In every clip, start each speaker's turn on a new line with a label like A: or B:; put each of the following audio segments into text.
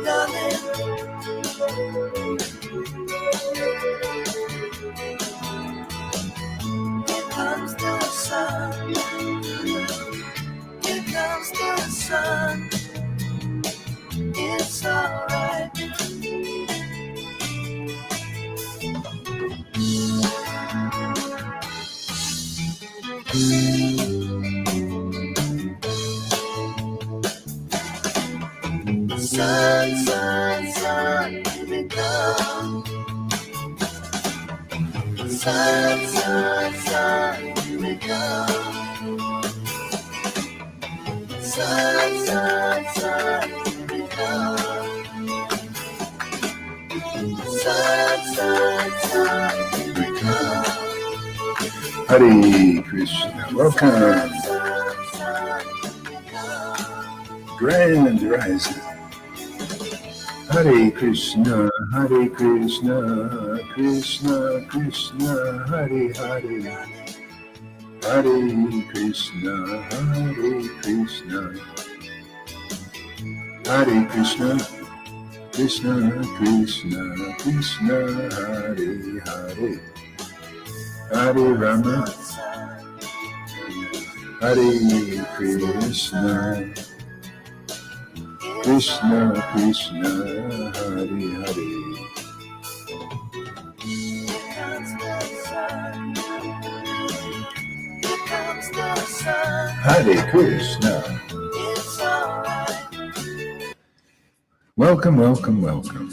A: darling. Here comes the sun. Here comes the sun. It's alright. Sun, sun, sun, here we come. Sun, sun, sun, here we come. Sun, sun, sun, here we come. Sun, sun, sun, here we come.
B: Hare Krishna, welcome. Grand rising. Hare Krishna, Krishna Krishna, Hare Hare. Hare Krishna, Krishna Krishna Krishna, Krishna Hare Hare. Hare Rama, Hare Krishna, Krishna Krishna, Hare Hare. Hare Krishna. Welcome, welcome, welcome.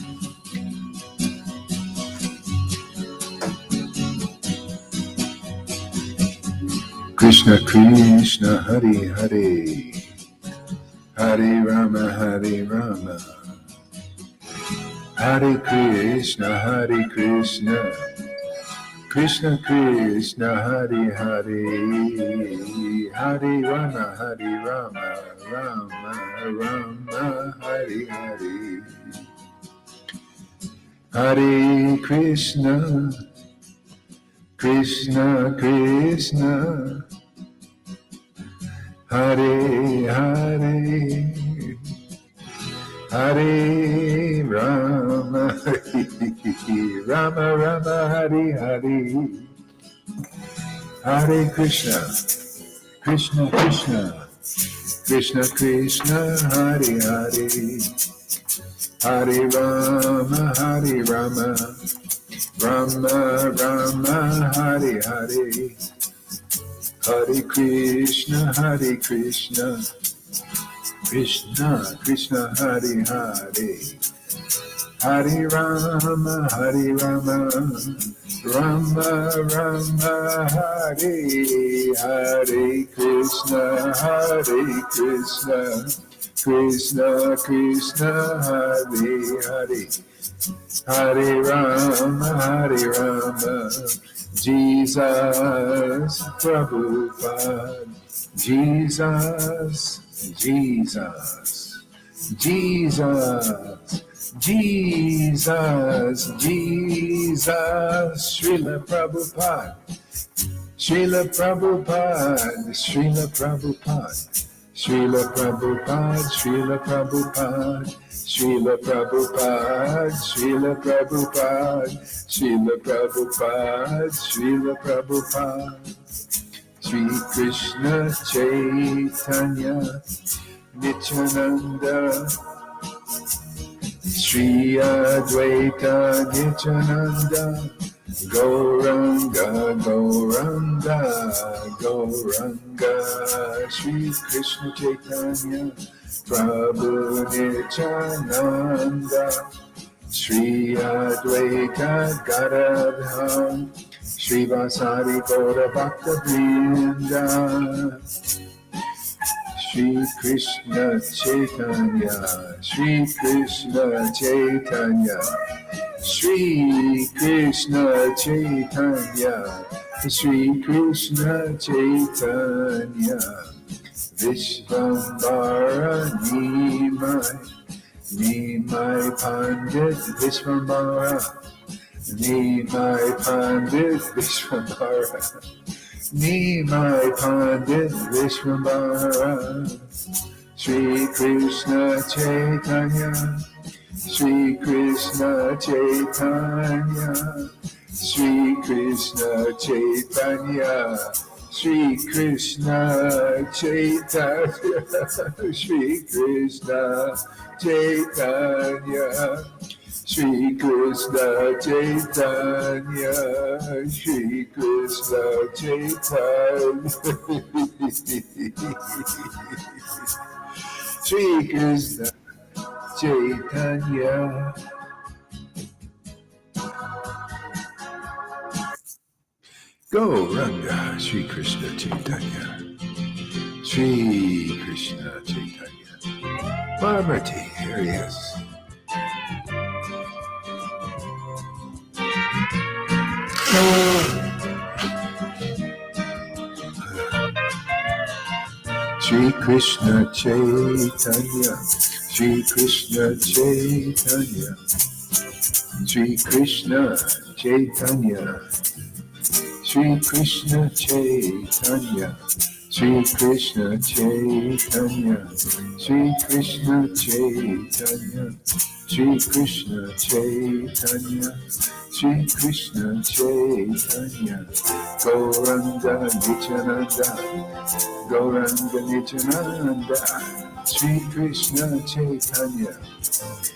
B: Krishna Krishna, Hare Hare. Hare Rama, Hare Rama. Hare Krishna, Krishna Krishna, Hare Hare. Hare Rama, Rama Rama, Hare Hare. Hare Krishna, Krishna Krishna, Hare Hare. Hare Rama, Rama Rama, Hare Hare. Hare Krishna, Krishna Krishna, Krishna Krishna, Hare Hare. Hare Rama, Rama Rama, Hare Hare. Hare Krishna, Krishna Krishna, Hare Hare. Hare Rama, Rama Rama, Hare Hare. Krishna, Krishna Krishna, Hare Hare. Hare Rama, Jesus Prabhupada, Jesus, Jesus, Jesus, Jesus, Jesus, Srila Prabhupada, Srila Prabhupada, Srila Prabhupada, Srila Prabhupada, Srila Prabhupada, Srila Prabhupada, Srila Prabhupada, Srila Prabhupada, Srila Prabhupada. Sri Krishna Chaitanya Nityananda, Sri Advaita Nityananda, Gauranga, Gauranga, Gauranga. Sri Krishna Chaitanya Prabhu Nityananda, Sri Advaita Gadadhar, Sri Vasari Gaura Bhakta Vrinda. Sri Krishna Chaitanya, Sri Krishna Chaitanya, Sri Krishna Chaitanya, Sri Krishna Chaitanya. Vishvambara Nimai Pandit Vishvambara, Nimai Pandit Vishvambara, Nimai Pandit Vishvambara. Sri Krishna Chaitanya, Sri Krishna Chaitanya, Sri Krishna Chaitanya, Sri Krishna Chaitanya, Sri Krishna Chaitanya, Shri Krishna Chaitanya, Shri Krishna Chaitanya, Shri Krishna Chaitanya. Gauranga, Shri Krishna Chaitanya, Shri Krishna Chaitanya. Bharati, here he is. Shri Krishna Chaitanya, Shri Krishna Chaitanya, Shri Krishna Chaitanya, Shri Krishna Chaitanya, Shri Krishna Chaitanya, Shri Krishna Chaitanya, Shri Krishna Chaitanya, Shri Krishna Chaitanya, Gauranga Nityananda, Gauranga Nityananda, Shri Krishna Chaitanya,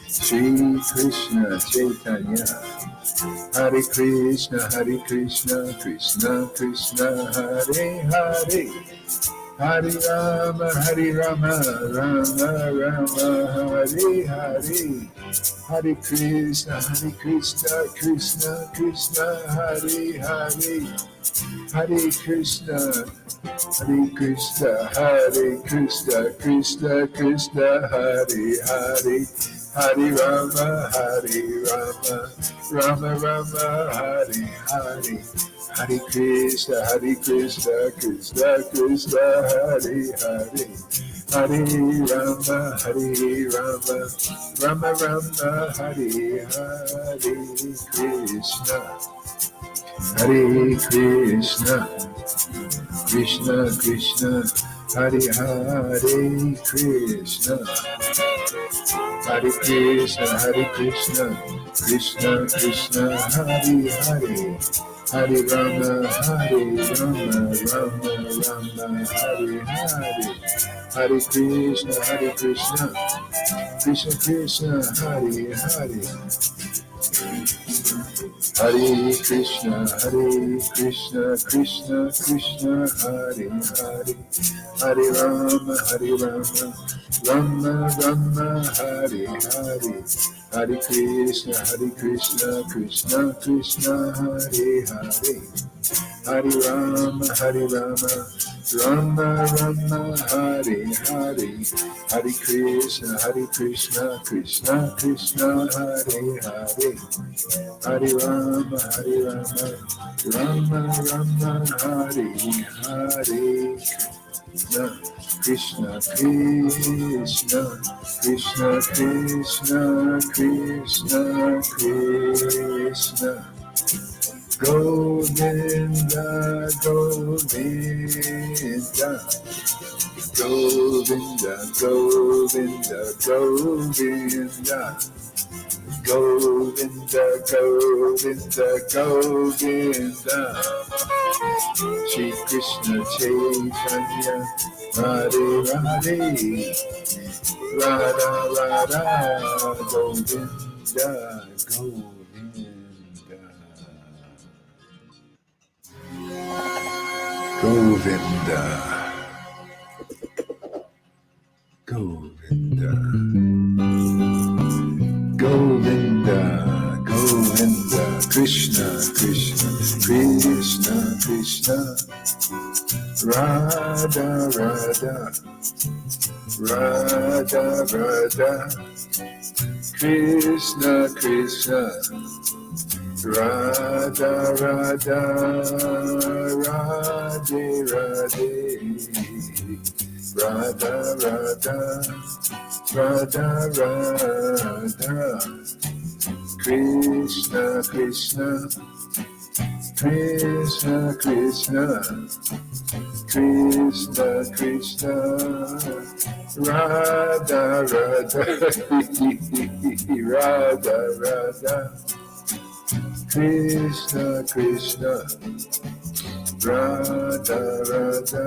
B: Shri Krishna Chaitanya, Hare Krishna, Krishna Krishna, Hare Hare, Hare Rama, Rama Rama, Hare Hare, Hare Krishna, Krishna Krishna, Hare Hare, Hare Krishna, Hare Krishna, Krishna Krishna, Hare Hare, Hare Rama, Rama Rama, Hare Hare, Hare Krishna, Krishna Krishna, Hare Hare, Hare Rama, Rama Rama, Hare Hare Krishna, Hare Krishna, Krishna Krishna, Hare Hare Krishna, Hare Krishna, Krishna Krishna, Hare Hare, Hare Rama, Rama Rama, Hare Hare, Hare Krishna, Krishna Krishna, Hare Hare, Hare Krishna, Krishna Krishna, Hare Hare, Hare Rama, Rama Rama, Hare Hare, Hare Krishna, Krishna Krishna, Hare Hare, Hare Rama, Rama Rama, Hare Hare, Hare Krishna, Krishna Krishna, Hare Hare, Hare Rama, Rama Rama, Hare Hare, Krishna Krishna, Krishna Krishna, Krishna Krishna, Govinda, Govinda, Govinda, Govinda, Govinda, Govinda, Govinda, Govinda, Shri Krishna Chaitanya, Radhe Radhe, Radha Radha, Govinda, Govinda, Govinda, Govinda, Govinda, Govinda, Krishna, Krishna, Krishna, Krishna, Radha, Radha, Radha, Radha, Krishna, Krishna, Radha, Radha, Radhe, Radhe, Radha, Radha, Radha, Radha, Krishna, Krishna, Krishna, Krishna, Krishna Krishna, Radha Radha, Radha Radha, Krishna Krishna, Radha Radha,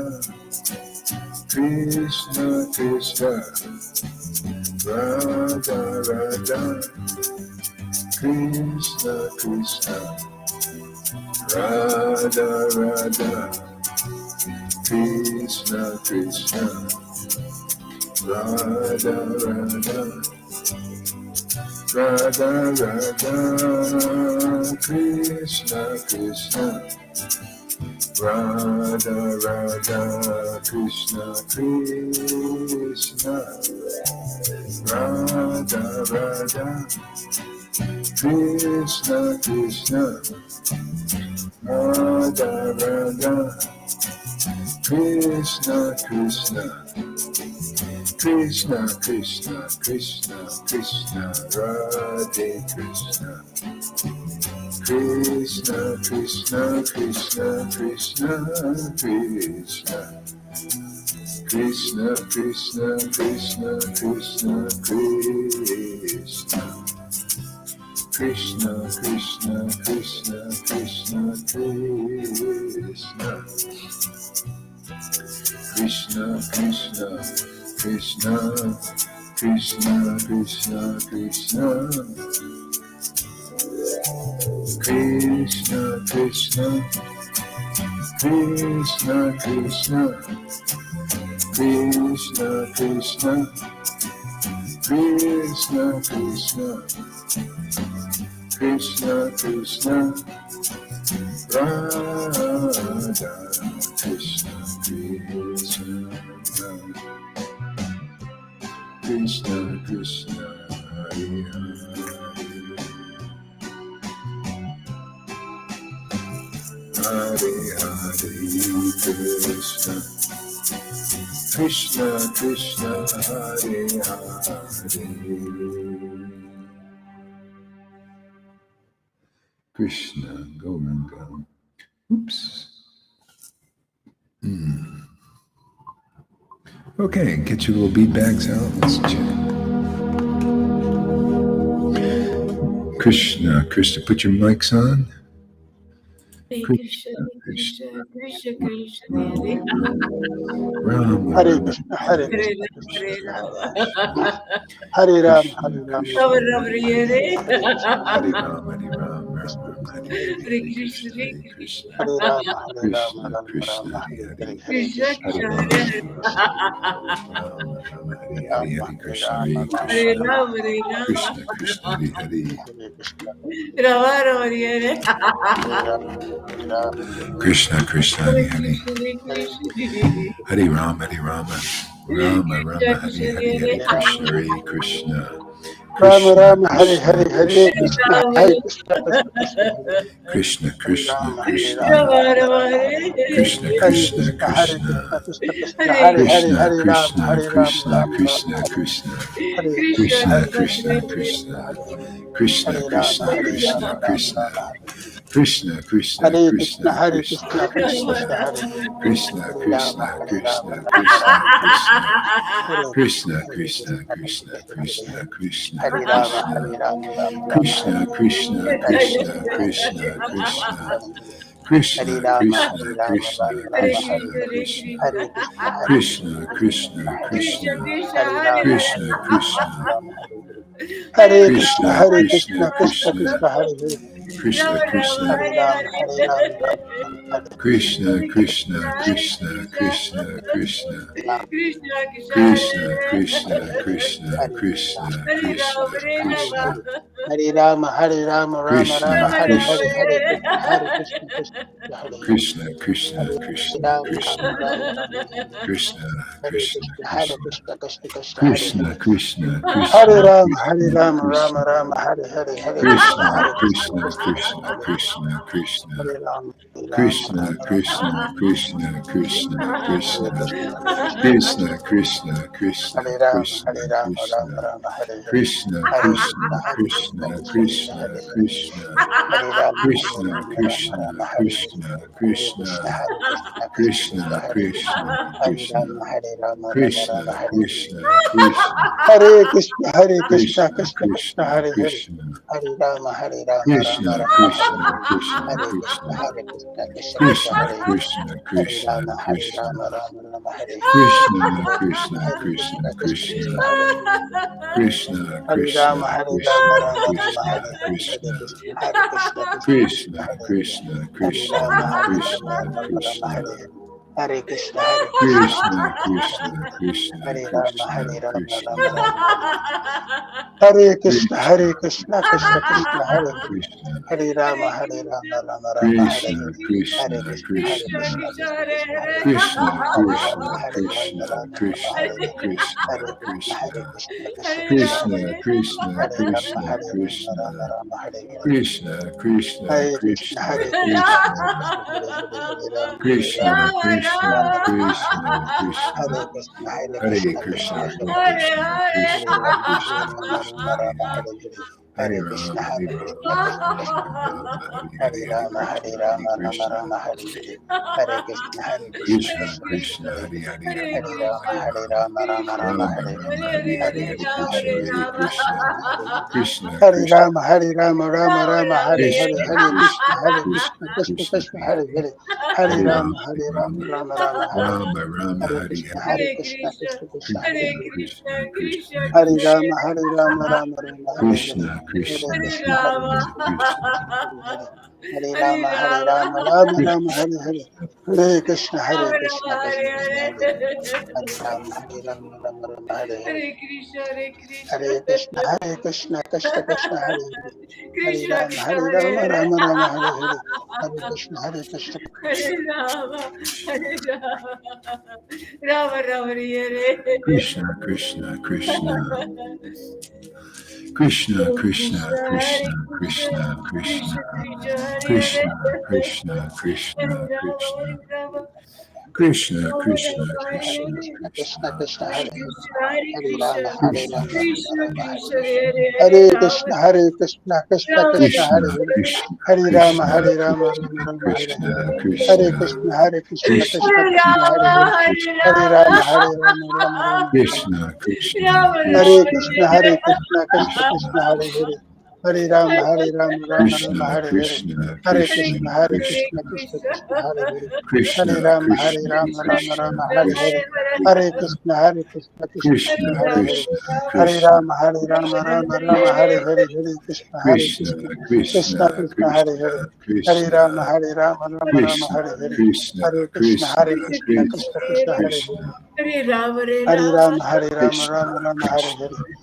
B: Krishna Krishna, Radha Radha, Krishna Krishna, Radha Radha, Krishna Krishna, Radha Radha, Radha Radha, Krishna Krishna, Radha Radha, Krishna Krishna, Radha Radha, Krishna Krishna, Radha Radha, Krishna Krishna, Krishna Krishna, Krishna Krishna, Radhe Krishna, Krishna Krishna, Krishna Krishna, Krishna, Krishna Krishna, Krishna Krishna, Krishna, Krishna Krishna, Krishna Krishna, Krishna, Krishna Krishna, Krishna Krishna, Krishna Krishna, Krishna Krishna, Krishna Krishna, Krishna Krishna, Krishna Krishna, Krishna Krishna, Radha Krishna Krishna, Krishna Krishna, Hare Hare, Hare Krishna, Krishna Krishna, Hare Hare, Krishna Gauranga. Oops. Okay, get your little bead bags out. Let's chant. Krishna, Krishna, put your mics on.
C: Krishna, Krishna, Krishna, Krishna, Hare
B: Ram,
D: Hare Krishna, Hare
C: Hare
D: Krishna,
C: Hare
D: Hare Ram,
B: Krishna,
D: Hare Ram,
B: Krishna,
C: Rama, Rama, Hare
B: Hare Ram, Hare Ram, Ram Ram, Hare
C: Hare
B: Hare
C: Krishna,
B: Hare
C: Hare
B: Krishna,
D: Hare Ram, Hare Ram,
B: Krishna,
D: Ram
B: Krishna,
D: Ram,
B: Hare
D: Hare
B: Hare,
D: Hare
C: Krishna,
D: Krishna,
C: Krishna,
B: Hare
C: Hare
B: Ram, Ram, Hare
D: Ram,
B: Hare, Hare
D: Hare
B: Krishna,
D: Ram,
B: Hare
D: Ram
C: Hare
B: Krishna,
C: Rama, Hare Rama,
B: Krishna, Krishna, Hare Hare,
D: Hare Krishna,
C: Rama, Rama, Hare
D: Hare Ram, Hare Ram,
B: Krishna, Krishna,
C: Hare
B: Hare Hare,
C: Krishna, Hare
D: Hare
C: Krishna,
B: Hare Rama, Hare Rama, Rama Rama, Hare
C: Krishna,
B: Hare, Hare
C: Hare
B: Krishna, Hare Krishna,
D: Ram,
B: Krishna,
D: Ram, Hare
B: Krishna,
D: Hare, Hare
B: Krishna,
D: Krishna,
C: Rama,
D: Hare Krishna, Krishna Krishna, Hare
B: Krishna,
D: Hare
B: Krishna,
D: Ram, Hare
B: Krishna,
D: Ram,
C: Rama,
D: Ram
C: Rama,
D: Ram,
B: Krishna,
D: Hare
B: Krishna,
D: Krishna, Hare
B: Krishna,
D: Krishna, Krishna Krishna,
C: Hare
D: Hare Hare,
B: Krishna,
D: Hare Ram,
B: Krishna,
D: Hare Ram,
B: Krishna,
D: Ram Ram,
B: Krishna, Krishna,
D: Hare
C: Krishna,
D: Krishna,
B: Krishna,
D: Hare
C: Krishna,
D: Krishna,
B: Krishna,
C: Hare
D: Krishna,
B: Krishna,
D: Hare
B: Krishna,
D: Hare Ram,
B: Krishna,
D: Hare
B: Krishna,
D: Ram,
C: Krishna,
D: Ram
B: Krishna,
D: Ram,
B: Krishna, Krishna,
D: Hare
B: Krishna,
D: Krishna, Hare
B: Krishna,
D: Krishna, Krishna
B: Krishna,
D: Krishna, Hare
B: Krishna,
D: Hare Ram,
B: Krishna,
D: Hare Ram,
B: Krishna,
D: Ram
B: Krishna,
D: Ram,
B: Krishna,
D: Hare
B: Krishna,
D: Krishna, Hare
B: Krishna,
D: Krishna,
B: Krishna,
D: Hare
B: Krishna, Krishna,
D: Hare Ram,
B: Krishna,
D: Hare Ram, Ram Ram,
B: Krishna,
D: Hare
B: Krishna,
D: Hare
B: Krishna,
D: Krishna, Hare
B: Krishna,
D: Krishna, Krishna
B: Krishna,
D: Krishna,
B: Krishna,
D: Hare Ram,
B: Krishna,
D: Hare Ram,
B: Krishna,
D: Ram Ram,
C: Hare
B: Krishna,
C: Krishna,
D: Hare
C: Hare
B: Krishna,
D: Hare
C: Krishna,
D: Krishna, Hare
B: Krishna, Krishna,
C: Krishna,
B: Krishna,
C: Krishna,
D: Hare
C: Hare
D: Ram,
C: Hare,
B: Krishna,
D: Hare Ram,
B: Krishna,
D: Ram Ram,
C: Hare
D: Hare
C: Krishna,
D: Krishna,
B: Krishna,
D: Hare
C: Hare
B: Krishna,
D: Krishna, Krishna
C: Krishna,
B: Krishna,
D: Krishna, Hare Hare,
B: Krishna,
C: Rama Rama,
B: Krishna,
D: Hare
C: Hare
D: Ram,
C: Hare,
D: Hare Ram, Ram Ram, Hare
B: Krishna,
C: Hare
B: Krishna,
C: Krishna, Hare
B: Krishna,
C: Krishna,
B: Krishna, Krishna,
D: Ram,
C: Krishna Krishna,
B: Krishna,
C: Hare
B: Krishna, Krishna,
D: Hare Krishna,
B: Krishna,
C: Hare
B: Krishna,
C: Rama, Hare
B: Krishna,
C: Rama,
D: Hare Ram, Hare Ram, Ram Ram,
B: Krishna,
C: Rama
D: Hare
C: Rama,
D: Hare,
B: Krishna,
D: Hare
C: Hare
D: Krishna, Hare Krishna, Krishna Hare Hare,
B: Krishna, Krishna,
D: Hare
B: Krishna,
D: Ram, Hare
B: Krishna,
D: Ram, Ram
B: Krishna,
D: Hare
B: Krishna,
D: Krishna, Hare
B: Krishna,
D: Krishna, Krishna Krishna, Hare
B: Krishna,
D: Hare.
B: Krishna,
D: Hare
B: Krishna,
D: Ram, Hare
B: Krishna,
D: Ram, Ram
B: Krishna,
D: Ram, Hare Hare, Hare Krishna,
B: Krishna,
D: Hare Krishna,
B: Krishna, Krishna, Krishna, Krishna.
D: Hare Ram, Hare Ram,
B: Krishna,
D: Ram
B: Krishna,
D: Ram,
B: Krishna, Krishna,
D: Hare
B: Krishna,
D: Krishna, Hare
B: Krishna, Krishna, Krishna,
D: Hare Ram,
B: Krishna,
D: Hare Ram, Ram
B: Krishna,
D: Ram, Hare Hare,
B: Krishna,
D: Hare
B: Krishna,
D: Krishna, Hare
B: Krishna,
D: Krishna,
B: Krishna,
D: Hare Hare,
B: Krishna,
D: Hare Ram, Hare
B: Krishna,
D: Ram, Ram
B: Krishna,
D: Ram, Hare Hare,
B: Krishna,
D: Hare Krishna,
B: Krishna,
D: Hare Krishna, Krishna
B: Krishna,
D: Krishna, Hare Hare,
B: Krishna,
D: Hare
B: Krishna,
D: Ram, Hare Ram, Ram
B: Krishna,
D: Ram, Hare Hare,
B: Krishna, Krishna,
D: Hare Krishna, Hare Krishna,
B: Krishna,
D: Krishna Krishna,
B: Krishna,
D: Hare Hare,
B: Krishna,
D: Hare Ram, Hare Ram, Ram
B: Krishna,
D: Ram, Hare
B: Krishna,
D: Hare,
B: Krishna,
D: Hare Krishna,
B: Krishna,
D: Hare Krishna, Krishna Krishna,
B: Krishna,
D: Hare Hare,
B: Krishna,
D: Hare
B: Krishna,
D: Ram, Hare
B: Krishna,
D: Ram, Ram Ram, Hare Hare,
B: Krishna,
D: Hare Krishna,
B: Krishna,
D: Hare
B: Krishna,
D: Krishna, Krishna
B: Krishna,
D: Krishna, Hare
B: Krishna,
D: Hare Ram,
B: Krishna,
D: Hare Ram,
B: Krishna,
D: Ram Ram,
B: Krishna,
D: Hare Hare, Hare
B: Krishna,
D: Krishna, Hare Krishna, Krishna Krishna,
B: Krishna,
D: Hare
B: Krishna,
D: Hare
B: Krishna,
D: Ram, Hare Ram,
B: Krishna,
D: Ram Ram,
B: Krishna,
D: Hare Hare Krishna, Hare Krishna,
B: Krishna, Krishna, Krishna,
D: Hare Ram,
B: Krishna,
D: Hare Ram, Ram
B: Krishna,
D: Ram, Hare Krishna,
B: Krishna,
D: Hare Krishna, Krishna Krishna, Hare Hare,
B: Krishna,
D: Hare Rama, Hare Rama, Rama Rama, Hare
B: Krishna,
D: Hare, Hare
B: Krishna,
D: Krishna, Hare
B: Krishna,
D: Krishna, Krishna Krishna, Hare Hare,
B: Krishna,
D: Hare Rama,
B: Krishna,
D: Hare Rama,
B: Krishna,
D: Rama Rama,
B: Krishna,
D: Hare Hare,
B: Krishna,
D: Hare Krishna, Hare
B: Krishna,
D: Krishna, Krishna Krishna, Hare
B: Krishna,
D: Hare,
B: Krishna,
D: Hare Rama,
B: Krishna,
D: Hare Rama, Rama
B: Krishna,
D: Rama, Hare Hare,
B: Krishna, Krishna,
D: Hare Krishna,
B: Krishna,
D: Hare Krishna,
B: Krishna,
D: Krishna Hare Hare, Hare Rama, Hare
B: Krishna,
D: Rama,
B: Krishna,
D: Rama Rama,
B: Krishna, Krishna,
D: Hare Krishna, Hare
B: Hare
D: Krishna,
B: Krishna,
D: Krishna
B: Hare
D: Krishna, Hare Hare,
B: Krishna,
D: Hare
B: Krishna,
D: Rama, Hare
B: Krishna,
D: Rama,
B: Krishna,
D: Rama
B: Hare
D: Rama,
B: Hare,
D: Hare Hare,
B: Hare
D: Hare Krishna,
B: Rama, Hare
D: Hare Krishna,
B: Rama,
D: Krishna
B: Hare
D: Krishna, Hare
B: Rama, Hare
D: Hare
B: Hare, Hare
D: Rama, Hare
B: Krishna, Hare
D: Rama, Rama
B: Krishna,
D: Rama, Hare Hare, Hare Krishna, Hare Krishna,
B: Krishna,
D: Krishna Krishna,
B: Krishna,
D: Hare
B: Hare Hare,
C: Hare
B: Hare
D: Hare
B: Rama,
D: Rama,
B: Hare
C: Krishna,
D: Hare
B: Rama,
D: Rama, Rama
C: Krishna
D: Rama,
B: Rama,
D: Hare
B: Rama,
C: Hare
B: Hare
C: Hare
D: Hare
B: Hare,
C: Hare
B: Hare
D: Krishna,
C: Rama
D: Hare
B: Krishna,
C: Hare
B: Hare
D: Krishna,
C: Rama
D: Krishna
B: Krishna,
D: Krishna, Hare
B: Krishna,
D: Hare
B: Krishna,
D: Rama, Hare Rama, Rama Rama, Hare
C: Rama
D: Hare,
B: Krishna,
D: Hare
B: Krishna,
D: Krishna, Hare
B: Krishna,
D: Krishna, Krishna
B: Krishna,
D: Krishna,
B: Hare
D: Hare
B: Hare,
D: Hare, Hare
B: Hare
D: Rama,
B: Rama, Hare
D: Hare
B: Rama,
D: Rama, Rama Rama, Hare Hare,
B: Rama, Rama,
D: Hare
B: Hare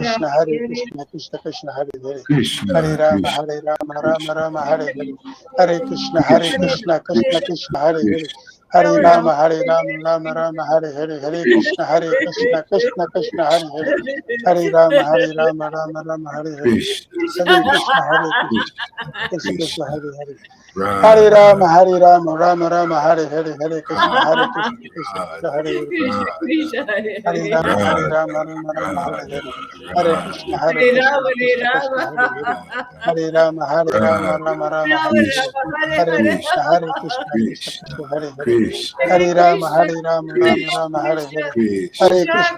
D: Krishna,
B: Hare,
D: Hare
C: Hare
D: Krishna,
C: Krishna,
D: Krishna Krishna, Hare
C: Hare
B: Krishna,
D: Hare,
C: Krishna,
B: Krishna,
C: Krishna
B: Krishna,
D: Hare
C: Krishna,
B: Krishna,
D: Rama, Hare Rama, Rama Rama, Hare Hare,
B: Krishna,
D: Hare
B: Krishna,
C: Hare
D: Krishna, Hare
C: Rama,
B: Krishna,
D: Krishna, Krishna
B: Krishna,
D: Krishna, Hare Hare, Hare
C: Hare
D: Rama, Hare
C: Rama,
D: Rama, Rama Rama,
B: Krishna,
D: Hare Hare, Hare Krishna, Hare
C: Rama
D: Krishna,
C: Rama,
D: Krishna
C: Hare
D: Krishna, Hare Hare,
C: Hare.
D: Hare Rama, Hare Rama, Rama Rama, Hare Hare,
C: Hare Krishna, Hare Krishna,
D: Hare Krishna, Hare Krishna, Krishna Krishna, Hare Hare, Hare
C: Krishna
D: Rama,
C: Krishna,
D: Hare
C: Hare
D: Rama,
C: Hare.
D: Rama Rama, Hare Hare, Hare Krishna, Hare Krishna,
C: Hare Rama, Hare Rama, Rama Rama, Hare
B: Krishna, Krishna, Krishna,
C: Hare.
B: Krishna,
C: Hare
B: Krishna,
C: Krishna, Hare
B: Krishna,
C: Krishna,
B: Krishna, Krishna,
C: Krishna Krishna, Hare
B: Krishna,
C: Hare.
B: Krishna,
C: Hare
B: Krishna,
C: Rama,
B: Krishna,
C: Hare Rama,
B: Krishna,
C: Rama
B: Krishna,
C: Rama,
B: Krishna,
C: Hare Hare.
D: Krishna
B: Krishna,
D: Krishna,
C: Hare
D: Hare
B: Krishna,
D: Hare,
C: Krishna, Hare
D: Hare
C: Krishna,
D: Rama, Hare
B: Krishna,
D: Rama, Rama
C: Krishna
D: Rama, Hare
C: Krishna,
D: Hare,
C: Hare Hare,
D: Hare
C: Rama
D: Krishna, Hare Krishna, Krishna
C: Rama
D: Krishna,
C: Rama,
D: Hare
B: Krishna,
D: Hare,
C: Hare
B: Krishna,
D: Hare Rama,
B: Krishna,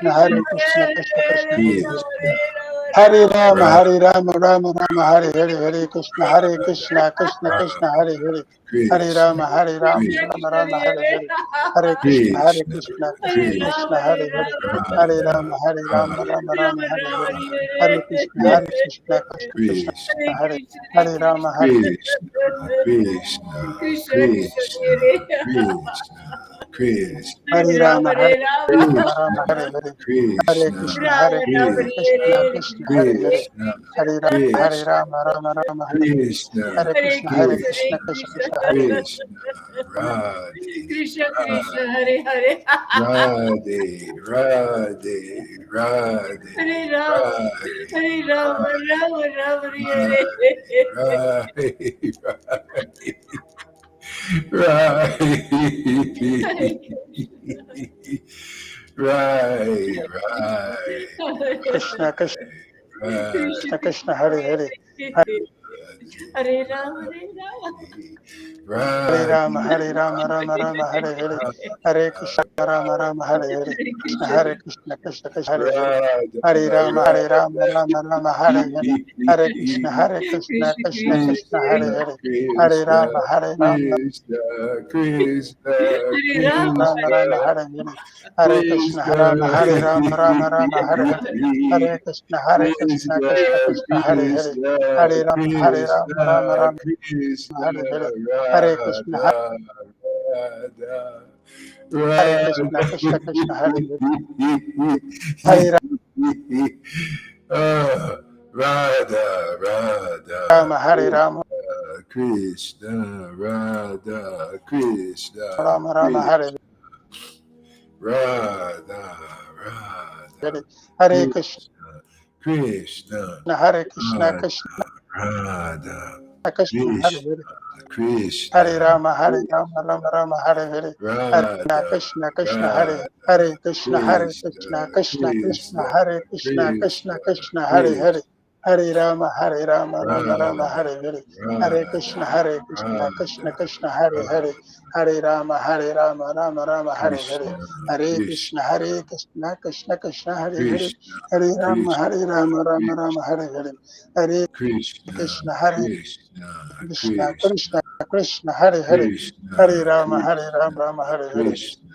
D: Hare Rama,
B: Krishna,
D: Rama Rama, Hare
B: Krishna,
D: Hare, Hare
B: Krishna,
D: Krishna, Hare Krishna,
B: Krishna,
D: Krishna
C: Hare
D: Krishna, Hare
C: Rama,
D: Hare,
C: Hare
D: Hare
C: Rama,
D: Rama, Hare Rama, Rama Rama, Hare Hare,
B: Krishna, Krishna,
C: Rama
D: Hare
C: Rama,
B: Krishna,
D: Krishna, Hare Krishna, Krishna
B: Krishna,
D: Krishna, Hare Hare, Hare Rama, Hare Rama, Rama Rama,
B: Krishna,
D: Hare Hare,
B: Krishna,
D: Hare
C: Hare
B: Krishna,
D: Krishna,
C: Krishna,
D: Hare
C: Hare
B: Krishna,
D: Krishna, Krishna Krishna,
C: Krishna.
D: Hare Hare, Hare
B: Krishna,
D: Rama, Hare
B: Krishna,
D: Rama,
C: Krishna
D: Rama
B: Krishna,
D: Rama,
C: Krishna,
D: Hare
B: Krishna,
D: Hare,
C: Hare Hare.
D: Hare
B: Krishna,
D: Krishna, Hare Krishna, Krishna
C: Hare
D: Krishna,
B: Krishna,
D: Hare
C: Rama,
D: Hare,
B: Krishna,
D: Hare
B: Krishna,
D: Rama, Hare
C: Rama
D: Rama,
C: Rama,
D: Rama
C: Hare
D: Rama, Hare
C: Hare.
D: Hare, Hare Krishna, Hare
B: Krishna,
D: Krishna, Krishna
B: Krishna,
D: Krishna, Hare
B: Krishna,
D: Hare, Hare Rama,
B: Krishna,
D: Hare Rama, Rama Rama,
B: Krishna,
D: Hare Hare,
B: Krishna,
D: Hare Krishna, Hare
B: Krishna,
C: Krishna
D: Krishna,
C: Krishna,
D: Krishna
B: Krishna,
D: Krishna,
C: Hare
D: Hare Hare,
B: Krishna,
C: Hare Rama, Hare
D: Hare
C: Rama,
D: Rama, Hare Rama,
B: Krishna,
D: Rama Rama, Hare
B: Krishna,
D: Hare, Hare
C: Rama
B: Krishna,
D: Krishna,
C: Rama,
D: Hare
C: Hare.
D: Krishna, Krishna Krishna, Hare Hare, Hare
B: Krishna,
D: Rama,
B: Krishna,
D: Hare Rama, Rama
B: Krishna,
D: Rama, Hare Hare, Hare
C: Hare
D: Krishna, Hare
B: Krishna,
D: Krishna, Krishna
B: Krishna,
D: Krishna, Hare Hare,
B: Krishna,
D: Hare
C: Rama,
D: Rama,
C: Rama,
D: Hare
C: Hare
D: Rama, Rama Rama, Hare Hare, Hare
B: Krishna,
D: Krishna, Hare Krishna, Krishna Krishna, Hare Hare, Hare Rama, Hare Rama, Rama Rama, Hare Hare,
B: Krishna,
D: Hare
B: Krishna,
D: Krishna, Hare Krishna,
B: Krishna,
D: Krishna Krishna,
B: Krishna,
D: Hare Hare, Hare
B: Radha,
D: Rama, Hare Rama, Rama Rama, Hare Hare, Hare Krishna, Hare
B: Radha,
D: Krishna, Krishna Krishna,
B: Radha,
D: Hare Hare,
C: Krishna
B: Radha,
C: Krishna, Hare
D: Hare
C: Hare.
D: Rama, Hare
B: Radha,
D: Rama, Rama Rama, Hare
B: Radha,
D: Hare, Hare Krishna,
B: Radha,
D: Hare
C: Hare
D: Krishna,
C: Rama, Hare
D: Krishna Krishna,
C: Rama.
D: Hare Hare,
B: Radha,
D: Hare Rama, Hare Rama,
B: Radha,
D: Rama Rama,
C: Rama,
D: Hare
B: Krishna,
D: Hare,
C: Rama, Hare
D: Hare
C: Hare.
D: Krishna,
B: Krishna,
D: Hare Krishna, Krishna
B: Krishna,
D: Krishna, Hare Hare,
B: Krishna,
C: Hare
D: Hare Rama,
C: Krishna,
D: Hare Rama, Rama
B: Krishna,
D: Rama, Hare Hare, Hare
B: Krishna,
C: Krishna
D: Krishna,
C: Krishna,
D: Hare
C: Hare
D: Krishna, Krishna Krishna,
C: Hare
D: Hare Hare,
B: Krishna,
C: Hare Rama,
D: Hare
C: Rama.
D: Rama,
B: Radha,
D: Hare Rama, Rama Rama, Hare Hare, Hare Krishna, Hare
B: Radha,
D: Krishna, Krishna Krishna,
B: Radha,
D: Hare Hare, Hare
B: Krishna,
D: Rama, Hare Rama,
C: Krishna
D: Rama
C: Krishna,
B: Krishna,
D: Rama, Hare
C: Hare
D: Hare, Hare Krishna, Hare
B: Krishna,
D: Krishna, Krishna
C: Hare
B: Krishna,
D: Krishna,
C: Rama,
D: Hare
C: Hare
D: Hare,
C: Rama.
D: Hare
B: Radha,
D: Rama, Hare Rama,
B: Radha,
D: Rama Rama,
C: Rama
D: Hare
C: Rama,
D: Hare,
B: Radha,
D: Hare Krishna,
C: Hare
D: Hare
B: Krishna,
D: Krishna, Krishna Krishna,
B: Krishna,
C: Hare
D: Hare
C: Krishna, Hare
D: Hare Rama, Hare
C: Krishna.
B: Krishna, Krishna,
C: Krishna Krishna,
B: Krishna,
C: Hare.
B: Krishna, Krishna,
D: Hare Rama, Hare Rama, Rama Hare Hare, Hare
B: Krishna,
D: Krishna, Hare Krishna, Krishna Krishna, Hare Hare,
B: Krishna,
D: Hare Rama, Hare
B: Krishna,
D: Rama, Rama Rama Hare Hare,
B: Krishna,
D: Hare Krishna, Hare
B: Krishna,
D: Krishna, Krishna Krishna, Hare Hare,
B: Krishna, Radhe,
C: Krishna Krishna
B: Radhe,
C: Hare Hare
B: Radhe, Radhe, Radhe,
C: Hare Rama
B: Radhe,
C: Hare Rama Rama Rama Hare
B: Radhe, Radhe,
C: Hare
B: Right, right,
D: Krishna Krishna
B: right.
D: Krishna Krishna, Hare Hare,
C: Hare Rama Hare Rama
D: Hare
B: Right,
D: Rama, Hare Rama, Rama Rama Hare Hare, Hare Krishna, Rama Rama Hare Hare, Hare Krishna, Krishna Krishna, Hare Hare, Hare Rama, Hare Rama, Rama Rama Hare Hare, Hare Krishna, Hare Krishna, Krishna Krishna, Hare
B: Krishna,
D: Hare, Hare
B: Krishna,
D: Rama, Hare Rama,
B: Krishna, Krishna,
C: Hare Rama
D: Rama
B: Krishna,
D: Rama Hare Hare, Hare Krishna,
B: Krishna,
D: Rama, Hare Rama, Rama Rama Hare Hare, Hare Krishna, Hare Krishna,
B: Krishna,
D: Krishna Krishna, Hare Hare,
B: Krishna,
D: Hare Rama, Hare Rama, Rama
B: Krishna,
D: Rama
B: Krishna,
D: Hare Hare, Hare Krishna,
B: Radha, Radha,
D: Hare
B: Radha.
D: Krishna, Krishna Krishna, Hare Hare, Hare
B: Radha, Radha,
D: Rama, Hare Rama,
B: Krishna, Radha, Krishna,
D: Rama Rama Hare
B: Krishna, Radha, Radha,
D: Hare, Hare Krishna,
B: Krishna, Krishna,
D: Hare Krishna,
B: Radha,
D: Krishna
B: Radha,
D: Krishna, Hare
B: Krishna,
D: Hare, Hare
B: Krishna,
D: Rama, Hare Rama, Rama Rama Hare Hare, Hare
B: Radha,
D: Krishna, Krishna Hare, Hare
B: Radha,
D: Krishna, Hare
B: Krishna,
D: Krishna, Krishna Krishna,
B: Krishna,
D: Hare Krishna, Krishna
B: Krishna,
D: Krishna, Hare Hare,
B: Krishna,
D: Hare Rama, Hare Rama, Rama Rama
B: Radha,
D: Hare Hare, Hare
B: Radha,
D: Krishna, Hare Krishna, Krishna
B: Radha,
D: Krishna, Hare Hare,
B: Radha,
D: Hare Rama, Hare Rama, Rama Rama Hare Hare,
B: Krishna,
D: Hare Krishna,
B: Krishna,
D: Hare Krishna, Krishna Krishna, Hare Hare,
B: Krishna,
D: Hare Rama,
B: Krishna,
D: Hare Rama, Rama Rama
B: Krishna,
D: Hare Hare, Hare
B: Krishna,
D: Krishna, Hare
B: Krishna,
D: Krishna,
B: Krishna,
D: Krishna, Krishna, Hare Hare, Hare
B: Krishna,
D: Rama, Hare
B: Krishna,
D: Rama, Rama Hare Hare,
B: Krishna,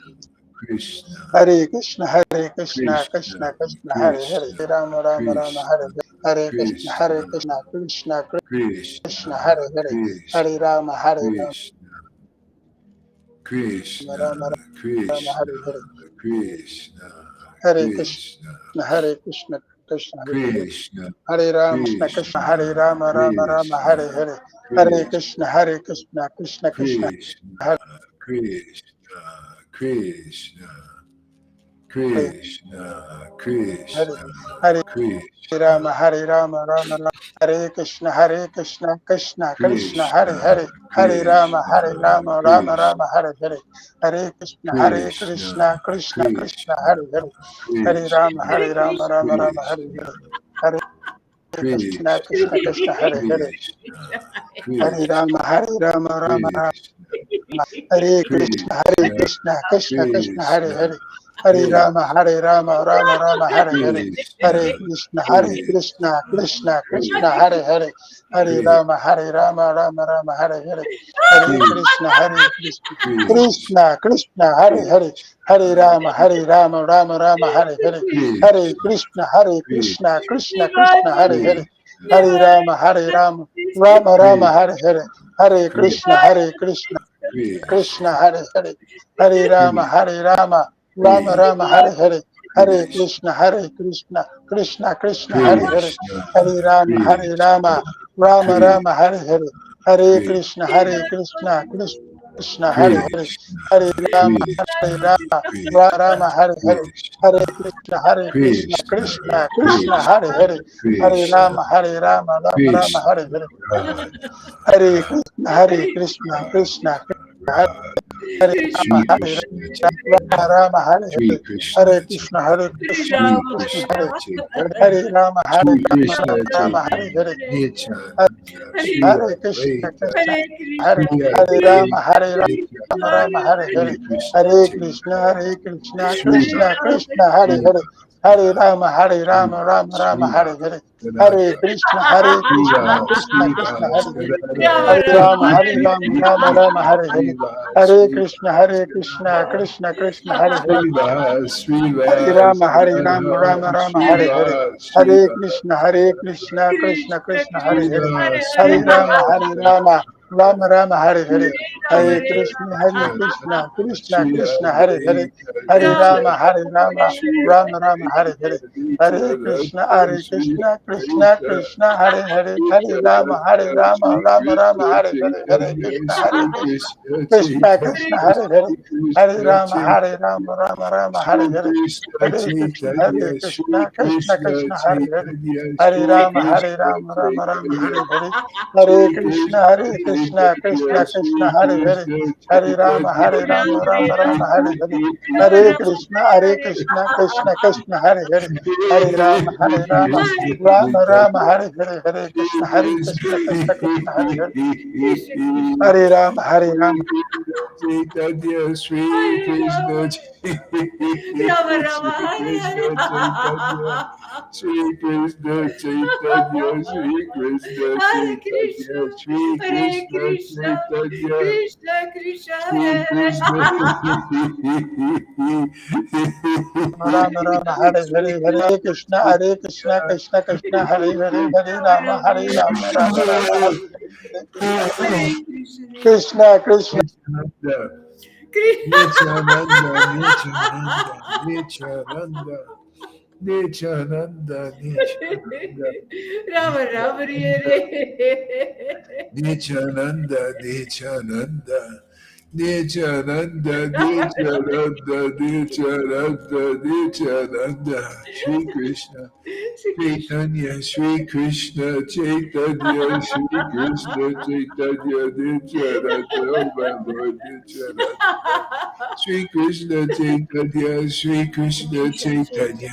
B: Krishna,
D: Hare Krishna, Hare Krishna,
B: Krishna,
D: Krishna Krishna, Hare Hare,
B: Krishna,
D: Rama, Rama, Rama Hare
B: Krishna,
D: Hare, Hare Krishna, Hare
B: Krishna,
D: Krishna, Krishna
B: Krishna,
D: Krishna, Hare Hare, Hare
B: Krishna,
D: Rama, Hare Rama,
B: Krishna, Krishna,
D: Rama Rama,
B: Krishna,
D: Hare Hare,
B: Krishna,
D: Hare
B: Krishna,
D: Krishna, Hare Krishna, Krishna Hare Hare,
B: Krishna,
D: Hare Rama, Krishna
B: Krishna,
D: Hare Rama, Rama Rama
B: Krishna,
D: Hare Hare, Hare Krishna,
B: Krishna,
D: Hare Krishna, Krishna Krishna,
B: Krishna,
D: Hare
B: Krishna, Krishna,
D: Hare,
B: Krishna, Krishna,
D: Hare
B: Krishna,
D: Rama, Hare Rama, Rama Rama, Hare Krishna, Hare Krishna, Krishna Krishna, Hare
B: Krishna,
D: Hare, Hare Rama,
B: Krishna,
D: Hare Rama, Rama Rama,
B: Krishna,
D: Hare Hare, Hare Krishna, Hare
B: Krishna,
D: Krishna, Krishna Krishna,
B: Krishna,
D: Hare Hare, Hare Rama,
B: Krishna,
D: Hare Rama, Rama Rama, Hare
B: Krishna,
D: Hare, Hare Krishna,
B: Krishna,
D: Krishna Krishna, Hare Hare,
B: Krishna,
D: Hare
B: Krishna,
D: Rama, Hare Rama, Rama Rama,
B: Krishna,
D: Hare Krishna, Hare
B: Krishna,
D: Krishna, Krishna Krishna, Hare
B: Krishna,
D: Hare, Hare Rama, Hare Rama, Rama Rama, Hare Hare,
B: Krishna,
D: Hare Krishna, Hare
B: Krishna,
D: Krishna, Krishna Krishna,
B: Krishna,
D: Hare Hare, Hare Rama, Hare Rama, Rama Rama, Hare Hare, Hare Krishna, Hare Krishna, Krishna Krishna, Hare Hare, Hare Rama, Hare Rama, Rama Rama, Hare Hare, Hare Krishna, Hare Krishna, Krishna Krishna, Hare Hare, Hare Rama, Hare Rama, Rama Rama, Hare Hare, Hare Krishna, Hare Krishna, Krishna, Hare Hare, Hare Rama, Hare Rama, Rama Rama, Hare Hare, Hare Krishna, Hare Krishna, Krishna Krishna, Hare Hare, Hare Rama, Hare Rama, Rama Rama, Hare Hare, Hare Krishna, Hare Krishna, Krishna Hare Hare, Hare Rama, Hare Rama, Rama Rama, Hare Hare, Hare Krishna, Hare Krishna, Krishna Krishna, Hare Hare, Hare Rama, Hare Rama, Rama Rama, Hare Hare, Hare Krishna, Hare Krishna, Krishna Krishna, Hare Rama,
B: Sri
D: Hare
B: Krishna
D: Rama,
B: Chaitanya,
D: Rama, Hare
B: Sri
D: Hare,
B: Krishna
D: Hare Krishna, Hare
B: Chaitanya,
D: Krishna,
B: Sri
D: Krishna
B: Krishna
D: Hare
B: Chaitanya,
D: Hare Rama, Hare
B: Sri
D: Rama,
B: Krishna
D: Rama Hare Hare,
B: Chaitanya, Nityananda, Sri
D: Hare Krishna,
B: Advaita,
D: Krishna Hare
B: Sri
D: Hare Rama,
B: Advaita,
D: Hare Rama, Rama Hare
B: Sri
D: Hare,
B: Krishna
D: Hare Krishna,
B: Chaitanya,
D: Hare Krishna,
B: Sri
D: Krishna Krishna, Hare
B: Sri
D: Hare, Hare Rama, Hare
B: Sri
D: Rama, Rama Rama
B: Sri
D: Hare Hare, Hare
B: Bhaktivedanta,
D: Krishna, Hare
B: Sri
D: Krishna, Krishna
B: Sri
D: Krishna, Hare Hare, Hare
B: Bhaktivedanta,
D: Rama, Hare Rama, Rama Rama Hare Hare, Hare
B: Sri
D: Krishna, Hare Krishna, Krishna Krishna, Hare Hare,
B: Sriva,
D: Hare
B: Sriva,
D: Rama, Hare Rama,
B: Sriva,
D: Rama Rama, Hare Hare.
B: Sriva,
D: Hare
B: Sriva,
D: Krishna, Hare Krishna, Krishna Krishna, Hare Hare.
B: Sriva,
D: Hare
B: Sriva,
D: Rama, Hare Rama, Rama Rama Hare Hare, Hare Krishna, Krishna Krishna Hare Hare, Hare Rama Rama Rama Hare Hare, Hare Krishna Krishna Krishna Hare Hare, Hare Rama Rama Rama Hare Hare, Hare Krishna Krishna Krishna Hare Hare, Hare Rama Rama Hare Hare, Hare Krishna Krishna Krishna Hare Hare, Hare Rama Rama Hare Hare, Hare Krishna Krishna Krishna Hare Hare, Hare Rama Rama Hare Hare, Hare Krishna Krishna Krishna Hare Hare, Hare Rama Rama Hare Hare, Hare Krishna Krishna Krishna Hare Hare, Hare Rama
B: Chaitanya Sri Krishna
C: Rama Rama
B: Sri Krishna Chaitanya Sri Krishna
C: Hare
B: Chaitanya
C: Krishna,
B: Sri
C: Hare
B: Krishna
C: Krishna,
B: Chaitanya
C: Krishna Krishna,
B: Sri
C: Hare
B: Krishna
D: Rama Hare Hare, Hare Krishna Krishna Krishna Hare Hare, Hare Rama Rama Hare Hare,
C: Hare Krishna,
D: Krishna Krishna
B: Nityananda
C: Krishna.
B: Nityananda Nityananda Nityananda Nityananda Nityananda
C: Rama Rama Hare.
B: Nityananda Nityananda Nityananda Nityananda Nityananda Nityananda Shri Krishna Chaitanya Shri Krishna Chaitanya Shri Krishna Chaitanya Nityananda Oh my Lord Nityananda Shri Krishna Chaitanya Shri Krishna Chaitanya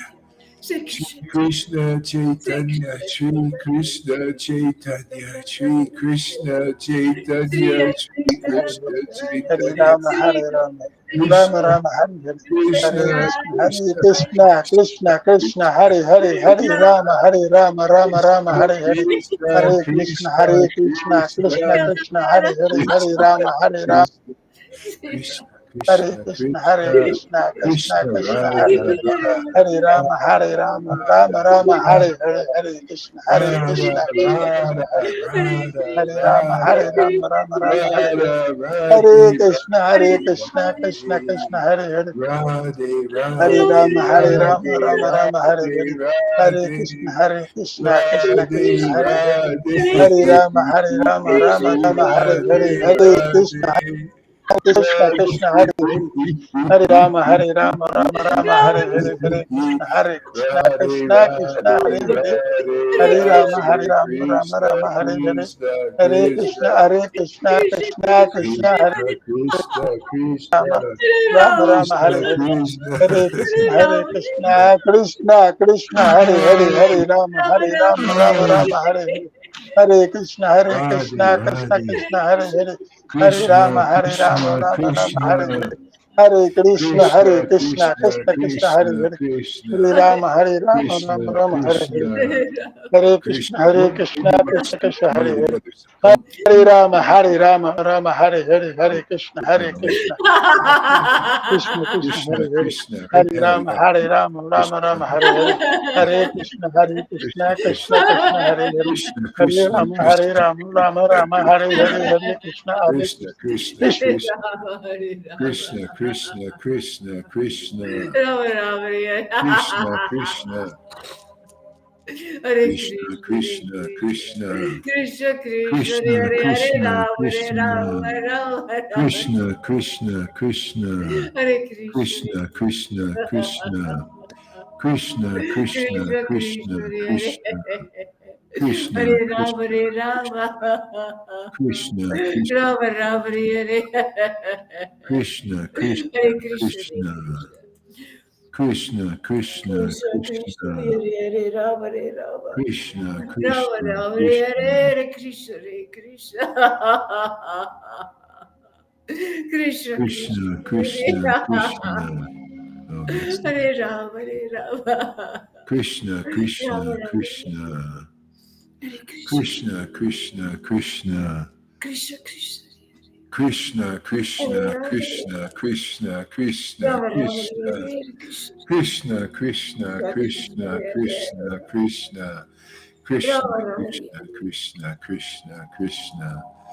C: Shri
B: Shri
C: Krishna,
B: Krishna Chaitanya, Shri Krishna Chaitanya, Shri Krishna Chaitanya, Shri Krishna
D: Hare
B: Chaitanya,
D: Rama
B: Krishna,
D: Rama Hare
B: Krishna,
D: Krishna
B: Krishna,
D: Krishna Krishna Hare Hare, Hare Rama Rama Hare Hare,
B: Krishna,
D: Hare Krishna
B: Krishna,
D: Krishna
B: Krishna,
D: Krishna Hare Hare, Hare Rama
B: Krishna, Krishna,
D: Hare
B: Krishna,
D: Krishna
B: Krishna,
D: Krishna
B: Krishna,
D: Krishna Hare
B: Radha,
D: Hare,
B: Radha,
D: Hare Rama Rama Hare Hare, Hare Krishna
B: Radha,
D: Krishna
B: Radha,
D: Hare
B: Radha,
D: Hare Rama
B: Radha,
D: Rama Hare Hare,
B: Radha,
D: Hare
B: Radhe,
D: Krishna Krishna Hare Hare,
B: Radhe,
D: Hare
B: Radhe,
D: Rama
B: Radhe,
D: Rama Hare
B: Radhe,
D: Hare, Hare
B: Radhe,
D: Krishna
B: Radhe,
D: Krishna Hare Hare,
B: Radhe,
D: Hare Rama Rama Hare
B: Radhe,
D: Hare, Hare Krishna
B: Radhe,
D: Krishna Hare Hare, Hare Rama Rama Hare Hare, Hare Krishna
B: Radhe,
D: Krishna
B: Radhe,
D: Hare Hare,
B: Radhe,
D: Hare Rama
B: Radhe, Krishna,
D: Rama Hare Hare,
B: Krishna,
D: Hare
B: Krishna,
D: Krishna Hare
B: Krishna, Krishna, Krishna,
D: Rama Rama
B: Krishna,
D: Hare Hare,
B: Krishna,
D: Hare Krishna Hare Rama Rama Hare Hare, Hare
B: Radhe, Radhe,
D: Krishna Hare
B: Krishna,
D: Hare
B: Krishna,
D: Rama
B: Krishna,
D: Hare Hare, Hare
B: Krishna,
D: Krishna
B: Krishna,
D: Krishna Hare
B: Krishna,
D: Hare,
B: Krishna,
D: Hare
B: Krishna,
D: Rama Hare Hare,
B: Krishna,
D: Hare
B: Krishna.
D: Krishna Krishna
B: Many
D: Hare
B: of the
D: Hare,
B: others have come.
D: Hare Rama Hare Hare, Hare Krishna Krishna Krishna
B: Krishna,
D: Hare Hare,
B: Krishna,
D: Hare
B: Radha,
D: Rama
B: Krishna,
D: Hare Hare, Hare Krishna
B: Krishna,
D: Krishna Krishna Hare Hare,
B: Krishna,
D: Hare
B: Krishna, Krishna,
D: Rama Hare Hare, Hare Krishna
B: Krishna, Krishna,
D: Krishna
B: Krishna,
C: Hare Rama.
B: Krishna, Krishna, Krishna, Krishna,
C: Rama Rama Hare.
B: Krishna, Krishna,
C: Hare
B: Krishna,
C: Krishna,
B: Krishna, Krishna,
C: Krishna Krishna,
B: Krishna,
C: Hare Hare
B: Krishna,
C: Rama, Hare Rama,
B: Krishna,
C: Rama Rama.
B: Krishna, Krishna, Krishna,
C: Hare Krishna,
B: Krishna, Krishna, Krishna, Krishna, Krishna,
C: Krishna
B: Krishna,
C: Krishna,
B: Krishna,
C: Hare
B: Krishna,
C: Hare Rama,
B: Krishna,
C: Hare Rama.
B: Krishna, Krishna,
C: Rama Rama, Hare
B: Krishna,
C: Hare
B: Krishna,
C: Krishna, Hare
B: Krishna,
C: Krishna.
B: Krishna, Krishna,
C: Krishna Krishna,
B: Krishna,
C: Hare Hare Rama, Hare Rama.
B: Krishna,
C: Rama
B: Krishna,
C: Rama, Hare
B: Krishna,
C: Hare Krishna, Hare Krishna. Krishna Krishna,
B: Krishna, Krishna, Krishna. Oh, yes.
C: Hare Rama, Hare Rama.
B: Krishna,
C: Rama
B: Krishna,
C: Rama,
B: Krishna,
C: Hare Krishna.
B: Krishna, Krishna, Krishna,
C: Krishna Krishna,
B: Krishna,
C: Hare
B: Krishna,
C: Rama,
B: Krishna, Krishna, Krishna,
C: Rama Rama,
B: Krishna,
C: Hare Krishna.
B: Krishna, Krishna,
C: Krishna Krishna,
B: Krishna,
C: Hare
B: Krishna, Krishna, Krishna,
C: Rama Rama,
B: Krishna, Krishna, Krishna, Krishna,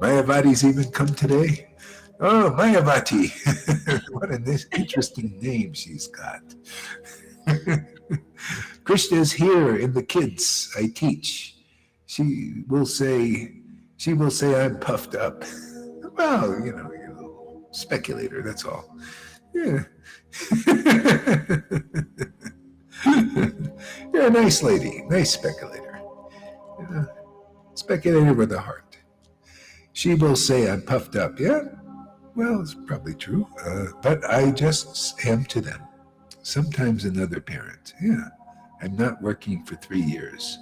B: Mayavati's even come today. Oh, Mayavati. What an interesting name she's got. Krishna is here in the kids I teach. She will say, I'm puffed up. Well, speculator, that's all. Yeah. You're a nice lady, nice speculator. Speculator with a heart. She will say, I'm puffed up. Yeah, well, it's probably true. But I just am to them. Sometimes another parent. Yeah, I'm not working for 3 years,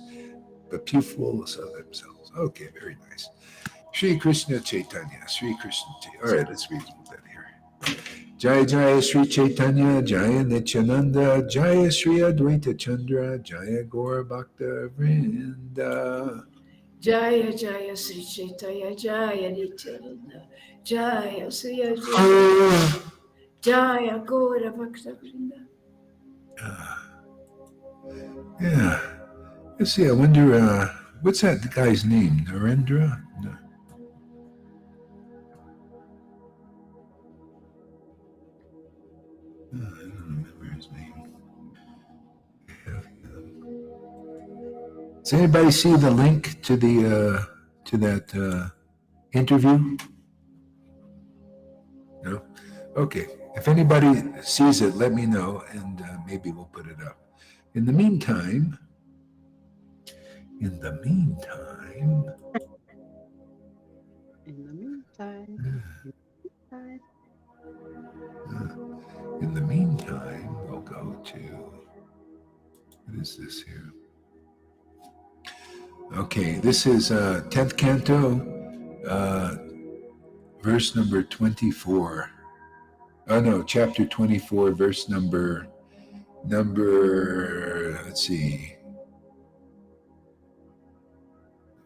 B: but pupils of themselves. Okay, very nice. Sri Krishna Chaitanya, Sri Krishna Chaitanya. All right, let's read that here. Jaya Jaya Sri Chaitanya, Jaya Nityananda, Jaya Sri Advaita Chandra, Jaya Gaura Bhakta Vrinda.
C: Jaya Jaya Sri Chaitanya, Jaya Nityananda, Jaya Sri Advaita, Jaya Gaura Bhakta Vrinda.
B: Yeah. Let's see, I wonder, what's that guy's name? Narendra? No. I don't remember his name. Does anybody see the link to the to that interview? No? Okay. If anybody sees it, let me know, and maybe we'll put it up. In the meantime,
E: In the meantime, we'll go to, what is this here? Okay, this is 10th canto, verse number 24. Oh no, chapter 24, verse number, let's see,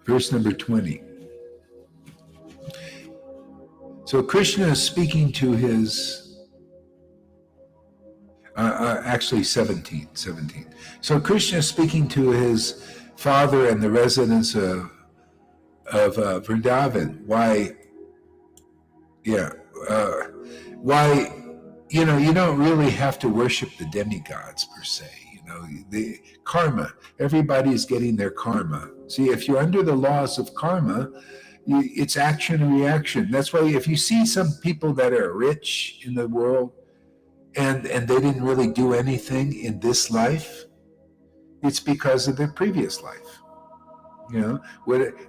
E: verse number 20. So Krishna is speaking to his, actually 17. So Krishna is speaking to his father and the residents of Vrindavan. Why, you don't really have to worship the demigods per se. The karma, everybody's getting their karma. See, if you're under the laws of karma, it's action and reaction. That's why if you see some people that are rich in the world and they didn't really do anything in this life, it's because of their previous life.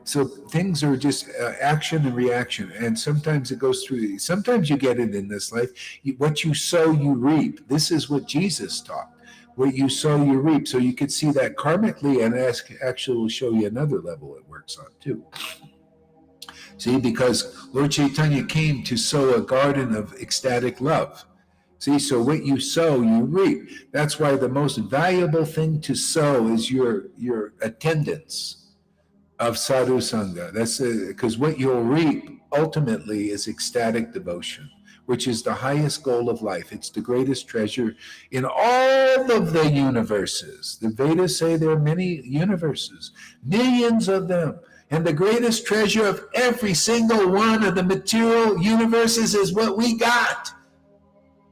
E: So things are just action and reaction, and sometimes it goes through. Sometimes you get it in this life. What you sow, you reap. This is what Jesus taught. What you sow, you reap. So you could see that karmically, and actually will show you another level it works on too. See, because Lord Caitanya came to sow a garden of ecstatic love. See, so what you sow, you reap. That's why the most valuable thing to sow is your attendance of Sadhu Sangha. That's because what you'll reap ultimately is ecstatic devotion, which is the highest goal of life. It's the greatest treasure in all of the universes. The Vedas say there are many universes, millions of them. And the greatest treasure of every single one of the material universes is what we got.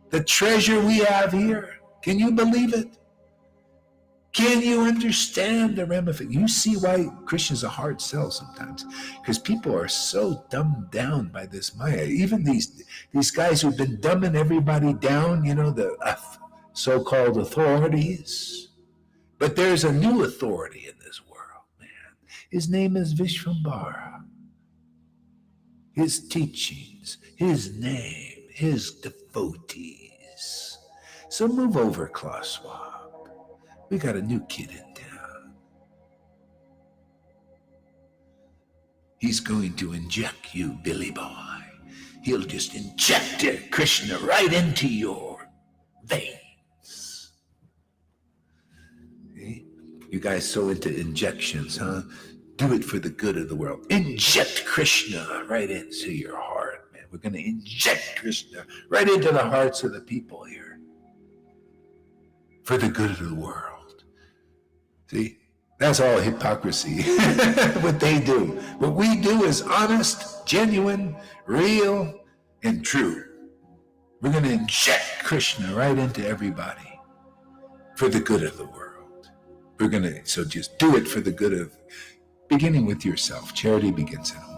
E: The treasure we have here. Can you believe it? Can you understand the ramifications? You see why Krishna's a hard sell sometimes, because people are so dumbed down by this Maya. Even these guys who've been dumbing everybody down, the so-called authorities. But there's a new authority in this world, man. His name is Vishvambara. His teachings, his name, his devotees. So move over, Klaus Schwab. We got a new kid in town. He's going to inject you, Billy Boy. He'll just inject Krishna right into your veins. See? You guys so into injections, huh? Do it for the good of the world. Inject Krishna right into your heart, man. We're going to inject Krishna right into the hearts of the people here for the good of the world. See, That's all hypocrisy, what they do. What we do is honest, genuine, real, and true. We're going to inject Krishna right into everybody for the good of the world. So just do it for the good of, beginning with yourself. Charity begins at home.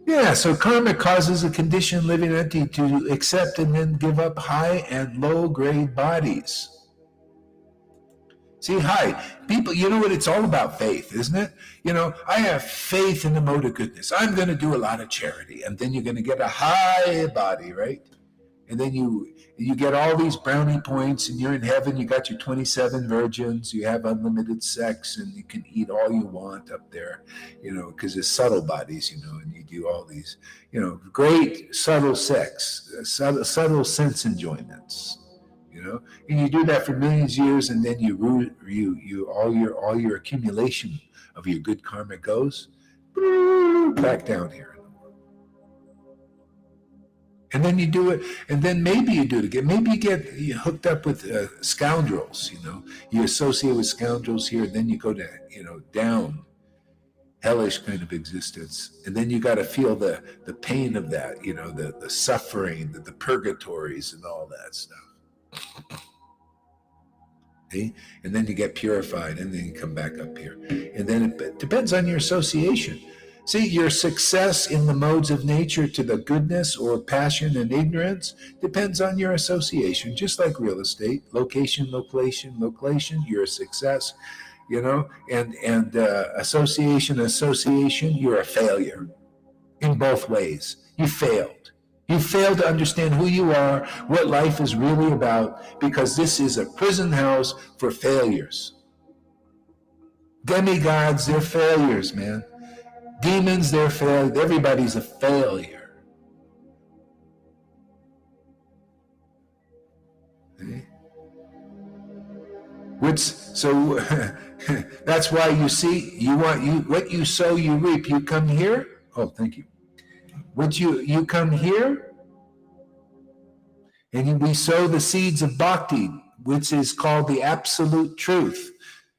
E: Yeah, so karma causes a conditioned living entity to accept and then give up high and low grade bodies. See, people, you know what? It's all about faith, isn't it? I have faith in the mode of goodness. I'm going to do a lot of charity, and then you're going to get a high body, right? And then you get all these brownie points, and you're in heaven. You got your 27 virgins. You have unlimited sex, and you can eat all you want up there, because it's subtle bodies, and you do all these, great subtle sex, subtle sense enjoyments. And you do that for millions of years, and then all your accumulation of your good karma goes back down here. And then you do it, and then maybe you do it again. Maybe you get hooked up with scoundrels, You associate with scoundrels here, and then you go to, down, hellish kind of existence. And then you got to feel the pain of that, the suffering, the purgatories and all that stuff. See? And then you get purified, and then you come back up here. And then it depends on your association. See, your success in the modes of nature to the goodness or passion and ignorance depends on your association, just like real estate. Location, your success, and association, you're a failure in both ways. You failed. You failed to understand who you are, what life is really about, because this is a prison house for failures. Demigods, they're failures, man. Demons, they're failures. Everybody's a failure. Okay? So that's why you see, what you sow, you reap. You come here. Oh, thank you. You come here, and we sow the seeds of bhakti, which is called the absolute truth.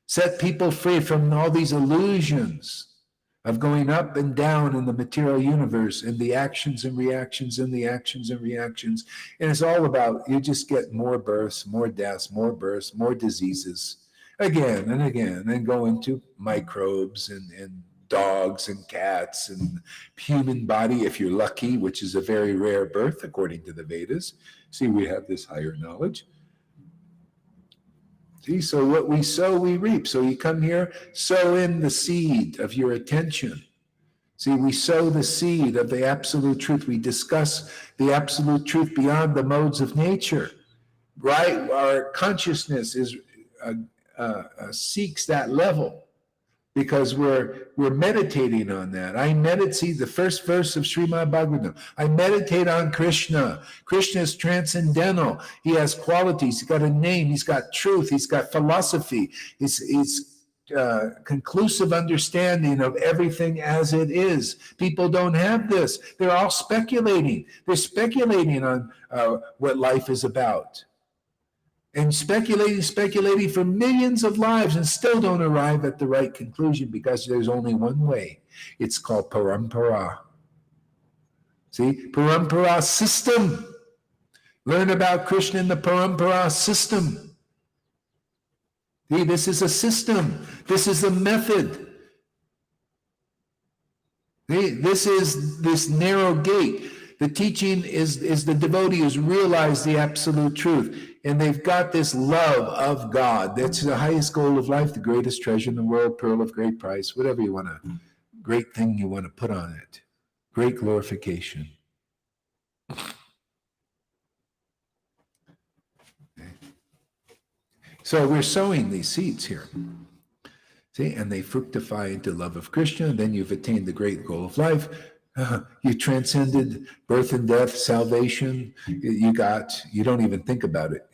E: Set people free from all these illusions of going up and down in the material universe, and the actions and reactions and the actions and reactions. And it's all about, you just get more births, more deaths, more births, more diseases, again and again, and go into microbes and dogs and cats and human body, if you're lucky, which is a very rare birth according to the Vedas. See, we have this higher knowledge. See, so what we sow, we reap. So you come here, sow in the seed of your attention. See, we sow the seed of the absolute truth. We discuss the absolute truth beyond the modes of nature, right? Our consciousness seeks that level because we're meditating on that. I meditate, see the first verse of Srimad Bhagavatam. I meditate on Krishna. Krishna is transcendental. He has qualities. He's got a name. He's got truth. He's got philosophy. He's conclusive understanding of everything as it is. People don't have this. They're all speculating. They're speculating on what life is about. And speculating for millions of lives and still don't arrive at the right conclusion because there's only one way. It's called parampara. See, parampara system. Learn about Krishna in the parampara system. See, this is a system. This is a method. See, this is this narrow gate. The teaching is the devotee who's realized the absolute truth. And they've got this love of God. That's the highest goal of life, the greatest treasure in the world, pearl of great price, whatever you want to, great thing you want to put on it. Great glorification. Okay. So we're sowing these seeds here. See, and they fructify into love of Krishna, and then you've attained the great goal of life. You transcended birth and death, salvation. You don't even think about it.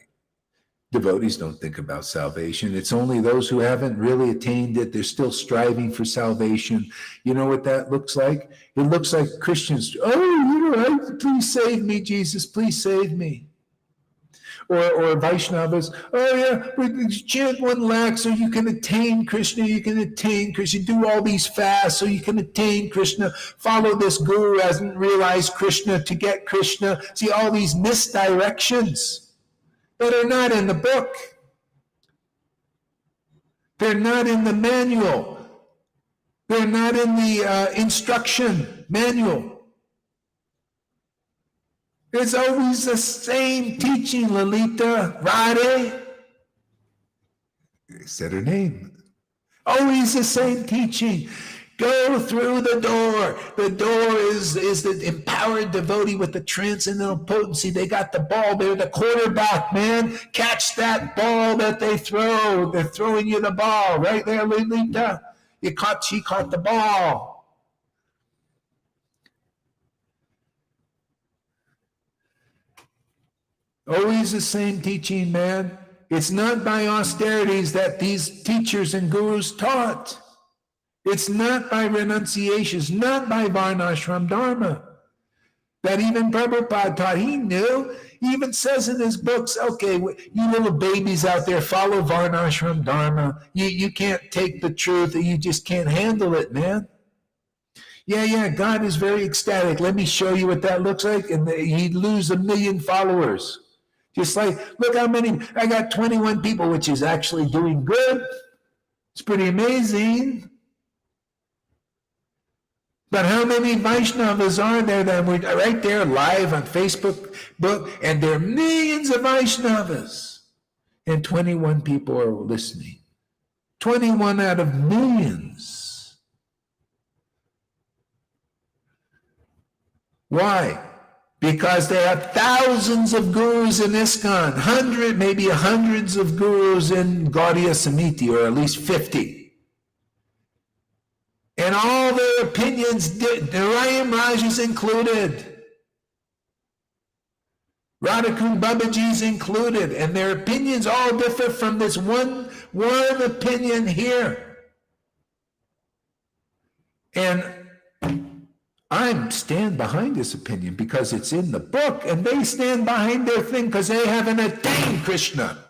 E: Devotees don't think about salvation. It's only those who haven't really attained it. They're still striving for salvation. You know what that looks like? It looks like Christians, Please save me, Jesus, please save me. Or Vaishnavas, oh yeah, we chant 1 lakh so you can attain Krishna, do all these fasts so you can attain Krishna, follow this guru who hasn't realized Krishna to get Krishna. See all these misdirections that are not in the book. They're not in the manual. They're not in the instruction manual. It's always the same teaching, Lalita, Radhe. Said her name. Always the same teaching. Go through the door. The door is the empowered devotee with the transcendental potency. They got the ball. They're the quarterback, man. Catch that ball that they throw. They're throwing you the ball. Right there, Lalita. She caught the ball. Always the same teaching, man. It's not by austerities that these teachers and gurus taught. It's not by renunciations, not by Varnashram Dharma. That even Prabhupada taught. He knew. He even says in his books, okay, you little babies out there, follow Varnashram Dharma. You can't take the truth. You just can't handle it, man. Yeah, God is very ecstatic. Let me show you what that looks like. And he'd lose 1 million followers. Just like, look how many, I got 21 people, which is actually doing good. It's pretty amazing. But how many Vaishnavas are there that were right there live on Facebook, and there are millions of Vaishnavas, and 21 people are listening. 21 out of millions. Why? Because there are thousands of gurus in ISKCON, maybe hundreds of gurus in Gaudiya Samiti, or at least 50. And all their opinions, Narayan Raj is included. Radhakund Babaji is included. And their opinions all differ from this one opinion here. And I stand behind this opinion because it's in the book, and they stand behind their thing because they haven't attained Krishna.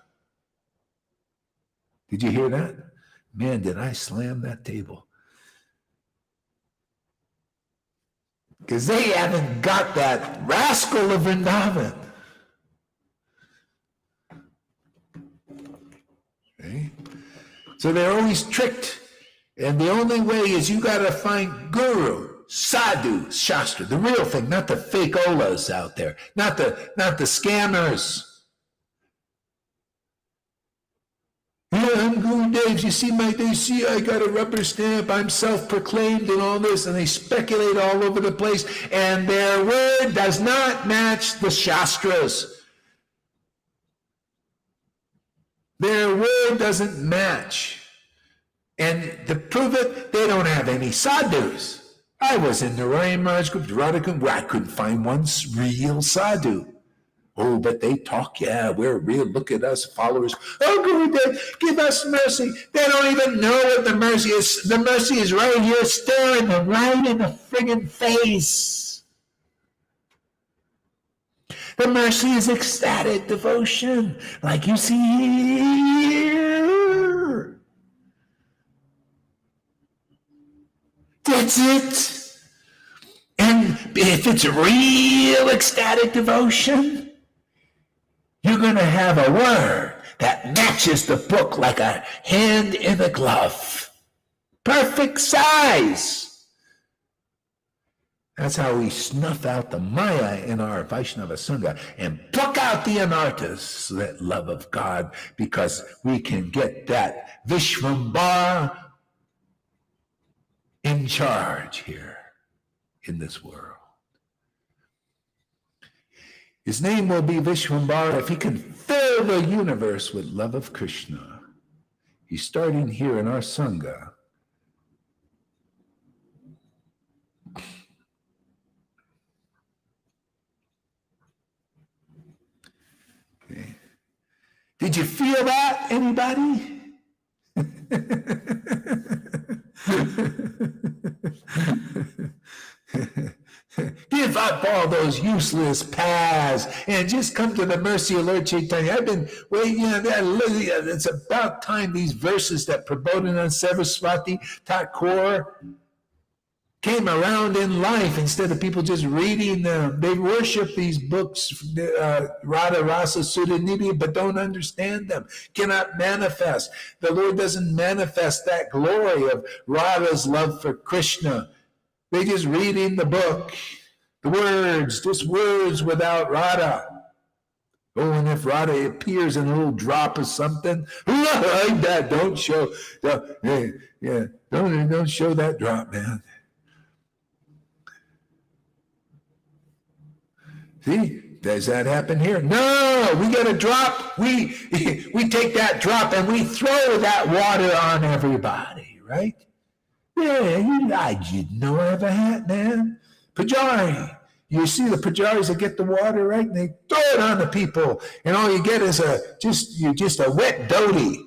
E: Did you hear that? Man, did I slam that table. Because they haven't got that rascal of Vrindavan. Okay? So they're always tricked. And the only way is you got to find guru. Sadhu, Shastra, the real thing, not the fake olas out there, not the scammers. Yeah, I'm Guru Dev. You see I got a rubber stamp. I'm self-proclaimed and all this, and they speculate all over the place. And their word does not match the Shastras. Their word doesn't match. And to prove it, they don't have any sadhus. I was in Narayan Raj group, Radhakund, where I couldn't find one real sadhu. Oh, but they talk, yeah, we're real, look at us, followers. Oh, Gurudev, give us mercy. They don't even know what the mercy is. The mercy is right here, staring them right in the friggin' face. The mercy is ecstatic devotion, like you see here. That's it. And if it's real ecstatic devotion, you're going to have a word that matches the book like a hand in a glove. Perfect size. That's how we snuff out the Maya in our Vaishnava Sangha and pluck out the anarthas, that love of God, because we can get that Vishvambara in charge here in this world. His name will be Vishvambara if he can fill the universe with love of Krishna. He's starting here in our Sangha. Okay. Did you feel that, anybody? Do you Give up all those useless paths and just come to the mercy of Lord Caitanya. I've been waiting, it's about time these verses that Prabodhananda Saraswati Thakur came around in life instead of people just reading them. They worship these books, Radha Rasa Sudhanidhi, but don't understand them, cannot manifest. The Lord doesn't manifest that glory of Radha's love for Krishna. They just reading the book, the words, just words without Radha. Oh, and if Radha appears in a little drop of something, like that, don't show that drop, man. See, does that happen here? No, we get a drop. We take that drop and we throw that water on everybody, right? Yeah, you know I have a hat, man. Pujari. You see the pujaris that get the water, right? And they throw it on the people, and all you get is just a wet dhoti.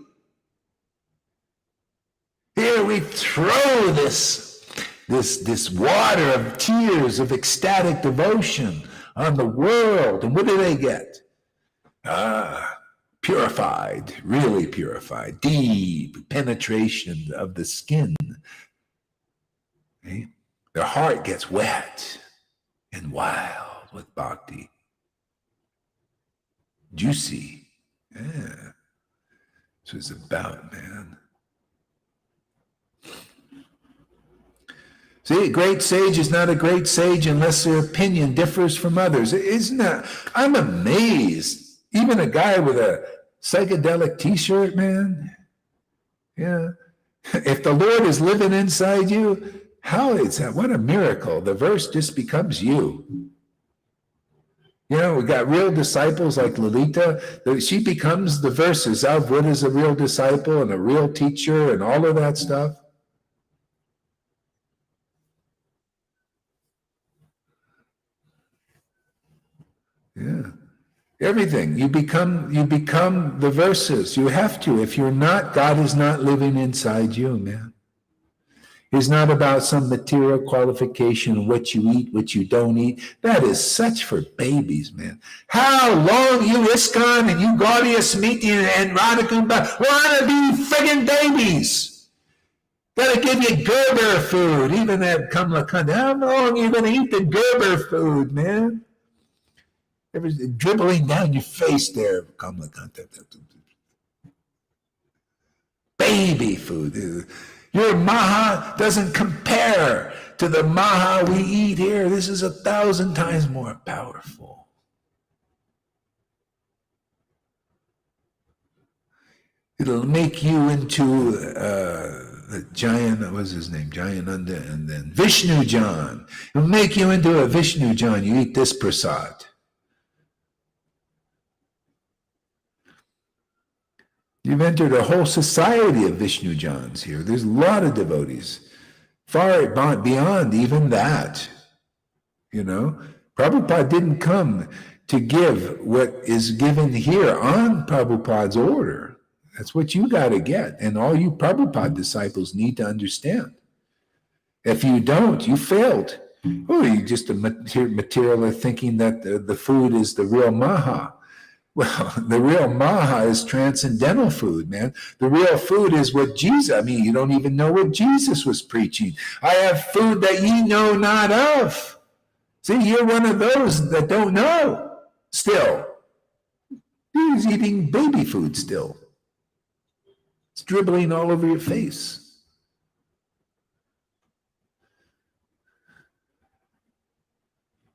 E: Here we throw this water of tears of ecstatic devotion on the world. And what do they get? Purified, really purified, deep penetration of the skin. Okay? Their heart gets wet and wild with bhakti. Juicy. Yeah. That's what it's about, man. See, a great sage is not a great sage unless their opinion differs from others. Isn't that? I'm amazed. Even a guy with a psychedelic t-shirt, man. Yeah. If the Lord is living inside you, how is that? What a miracle. The verse just becomes you. You know, we got real disciples like Lalita. She becomes the verses of what is a real disciple and a real teacher and all of that stuff. Yeah. Everything. You become the verses. You have to. If you're not, God is not living inside you, man. It's not about some material qualification, what you eat, what you don't eat. That is such for babies, man. How long you ISKCON and you Gaudiya Smiti and Radhakumbha want to be friggin' babies? Gotta give you Gerber food, even that Kamlakanta. How long are you gonna eat the Gerber food, man? Dribbling down your face there, Kamlakanta. Baby food. Your maha doesn't compare to the maha we eat here. This is 1,000 times more powerful. It'll make you into Jayananda, what was his name? Jayananda, and then Vishnu Jan. It'll make you into a Vishnu Jan. You eat this prasad. You've entered a whole society of Vishnu Jans here. There's a lot of devotees, far beyond even that. You know, Prabhupada didn't come to give what is given here on Prabhupada's order. That's what you got to get. And all you Prabhupada disciples need to understand. If you don't, you failed. Oh, you're just a material of thinking that the food is the real maha. Well, the real maha is transcendental food, man. The real food is what Jesus, you don't even know what Jesus was preaching. I have food that ye know not of. See, you're one of those that don't know still. He's eating baby food still. It's dribbling all over your face.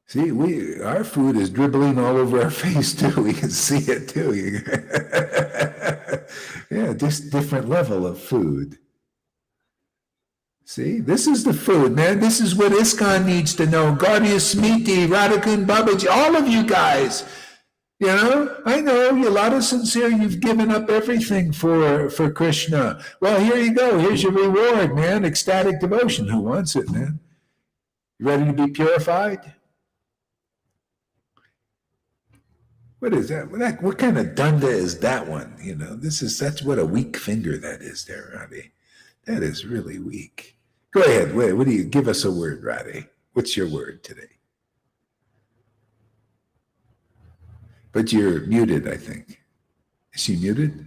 E: See, our food is dribbling all over our face too. We can see it too. Yeah, just different level of food. See, this is the food, man. This is what ISKCON needs to know. Gaudiya Smiti, Radhakund Babaji, all of you guys. You know, I know you're a lot of sincere. You've given up everything for Krishna. Well, here you go. Here's your reward, man. Ecstatic devotion. Who wants it, man? You ready to be purified? What is that? What kind of dunda is that one? You know, that's what a weak finger that is there, Radhi. That is really weak. Go ahead. What do you give us a word, Radhi? What's your word today? But you're muted, I think. Is she muted?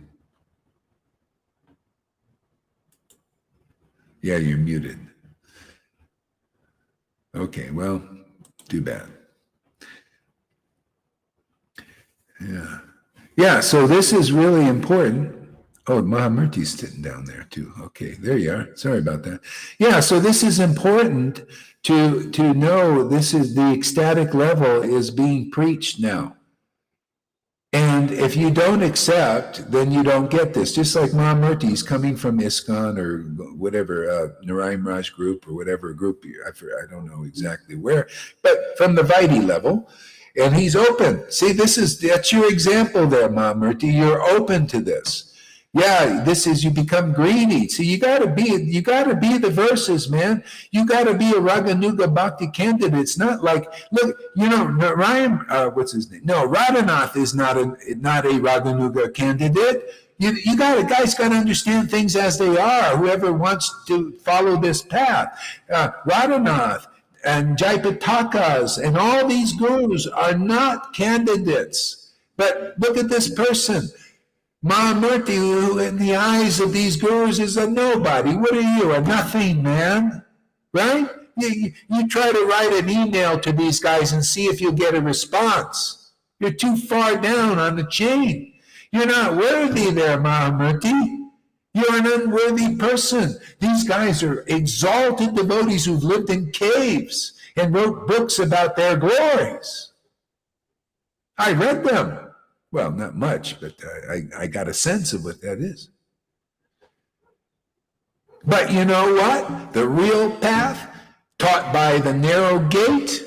E: Yeah, you're muted. Okay, well, too bad. Yeah. Yeah, so this is really important. Oh, Mahamurti's sitting down there too. Okay, there you are. Sorry about that. Yeah, so this is important to know this is the ecstatic level is being preached now. And if you don't accept, then you don't get this. Just like Mahamurti's coming from ISKCON or whatever, Narayan Raj group or whatever group, I don't know exactly where, but from the Vaidhi level, and he's open. See, that's your example there, Mahamurti. You're open to this. Yeah, this is, you become greedy. See, you gotta be the verses, man. You gotta be a Raganuga Bhakti candidate. It's not like, look, Ryan, what's his name? No, Radhanath is not a Raganuga candidate. Guys gotta understand things as they are. Whoever wants to follow this path. Radhanath and Jaipatakas and all these gurus are not candidates. But look at this person. Mahamurti, who in the eyes of these gurus is a nobody. What are you? A nothing, man. Right? You try to write an email to these guys and see if you'll get a response. You're too far down on the chain. You're not worthy there, Mahamurti. You're an unworthy person. These guys are exalted devotees who've lived in caves and wrote books about their glories. I read them. Well, not much, but I got a sense of what that is. But you know what? The real path, taught by the narrow gate,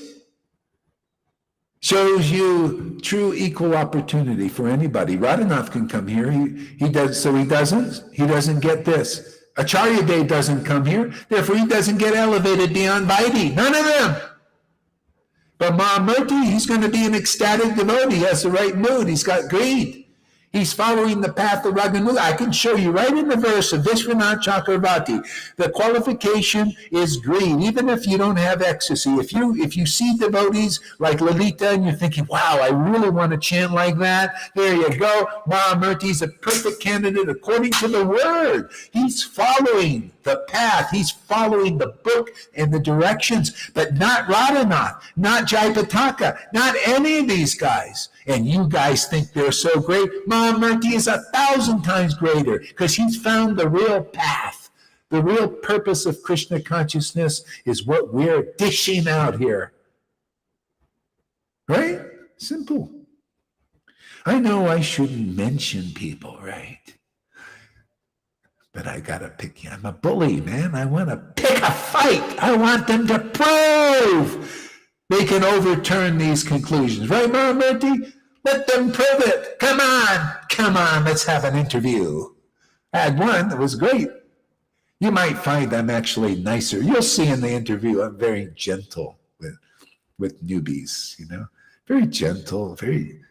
E: shows you true equal opportunity for anybody. Radhanath can come here. He doesn't get this. Acharya Dev doesn't come here. Therefore, he doesn't get elevated beyond Vaidhi. None of them. But Mahamurti, he's going to be an ecstatic devotee. He has the right mood. He's got greed. He's following the path of Raganuga. I can show you right in the verse of Vishwanath Chakravarti. The qualification is greed, even if you don't have ecstasy. If you see devotees like Lalita and you're thinking, wow, I really want to chant like that, there you go. Mahamurti's a perfect candidate according to the word. He's following the path. He's following the book and the directions, but not Radhanath, not Jaipataka, not any of these guys. And you guys think they're so great. Mahamurti is 1,000 times greater because he's found the real path. The real purpose of Krishna consciousness is what we're dishing out here. Right? Simple. I know I shouldn't mention people, right? But I gotta pick you. I'm a bully, man. I want to pick a fight. I want them to prove they can overturn these conclusions. Right, Mahamurti? Let them prove it. Come on, let's have an interview. I had one that was great. You might find I'm actually nicer. You'll see in the interview I'm very gentle with newbies, Very gentle, very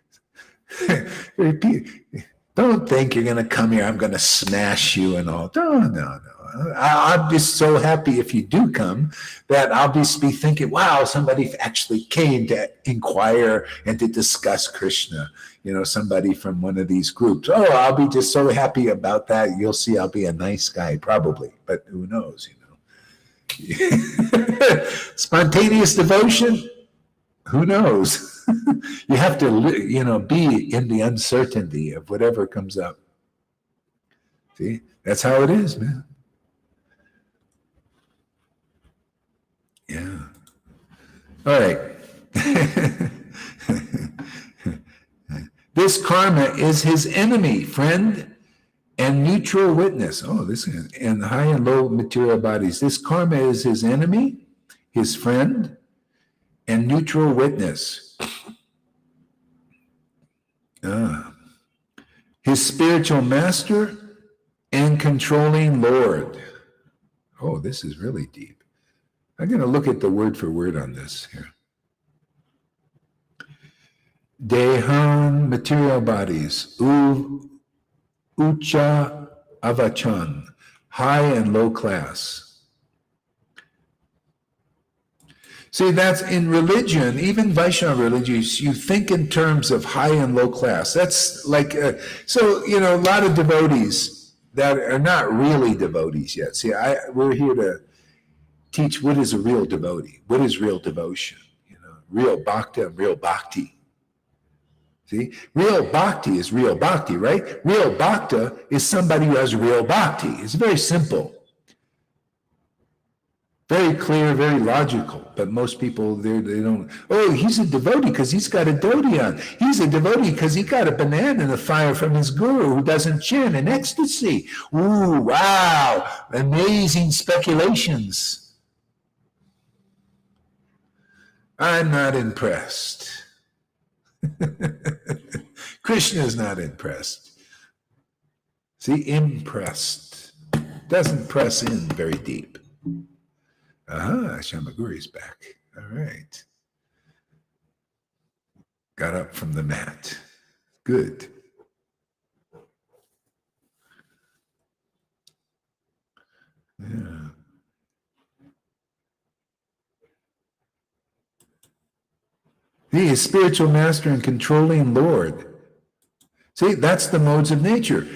E: don't think you're going to come here, I'm going to smash you and all. No. I'm just so happy if you do come that I'll just be thinking, wow, somebody actually came to inquire and to discuss Krishna. Somebody from one of these groups. Oh, I'll be just so happy about that. You'll see I'll be a nice guy, probably. But who knows, Spontaneous devotion? Who knows? You have to, be in the uncertainty of whatever comes up. See, that's how it is, man. Yeah. All right. This karma is his enemy, friend, and neutral witness. Oh, this is in high and low material bodies. This karma is his enemy, his friend, and neutral witness. His spiritual master and controlling Lord. Oh, this is really deep. I'm going to look at the word for word on this here. Dehan, material bodies. Ucha avachan, high and low class. See, that's in religion, even Vaishnava religions, you think in terms of high and low class. That's like, so, you know, a lot of devotees that are not really devotees yet. See, we're here to teach what is a real devotee, what is real devotion, you know, real bhakti and real bhakti. See, real bhakti is real bhakti, right? Real bhakti is somebody who has real bhakti. It's very simple. Very clear, very logical, but most people, they don't, oh, he's a devotee because he's got a dhoti on. He's a devotee because he got a banana in the fire from his guru who doesn't chant in ecstasy. Ooh, wow, amazing speculations. I'm not impressed. Krishna's not impressed. See, impressed. Doesn't press in very deep. Shamaguri is back. All right. Got up from the mat. Good. Yeah. He is spiritual master and controlling Lord. See, that's the modes of nature.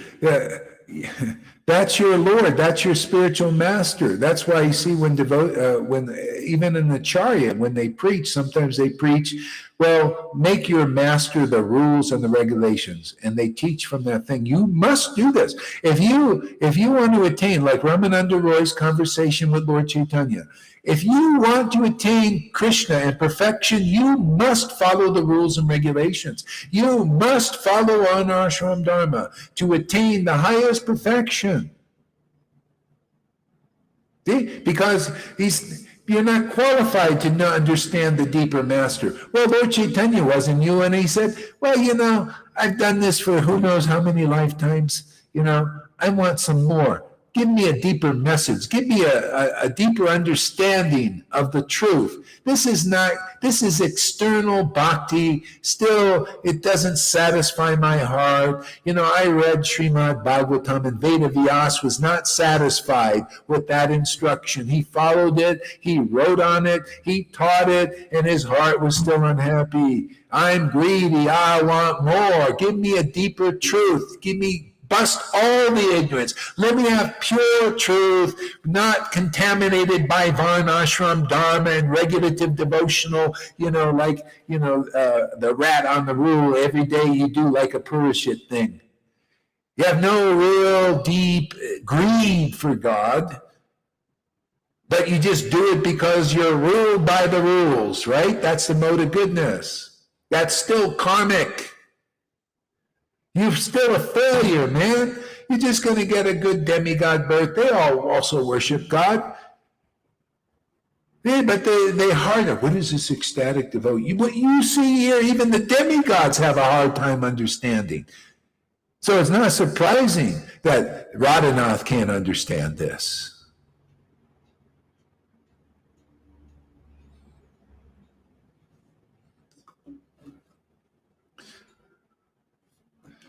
E: That's your Lord. That's your spiritual master. That's why you see when even in the chariot, when they preach, sometimes they preach, well, make your master the rules and the regulations. And they teach from that thing. You must do this. If you want to attain, like Ramananda Roy's conversation with Lord Caitanya, if you want to attain Krishna and perfection, you must follow the rules and regulations. You must follow on ashram dharma to attain the highest perfection. See? Because you're not qualified to not understand the deeper master. Well, Lord Caitanya wasn't you, and he said, well, you know, I've done this for who knows how many lifetimes. You know, I want some more. Give me a deeper message. Give me a deeper understanding of the truth. This is external bhakti. Still, it doesn't satisfy my heart. You know, I read Srimad Bhagavatam, and Veda Vyas was not satisfied with that instruction. He followed it, he wrote on it, he taught it, and his heart was still unhappy. I'm greedy, I want more. Give me a deeper truth. Bust all the ignorance. Let me have pure truth, not contaminated by varnashram dharma and regulative devotional, the rat on the rule. Every day you do like a Purushat thing. You have no real deep greed for God, but you just do it because you're ruled by the rules, right? That's the mode of goodness. That's still karmic. You're still a failure, man. You're just going to get a good demigod birth. They all also worship God. Yeah, but they harder. What is this ecstatic devotion? What you see here, even the demigods have a hard time understanding. So it's not surprising that Radhanath can't understand this.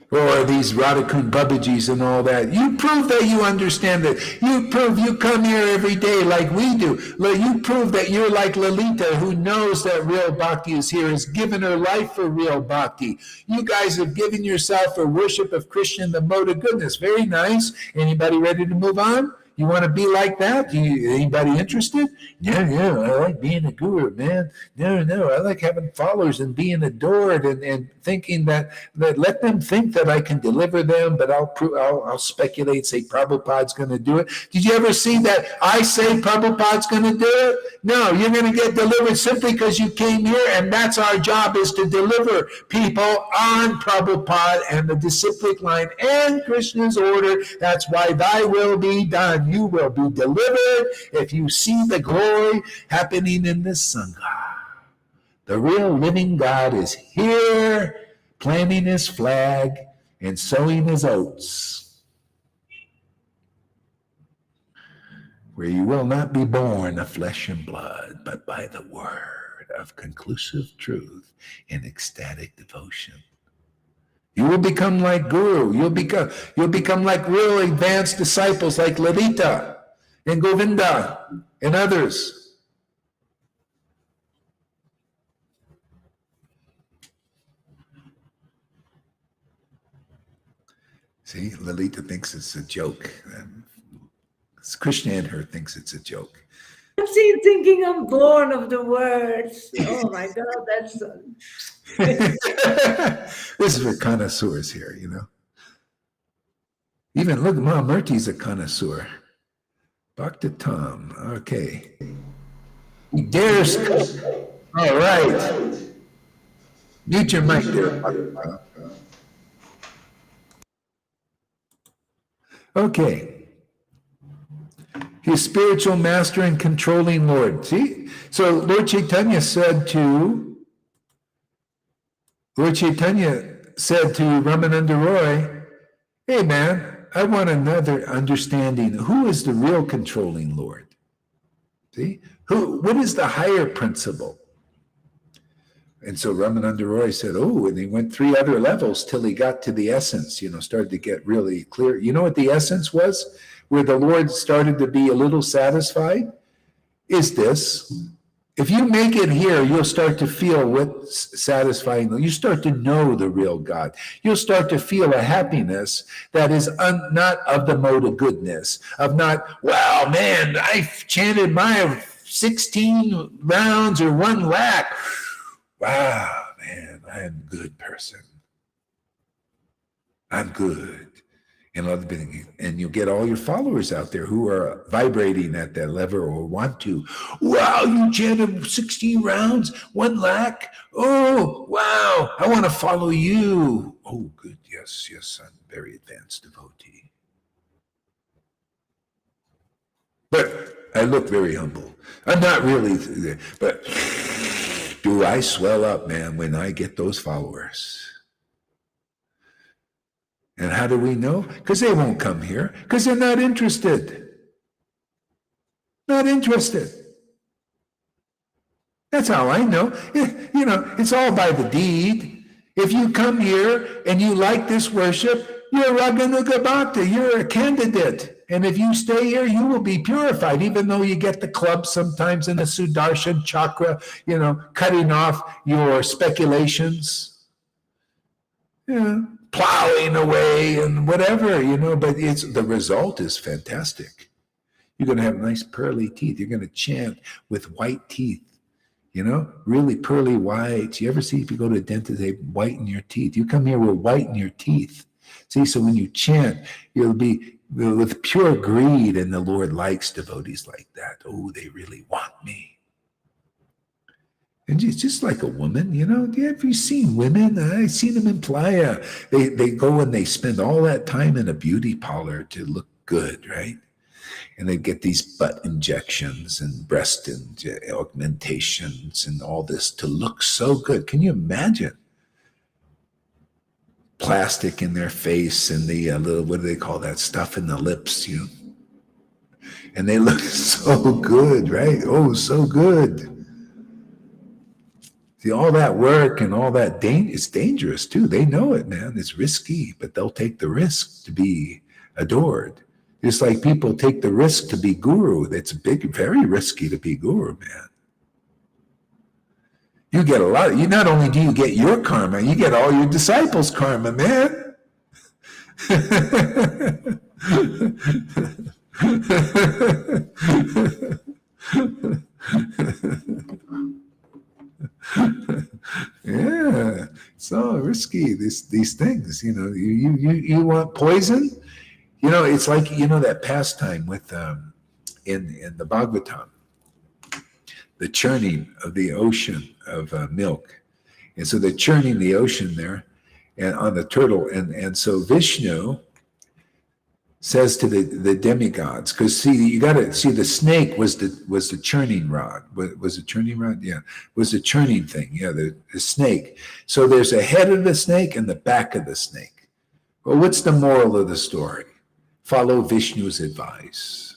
E: Or these Radhakund Babajis and all that. You prove that you understand it. You prove you come here every day like we do. You prove that you're like Lalita, who knows that real bhakti is here, has given her life for real bhakti. You guys have given yourself for worship of Krishna in the mode of goodness. Very nice. Anybody ready to move on? You want to be like that? Anybody interested? Yeah, I like being a guru, man. No, I like having followers and being adored and thinking that let them think that I can deliver them, but I'll speculate, say Prabhupada's going to do it. Did you ever see that I say Prabhupada's going to do it? No, you're going to get delivered simply because you came here, and that's our job, is to deliver people on Prabhupada and the disciplic line and Krishna's order. That's why thy will be done. You will be delivered if you see the glory happening in this Sangha. The real living God is here, planting his flag and sowing his oats, where you will not be born of flesh and blood, but by the word of conclusive truth and ecstatic devotion. You will become like Guru. You'll become like real advanced disciples like Lalita and Govinda and others.
B: See, Lalita thinks it's a joke. Krishna and her thinks it's a joke.
C: I'm thinking I'm born of the words. Oh my God, that's
B: This is for connoisseurs here, Even look, Mahamurti's a connoisseur. Dr. Tom, okay. He dares. All right. Mute your mic there. Okay. His spiritual master and controlling Lord. See? So Lord Caitanya said to Ramananda Roy, hey man, I want another understanding. Who is the real controlling Lord? See? What is the higher principle? And so Ramananda Roy said, oh, and he went 3 other levels till he got to the essence, started to get really clear. You know what the essence was? Where the Lord started to be a little satisfied? Is this. If you make it here, you'll start to feel what's satisfying. You start to know the real God. You'll start to feel a happiness that is not of the mode of goodness, of not, wow, man, I chanted my 16 rounds or 1 lakh. Wow, man, I am a good person. I'm good. And you'll get all your followers out there who are vibrating at that level or want to. Wow, you chanted 16 rounds, 1 lakh. Oh, wow, I want to follow you. Oh, good. Yes, I'm a very advanced devotee. But I look very humble. I'm not really, but do I swell up, man, when I get those followers? And how do we know? Because they won't come here, because they're not interested. Not interested. That's how I know. It's all by the deed. If you come here and you like this worship, you're Raganuga Bhakta, you're a candidate. And if you stay here, you will be purified, even though you get the club sometimes in the Sudarshan chakra, cutting off your speculations. Plowing away and whatever, but the result is fantastic. You're going to have nice pearly teeth. You're going to chant with white teeth, really pearly whites. You ever see if you go to a dentist, they whiten your teeth. You come here, we'll whiten your teeth. See, so when you chant, you'll be with pure greed, and the Lord likes devotees like that. Oh, they really want me. And it's just like a woman, have you seen women? I've seen them in playa. They go and they spend all that time in a beauty parlor to look good, right? And they get these butt injections and breast augmentations and all this to look so good. Can you imagine? Plastic in their face and the little, what do they call that stuff in the lips, And they look so good, right? Oh, so good. See, all that work and all that it's dangerous too. They know it, man. It's risky, but they'll take the risk to be adored. Just like people take the risk to be guru. It's very risky to be guru, man. You get a lot. Not only do you get your karma, you get all your disciples' karma, man. Yeah, it's all risky. These things, you want poison. It's like that pastime with in the Bhagavatam, the churning of the ocean of milk, and so they're churning the ocean there, and on the turtle, and so Vishnu says to the demigods, because you got to see the snake was the churning rod. Was it churning rod? Yeah, was the churning thing. Yeah, the snake. So there's a head of the snake and the back of the snake. Well, what's the moral of the story? Follow Vishnu's advice.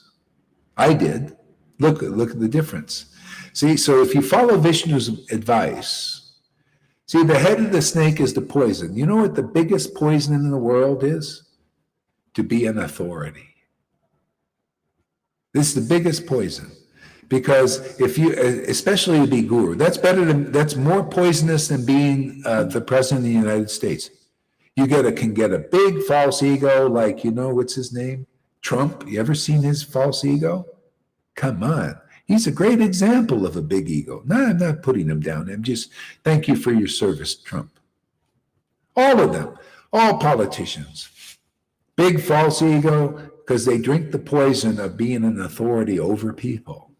B: I did. Look at the difference. See, so if you follow Vishnu's advice, see, the head of the snake is the poison. You know what the biggest poison in the world is? To be an authority. This is the biggest poison, because if you, especially to be guru, that's more poisonous than being the president of the United States.
E: Can get a big false ego, like, what's his name? Trump. You ever seen his false ego? Come on. He's a great example of a big ego. No, I'm not putting him down. I'm just, thank you for your service, Trump. All of them, all politicians. Big false ego, because they drink the poison of being an authority over people.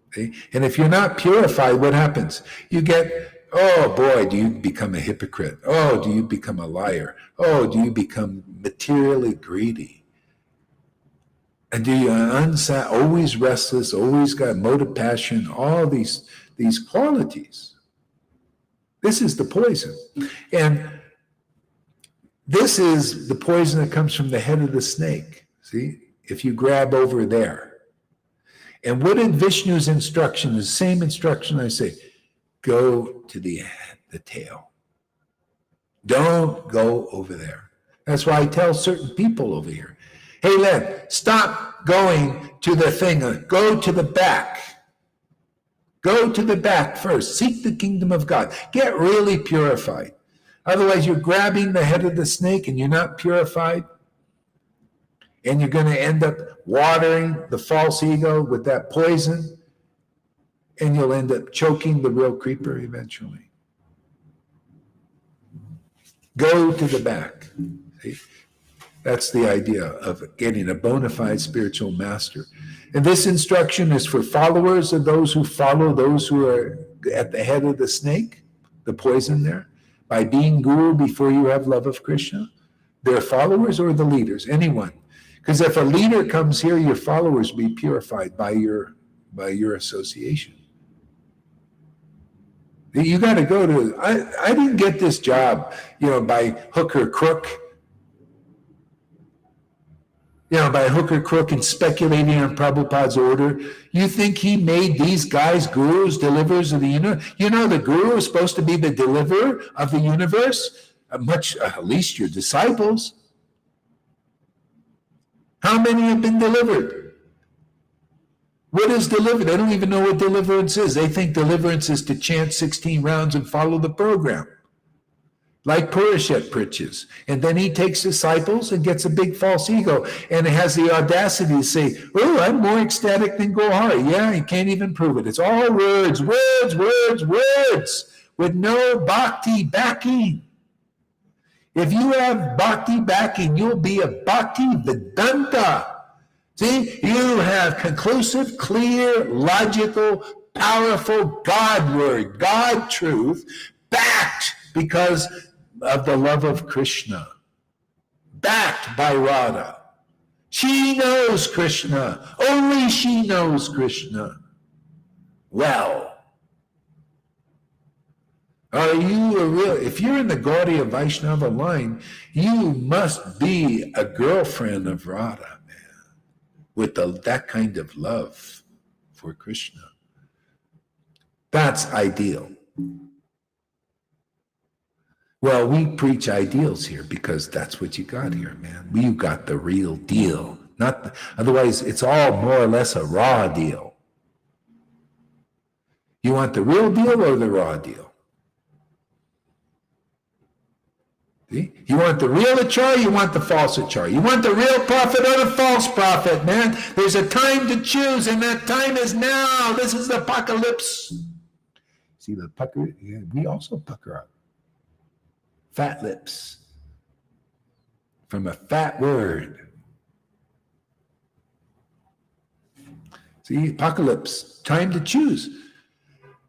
E: Okay? And if you're not purified, what happens? You get, oh boy, do you become a hypocrite? Oh, do you become a liar? Oh, do you become materially greedy? And do you always restless, always got motive, passion, all these qualities? This is the poison. And this is the poison that comes from the head of the snake. See, if you grab over there. And what in Vishnu's instruction is the same instruction I say, go to the tail. Don't go over there. That's why I tell certain people over here, hey, Len, stop going to the thing. Go to the back. Go to the back first. Seek the kingdom of God. Get really purified. Otherwise, you're grabbing the head of the snake and you're not purified. And you're going to end up watering the false ego with that poison. And you'll end up choking the real creeper eventually. Go to the back. See? That's the idea of getting a bona fide spiritual master. And this instruction is for followers of those who follow those who are at the head of the snake, the poison there, by being guru before you have love of Krishna. They're followers or the leaders, anyone. Because if a leader comes here, your followers be purified by your association. You got to go to, I didn't get this job, by hook or crook. By hook or crook and speculating on Prabhupada's order. You think he made these guys gurus, deliverers of the universe? The guru is supposed to be the deliverer of the universe, at least your disciples. How many have been delivered? What is delivered? They don't even know what deliverance is. They think deliverance is to chant 16 rounds and follow the program. Like Purushet preaches. And then he takes disciples and gets a big false ego and has the audacity to say, oh, I'm more ecstatic than Gohari. Yeah, you can't even prove it. It's all words, words, words, words, with no bhakti backing. If you have bhakti backing, you'll be a bhakti Vedanta. See, you have conclusive, clear, logical, powerful God word, God truth, backed because of the love of Krishna, backed by Radha. She knows Krishna. Only she knows Krishna well. Are you if you're in the Gaudiya Vaishnava line, you must be a girlfriend of Radha, man, with that kind of love for Krishna. That's ideal. Well, we preach ideals here because that's what you got here, man. You got the real deal. Otherwise, it's all more or less a raw deal. You want the real deal or the raw deal? See? You want the real achar, you want the false achar. You want the real prophet or the false prophet, man. There's a time to choose, and that time is now. This is the apocalypse. See the pucker? Yeah, we also pucker up. Fat lips. From a fat word. See, apocalypse, time to choose.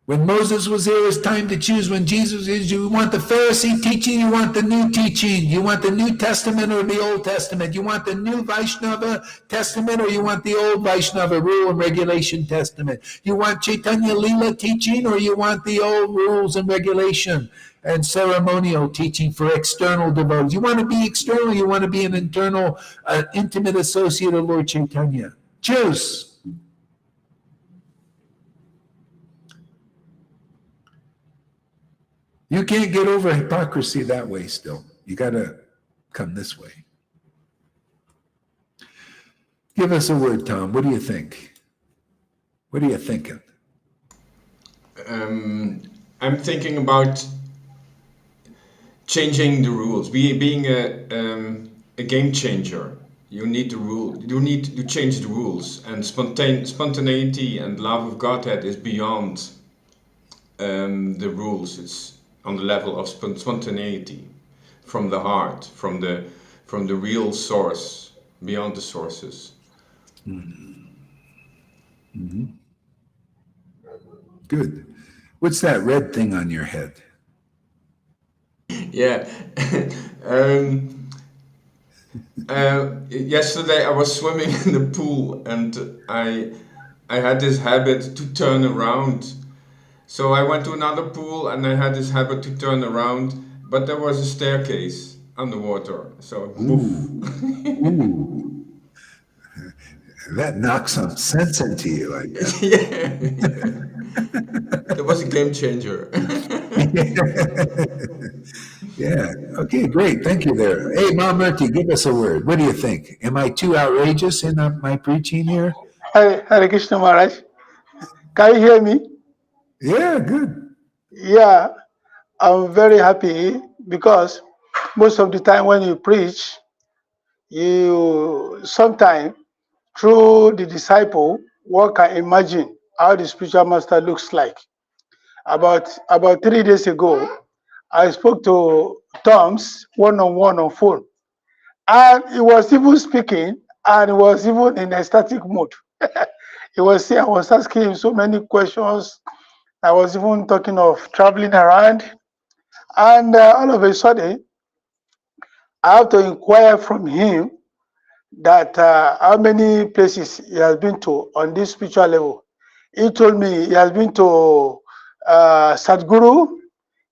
E: When Moses was here, it was time to choose. When Jesus is, you want the Pharisee teaching, you want the new teaching. You want the New Testament or the Old Testament. You want the new Vaishnava Testament or you want the old Vaishnava Rule and Regulation Testament. You want Chaitanya Leela teaching or you want the old rules and regulation and ceremonial teaching for external devotees. You want to be external, you want to be an internal, intimate associate of Lord Caitanya. Choose. You can't get over hypocrisy that way still. You got to come this way. Give us a word, Tom. What do you think? What are you thinking?
F: I'm thinking about changing the rules, being a game changer. You need the rule. You need to change the rules, and spontaneity and love of Godhead is beyond the rules. It's on the level of spontaneity, from the heart, from the real source, beyond the sources.
E: Good. What's that red thing on your head?
F: Yeah. Yesterday I was swimming in the pool, and I had this habit to turn around. So I went to another pool and I had this habit to turn around, but there was a staircase underwater. So
E: Ooh. That knocks some sense into you, I guess.
F: It was a game changer.
E: Yeah. Okay, great. Thank you there. Hey, Mom Murthy, give us a word. What do you think? Am I too outrageous in my preaching here?
D: Hare Krishna Maharaj. Can you hear me?
E: Yeah, good.
D: Yeah, I'm very happy because most of the time when you preach, you sometimes through the disciple, one can imagine how the spiritual master looks like. About 3 days ago, I spoke to Tom's one-on-one on phone, and he was even speaking, and he was even in ecstatic mood. He was saying, I was asking him so many questions. I was even talking of traveling around, and all of a sudden, I have to inquire from him that how many places he has been to on this spiritual level. He told me he has been to Sadhguru,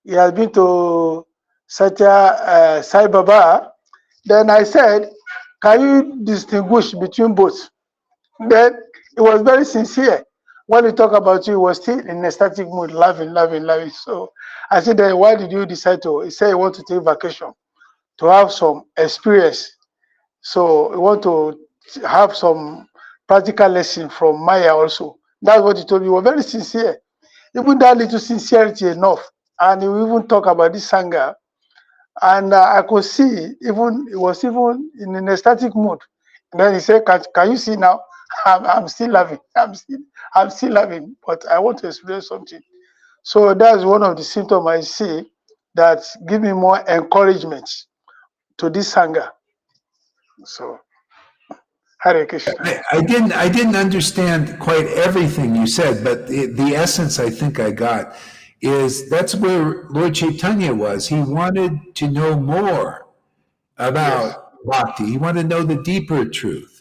D: he has been to Sai Baba. Then I said, can you distinguish between both? Then he was very sincere. When we talk about you, he was still in a static mood, laughing. So I said, then why did you decide to? He said he want to take vacation to have some experience. So we want to have some practical lesson from Maya also. That's what he told me. He was very sincere. Even that little sincerity enough. And he will even talk about this Sangha. And I could see even he was even in an ecstatic mood. And then he said, can you see now? I'm still laughing. I'm still laughing, but I want to explain something. So that's one of the symptoms I see that give me more encouragement to this Sangha. So Hare Krishna.
E: I didn't understand quite everything you said, but the essence I think I got is that's where Lord Caitanya was. He wanted to know more about bhakti. He wanted to know the deeper truth.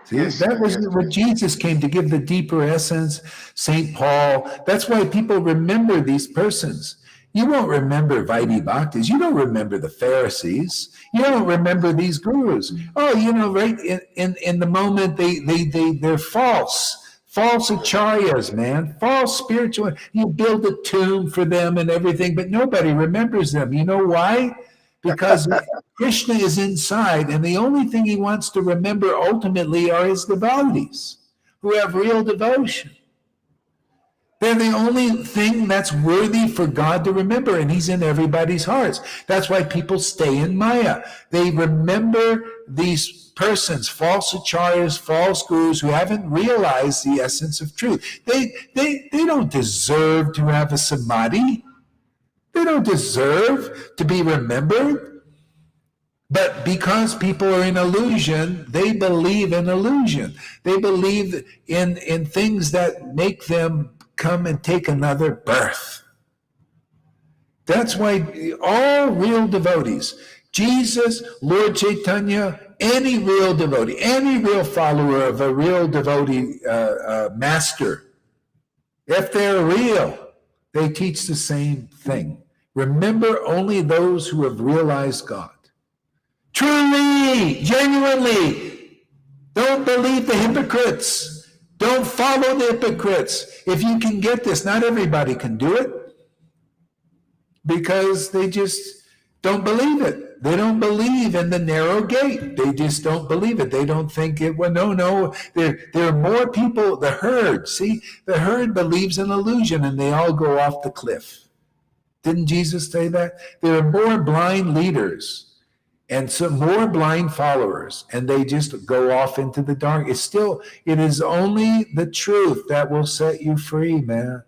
E: See, that was what Jesus came to give, the deeper essence. St. Paul. That's why people remember these persons. You won't remember Vaidhi Bhaktis. You don't remember the Pharisees. You don't remember these gurus. Oh, right in the moment they're false acharyas, man, false spiritual. You build a tomb for them and everything, but nobody remembers them. You know why? Because Krishna is inside, and the only thing he wants to remember ultimately are his devotees who have real devotion. They're the only thing that's worthy for God to remember, and he's in everybody's hearts. That's why people stay in Maya. They remember these persons, false acharyas, false gurus who haven't realized the essence of truth. They don't deserve to have a samadhi. They don't deserve to be remembered. But because people are in illusion, they believe in illusion. They believe in things that make them come and take another birth. That's why all real devotees, Jesus, Lord Caitanya, any real devotee, any real follower of a real devotee master, if they're real, they teach the same thing. Remember only those who have realized God. Truly, genuinely, don't believe the hypocrites. Don't follow the hypocrites. If you can get this, not everybody can do it because they just don't believe it. They don't believe in the narrow gate. They just don't believe it. They don't think it. Well, no. There are more people. The herd, see, the herd believes in illusion, and they all go off the cliff. Didn't Jesus say that? There are more blind leaders and some more blind followers, and they just go off into the dark. It is only the truth that will set you free, man.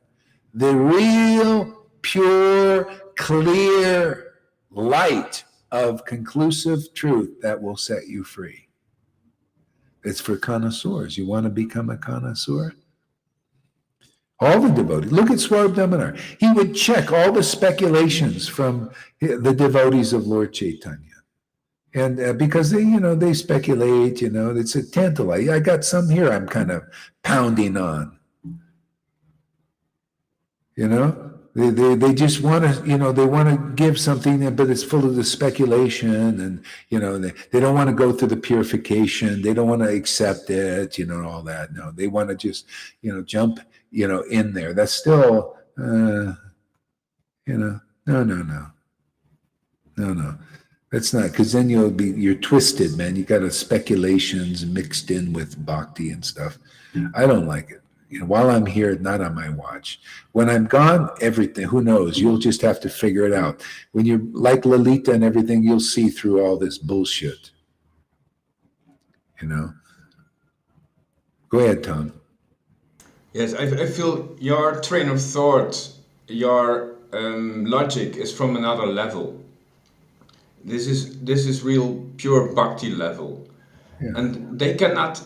E: The real, pure, clear light of conclusive truth that will set you free. It's for connoisseurs. You want to become a connoisseur? All the devotees. Look at Swami Damodar. He would check all the speculations from the devotees of Lord Caitanya. And because they speculate, it's a tantalizing. I got some here I'm kind of pounding on. They just want to, they want to give something, but it's full of the speculation, and, they don't want to go through the purification. They don't want to accept it, all that. No, they want to just, jump, in there. That's still, no. That's not, because then you're twisted, man. You got speculations mixed in with bhakti and stuff. I don't like it. While I'm here, not on my watch. When I'm gone, everything, who knows? You'll just have to figure it out. When you're like Lalita and everything, you'll see through all this bullshit. Go ahead, Tom.
F: Yes, I feel your train of thought, your logic is from another level. This is real pure bhakti level,
E: Yeah.
F: and they cannot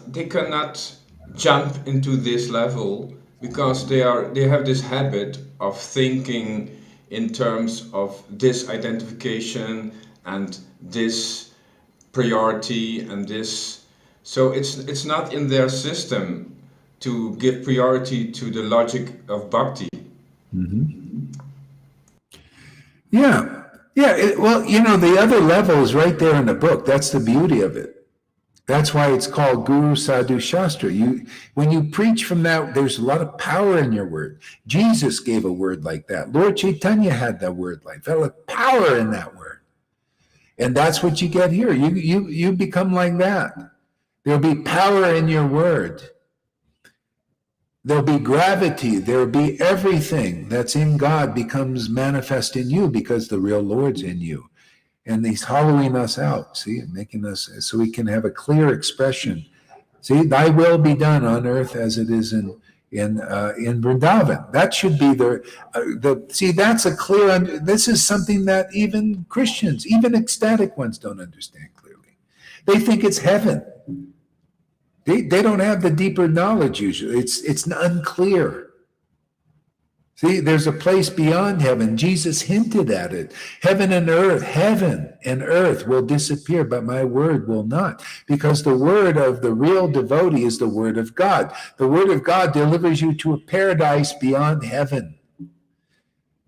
F: jump into this level because they have this habit of thinking in terms of this identification and this priority and this. So it's not in their system to give priority to the logic of bhakti.
E: Mm-hmm. Yeah. The other level is right there in the book. That's the beauty of it. That's why it's called Guru Sadhu Shastra. When you preach from that, there's a lot of power in your word. Jesus gave a word like that. Lord Caitanya had that word like that. Like power in that word. And that's what you get here. You become like that. There'll be power in your word. There'll be gravity. There'll be everything that's in God becomes manifest in you because the real Lord's in you. And he's hollowing us out, see, making us so we can have a clear expression. See, thy will be done on earth as it is in Vrindavan. That should be that's a clear, this is something that even Christians, even ecstatic ones don't understand clearly. They think it's heaven. They don't have the deeper knowledge usually. It's unclear. See, there's a place beyond heaven. Jesus hinted at it. Heaven and earth will disappear, but my word will not. Because the word of the real devotee is the word of God. The word of God delivers you to a paradise beyond heaven.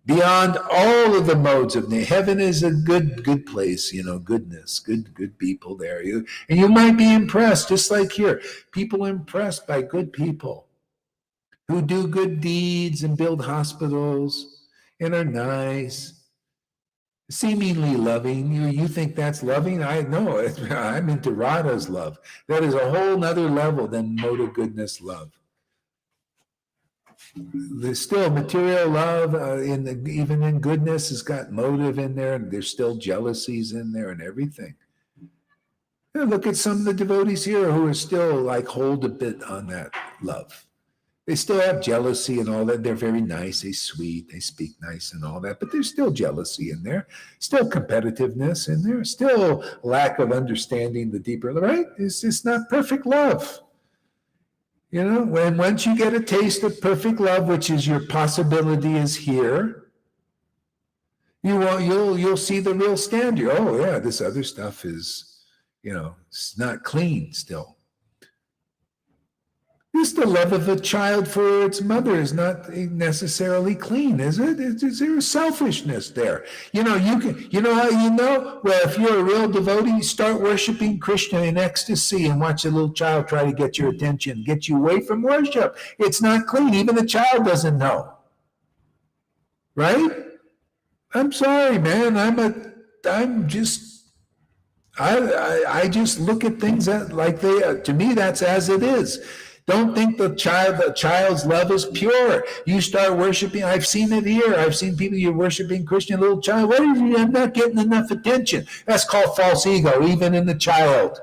E: Beyond all of the modes of nature. Heaven is a good place, goodness, good people there. And you might be impressed, just like here. People are impressed by good people who do good deeds and build hospitals and are nice, seemingly loving. You think that's loving? I know. I'm into Radha's love. That is a whole nother level than mode of goodness love. There's still material love, even in goodness, has got motive in there, and there's still jealousies in there and everything. Look at some of the devotees here who are still hold a bit on that love. They still have jealousy and all that. They're very nice, they're sweet, they speak nice and all that, but there's still jealousy in there, still competitiveness in there, still lack of understanding the deeper, right? It's just not perfect love. When once you get a taste of perfect love, which is your possibility is here, you'll see the real standard. Oh yeah, this other stuff is, it's not clean still. Just the love of a child for its mother is not necessarily clean, is it? Is there selfishness there? How you know? Well, if you're a real devotee, start worshiping Krishna in ecstasy and watch a little child try to get your attention, get you away from worship. It's not clean. Even the child doesn't know. Right? I'm sorry, man. I just look at things like they are. To me, that's as it is. Don't think the child's love is pure. You start worshiping. I've seen it here. I've seen people, you're worshiping Christian little child. What are you? I'm not getting enough attention. That's called false ego, even in the child.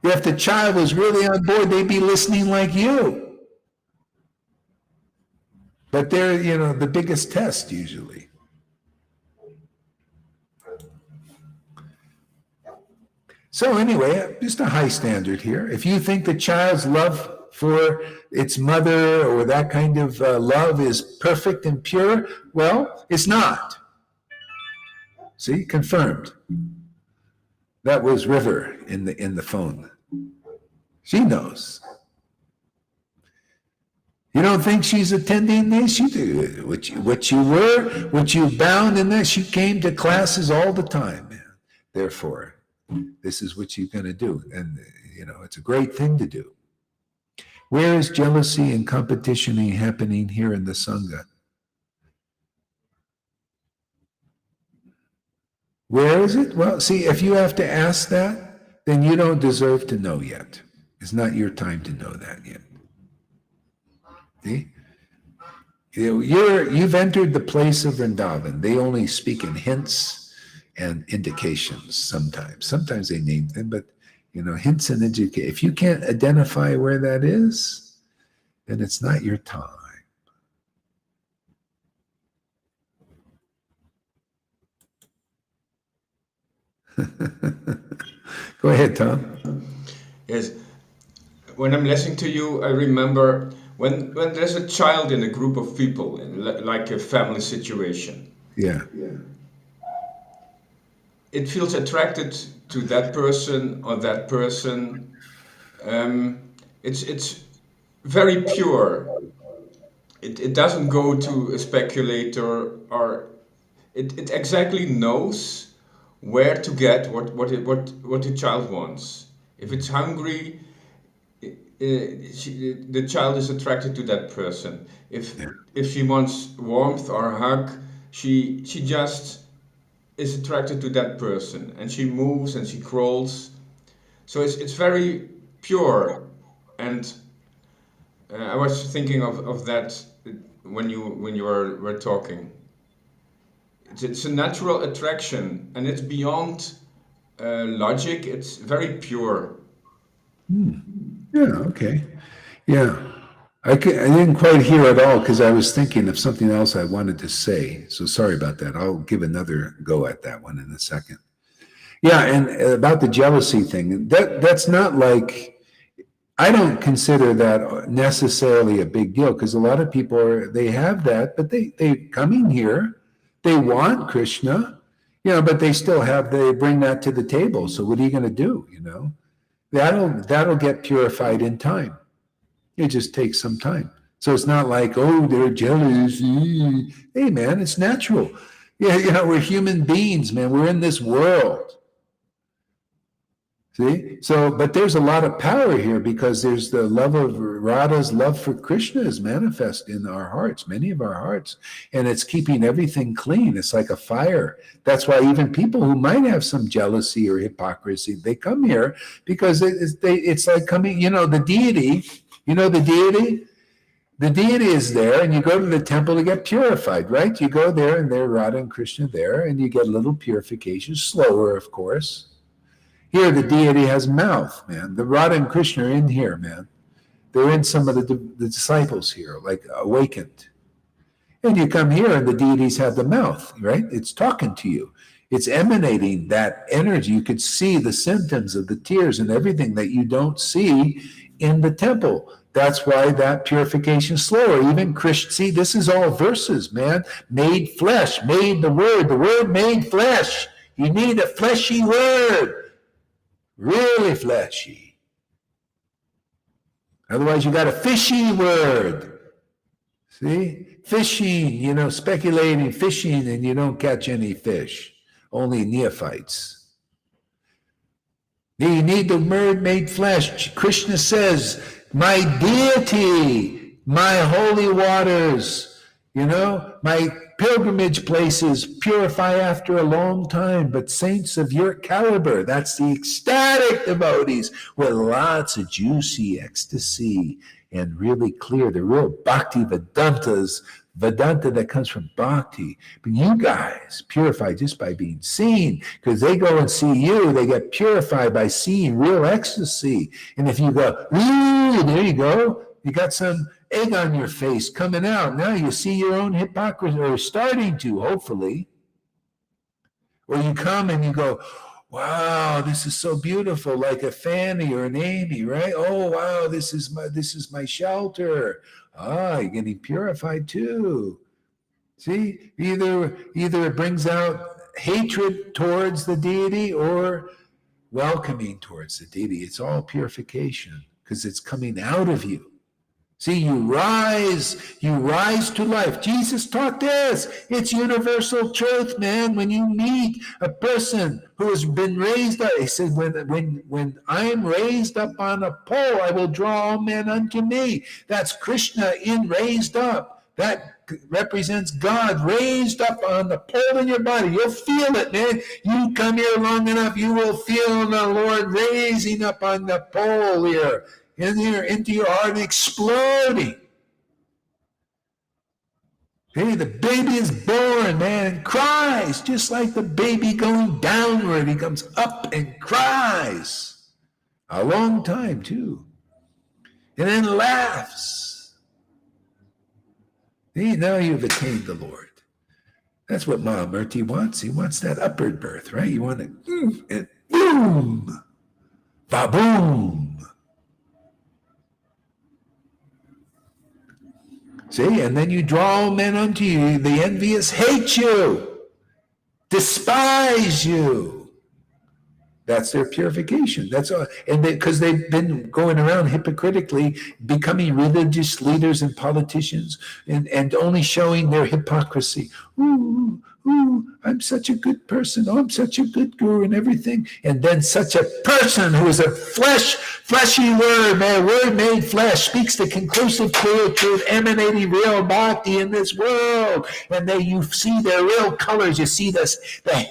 E: If the child was really on board, they'd be listening like you. But they're, the biggest test usually. So anyway, just a high standard here. If you think the child's love for its mother or that kind of love is perfect and pure, well, it's not. See, confirmed. That was River in the phone. She knows. You don't think she's attending this? You do. What you bound in this, she came to classes all the time, man. Therefore, this is what you're going to do. And, it's a great thing to do. Where is jealousy and competition happening here in the Sangha? Where is it? Well, see, if you have to ask that, then you don't deserve to know yet. It's not your time to know that yet. See? You've entered the place of Vrindavan. They only speak in hints and indications sometimes. Sometimes they name them, but hints and indications. If you can't identify where that is, then it's not your time. Go ahead, Tom.
F: Yes. When I'm listening to you, I remember when there's a child in a group of people, like a family situation.
E: Yeah.
F: It feels attracted to that person or that person. It's very pure. It doesn't go to a speculator, or it exactly knows where to get what the child wants. If it's hungry, the child is attracted to that person. If she wants warmth or a hug, she just is attracted to that person, and she moves and she crawls. So it's very pure, and I was thinking of that when you were talking. It's a natural attraction, and it's beyond logic. It's very pure.
E: Yeah, okay. Yeah. I didn't quite hear it all because I was thinking of something else I wanted to say. So sorry about that. I'll give another go at that one in a second. Yeah, and about the jealousy thing, that's not like, I don't consider that necessarily a big deal, because a lot of people they have that, but they coming here, they want Krishna, but they bring that to the table. So what are you going to do? That'll get purified in time. It just takes some time. So it's not like, oh, they're jealous. Hey, man, it's natural. Yeah, we're human beings, man. We're in this world. See? So, but there's a lot of power here, because there's the love of Radha's love for Krishna is manifest in our hearts, many of our hearts, and it's keeping everything clean. It's like a fire. That's why even people who might have some jealousy or hypocrisy, they come here because it's like coming, the deity, the deity is there, and you go to the temple to get purified, right? You go there, and there Radha and Krishna there, and you get a little purification, slower, of course. Here, the deity has mouth, man. The Radha and Krishna are in here, man. They're in some of the disciples here, like awakened. And you come here, and the deities have the mouth, right? It's talking to you. It's emanating that energy. You could see the symptoms of the tears and everything that you don't see in the temple. That's why that purification is slower. Even Krishna, see, this is all verses, man. Made flesh, made the word made flesh. You need a fleshy word. Really fleshy. Otherwise, you got a fishy word. See? Fishing, speculating, fishing, and you don't catch any fish. Only neophytes. You need the word made flesh. Krishna says, my deity, my holy waters, my Pilgrimage places purify after a long time, but saints of your caliber, that's the ecstatic devotees with lots of juicy ecstasy and really clear, the real bhakti Vedantas, Vedanta that comes from bhakti. But you guys purify just by being seen, because they go and see you, they get purified by seeing real ecstasy. And if you go, ooh, there you go, you got some egg on your face coming out. Now you see your own hypocrisy, or starting to, hopefully. Or you come and you go, wow, this is so beautiful, like a Fanny or an Amy, right? Oh, wow, this is my shelter. Ah, you're getting purified too. See, either it brings out hatred towards the deity or welcoming towards the deity. It's all purification because it's coming out of you. See, you rise to life. Jesus taught this. It's universal truth, man. When you meet a person who has been raised up, he said, when I'm raised up on a pole, I will draw all men unto me. That's Krishna in raised up. That represents God raised up on the pole in your body. You'll feel it, man. You come here long enough, you will feel the Lord raising up on the pole here. Into your heart and exploding. Hey, the baby is born, man, and cries, just like the baby going downward. He comes up and cries. A long time, too. And then laughs. Hey, now you've attained the Lord. That's what Mahamurti wants. He wants that upward birth, right? You want it, and boom, ba-boom. See, and then you draw all men unto you. The envious hate you, despise you. That's their purification. That's all. And because they've been going around hypocritically, becoming religious leaders and politicians, and only showing their hypocrisy. Ooh, I'm such a good person. Oh, I'm such a good guru and everything. And then such a person who is a fleshy word, man, word made flesh, speaks the conclusive, clear truth, emanating real bhakti in this world. And then you see their real colors. You see the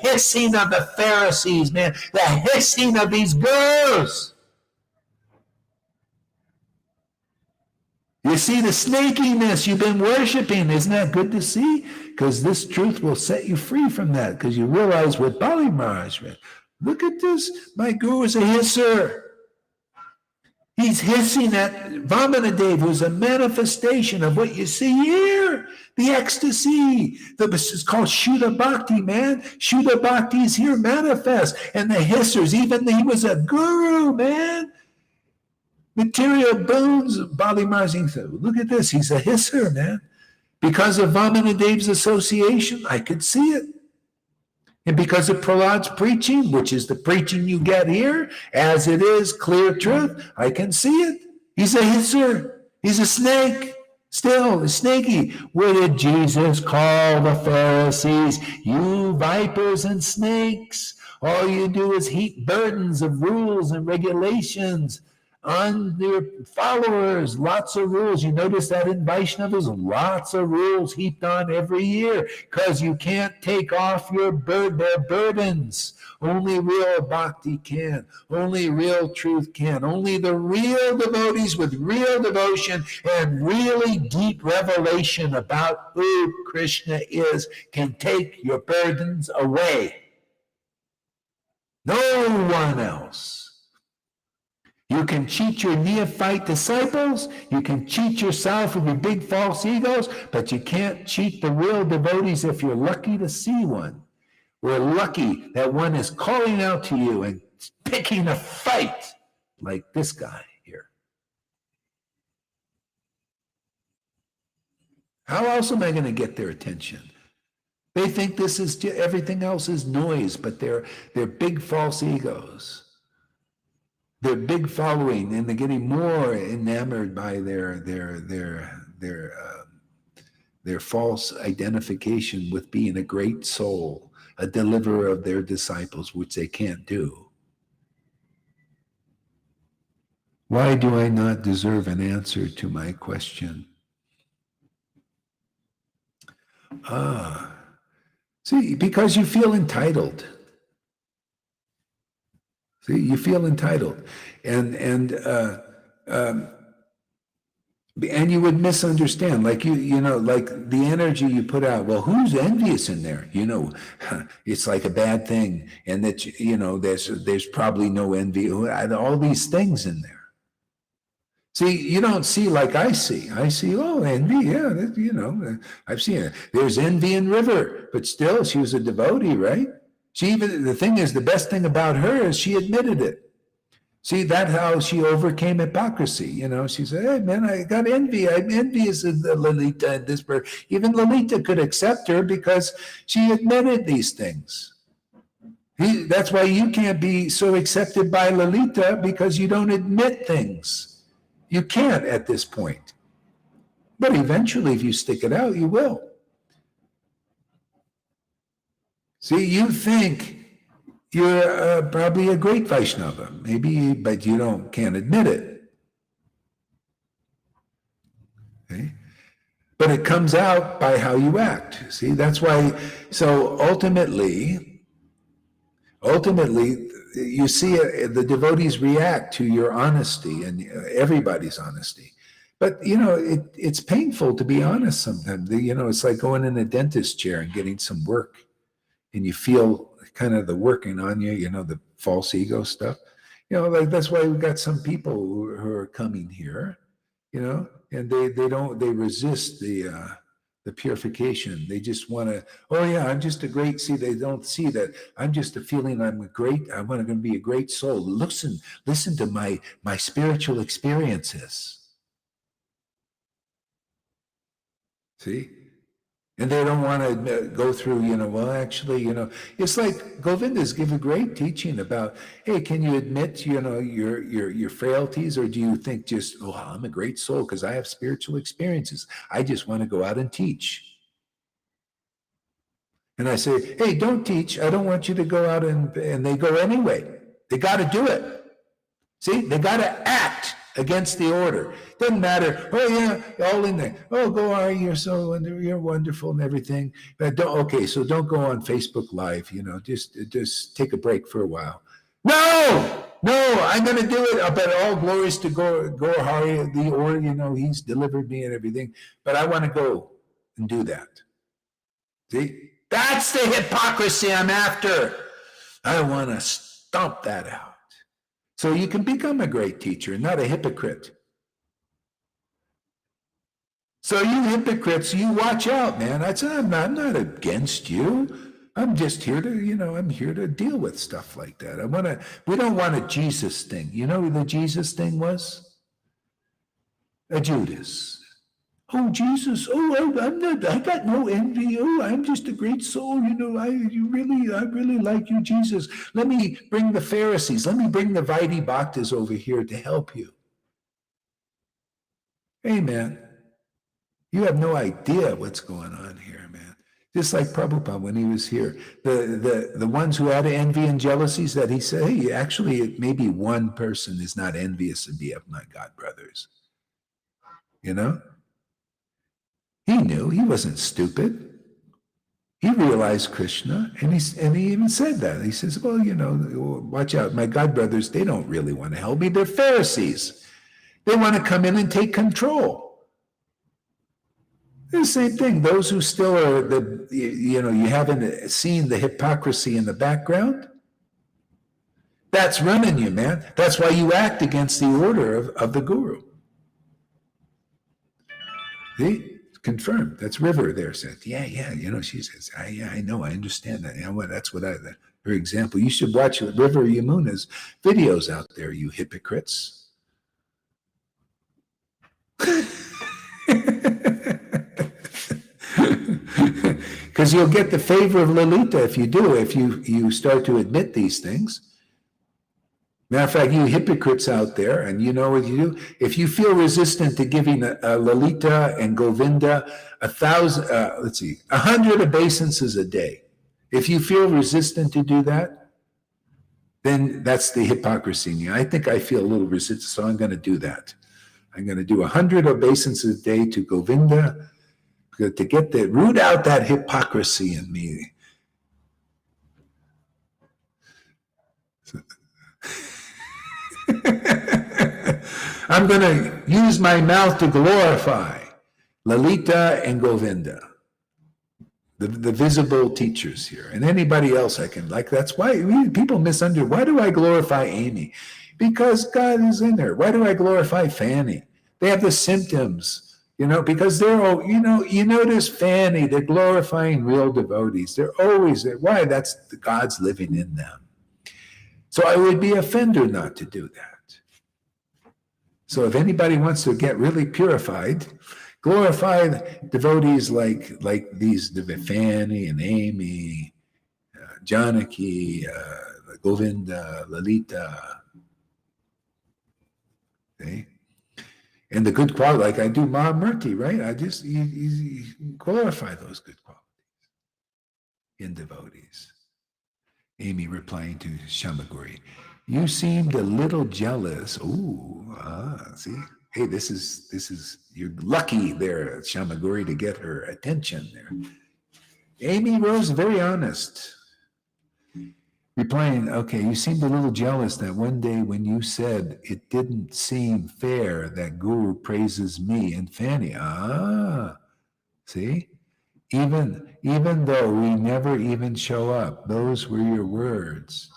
E: hissing of the Pharisees, man, the hissing of these gurus. You see the snakiness you've been worshiping. Isn't that good to see? Because this truth will set you free from that. Because you realize what Bali Maharaj read. Look at this. My guru is a hisser. He's hissing at Vamanadeva, who's a manifestation of what you see here. The ecstasy. This is called Shuddha Bhakti, man. Shuddha Bhakti is here manifest. And the hissers, even he was a guru, man. Material boons, Bali Maharaj said, look at this, he's a hisser, man. Because of Vamanadeva's association, I could see it. And because of Prahlad's preaching, which is the preaching you get here, as it is clear truth, I can see it. He's a hisser. He's a snake. Still, snaky. What did Jesus call the Pharisees? You vipers and snakes. All you do is heap burdens of rules and regulations on their followers. Lots of rules. You notice that in Vaishnavism, lots of rules heaped on every year because you can't take off their burdens. Only real bhakti can. Only real truth can. Only the real devotees with real devotion and really deep revelation about who Krishna is can take your burdens away. No one else. You can cheat your neophyte disciples, you can cheat yourself with your big false egos, but you can't cheat the real devotees if you're lucky to see one. We're lucky that one is calling out to you and picking a fight like this guy here. How else am I going to get their attention? They think this is everything else is noise, but they're big false egos. Their big following, and they're getting more enamored by their false identification with being a great soul, a deliverer of their disciples, which they can't do. Why do I not deserve an answer to my question? Ah, see, because you feel entitled. See, you feel entitled, and you would misunderstand, like like the energy you put out. Well, who's envious in there? It's like a bad thing, and that there's probably no envy. All these things in there. See, you don't see like I see. I see, oh, envy, yeah, I've seen it. There's envy in River, but still, she was a devotee, right? The thing is, the best thing about her is she admitted it. See, that's how she overcame hypocrisy. She said, hey, man, I got envy. I'm envious of the Lalita and this bird. Even Lalita could accept her because she admitted these things. That's why you can't be so accepted by Lalita, because you don't admit things. You can't at this point. But eventually, if you stick it out, you will. See, you think you're probably a great Vaishnava, maybe, but you can't admit it. Okay? But it comes out by how you act. See, that's why. So ultimately, you see the devotees react to your honesty and everybody's honesty. But it's painful to be honest sometimes. It's like going in a dentist chair and getting some work, and you feel kind of the working on you, the false ego stuff. Like that's why we got some people who are coming here, and they resist the purification. They just want to, oh yeah, I'm just a great, see, they don't see that I'm just a feeling I'm going to be a great soul. Listen to my spiritual experiences. See? And they don't want to go through, well, actually, it's like Govinda's give a great teaching about, hey, can you admit, your frailties, or do you think just, oh, I'm a great soul because I have spiritual experiences. I just want to go out and teach. And I say, hey, don't teach. I don't want you to go out and they go anyway. They got to do it. See, they got to act against the order. Doesn't matter. Oh yeah, all in there. Oh, go on. You're wonderful and everything. But so don't go on Facebook Live. Just take a break for a while. No, I'm going to do it. But all glories to Gaur Hari, the order. He's delivered me and everything. But I want to go and do that. See, that's the hypocrisy I'm after. I want to stomp that out. So you can become a great teacher, not a hypocrite. So you hypocrites, you watch out, man. I'm not against you. I'm just here to, I'm here to deal with stuff like that. We don't want a Jesus thing. You know what the Jesus thing was? A Judas. Oh, Jesus. Oh, I got no envy. Oh, I'm just a great soul. I really like you, Jesus. Let me bring the Pharisees. Let me bring the Vaidhi Bhaktas over here to help you. Hey, man, you have no idea what's going on here, man. Just like Prabhupada when he was here. The ones who had envy and jealousies, that he said, hey, actually, maybe one person is not envious of me of my God brothers. He knew. He wasn't stupid. He realized Krishna, and he even said that. He says, well, watch out. My God brothers, they don't really want to help me. They're Pharisees. They want to come in and take control. The same thing. Those who still are you haven't seen the hypocrisy in the background. That's running you, man. That's why you act against the order of the guru. See? Confirmed. That's River there said, yeah, she says, I know, I understand that. That's what her example. You should watch River Yamuna's videos out there, you hypocrites. Because you'll get the favor of Lalita if you start to admit these things. Matter of fact, you hypocrites out there, and you know what you do? If you feel resistant to giving a Lalita and Govinda 100 obeisances a day, if you feel resistant to do that, then that's the hypocrisy in you. I think I feel a little resistant, so I'm going to do that. I'm going to do 100 obeisances a day to Govinda, good to get the root out that hypocrisy in me. I'm going to use my mouth to glorify Lalita and Govinda, the visible teachers here, and anybody else I can like. That's why people misunderstand. Why do I glorify Amy? Because God is in her. Why do I glorify Fanny? They have the symptoms, because they're all, you notice Fanny, they're glorifying real devotees. They're always there. Why? That's God's living in them. So I would be offender not to do that. So if anybody wants to get really purified, glorify devotees like these, Fanny and Amy, Janaki, Govinda, Lalita. Okay? And the good quality, like I do Mahamurti, right? I just you glorify those good qualities in devotees. Amy replying to Shamaguri, you seemed a little jealous. Ooh, see? Hey, this is, you're lucky there, Shamaguri, to get her attention there. Amy Rose, very honest. Replying, okay, you seemed a little jealous that one day when you said it didn't seem fair that Guru praises me and Fanny. See? Even though we never even show up, those were your words.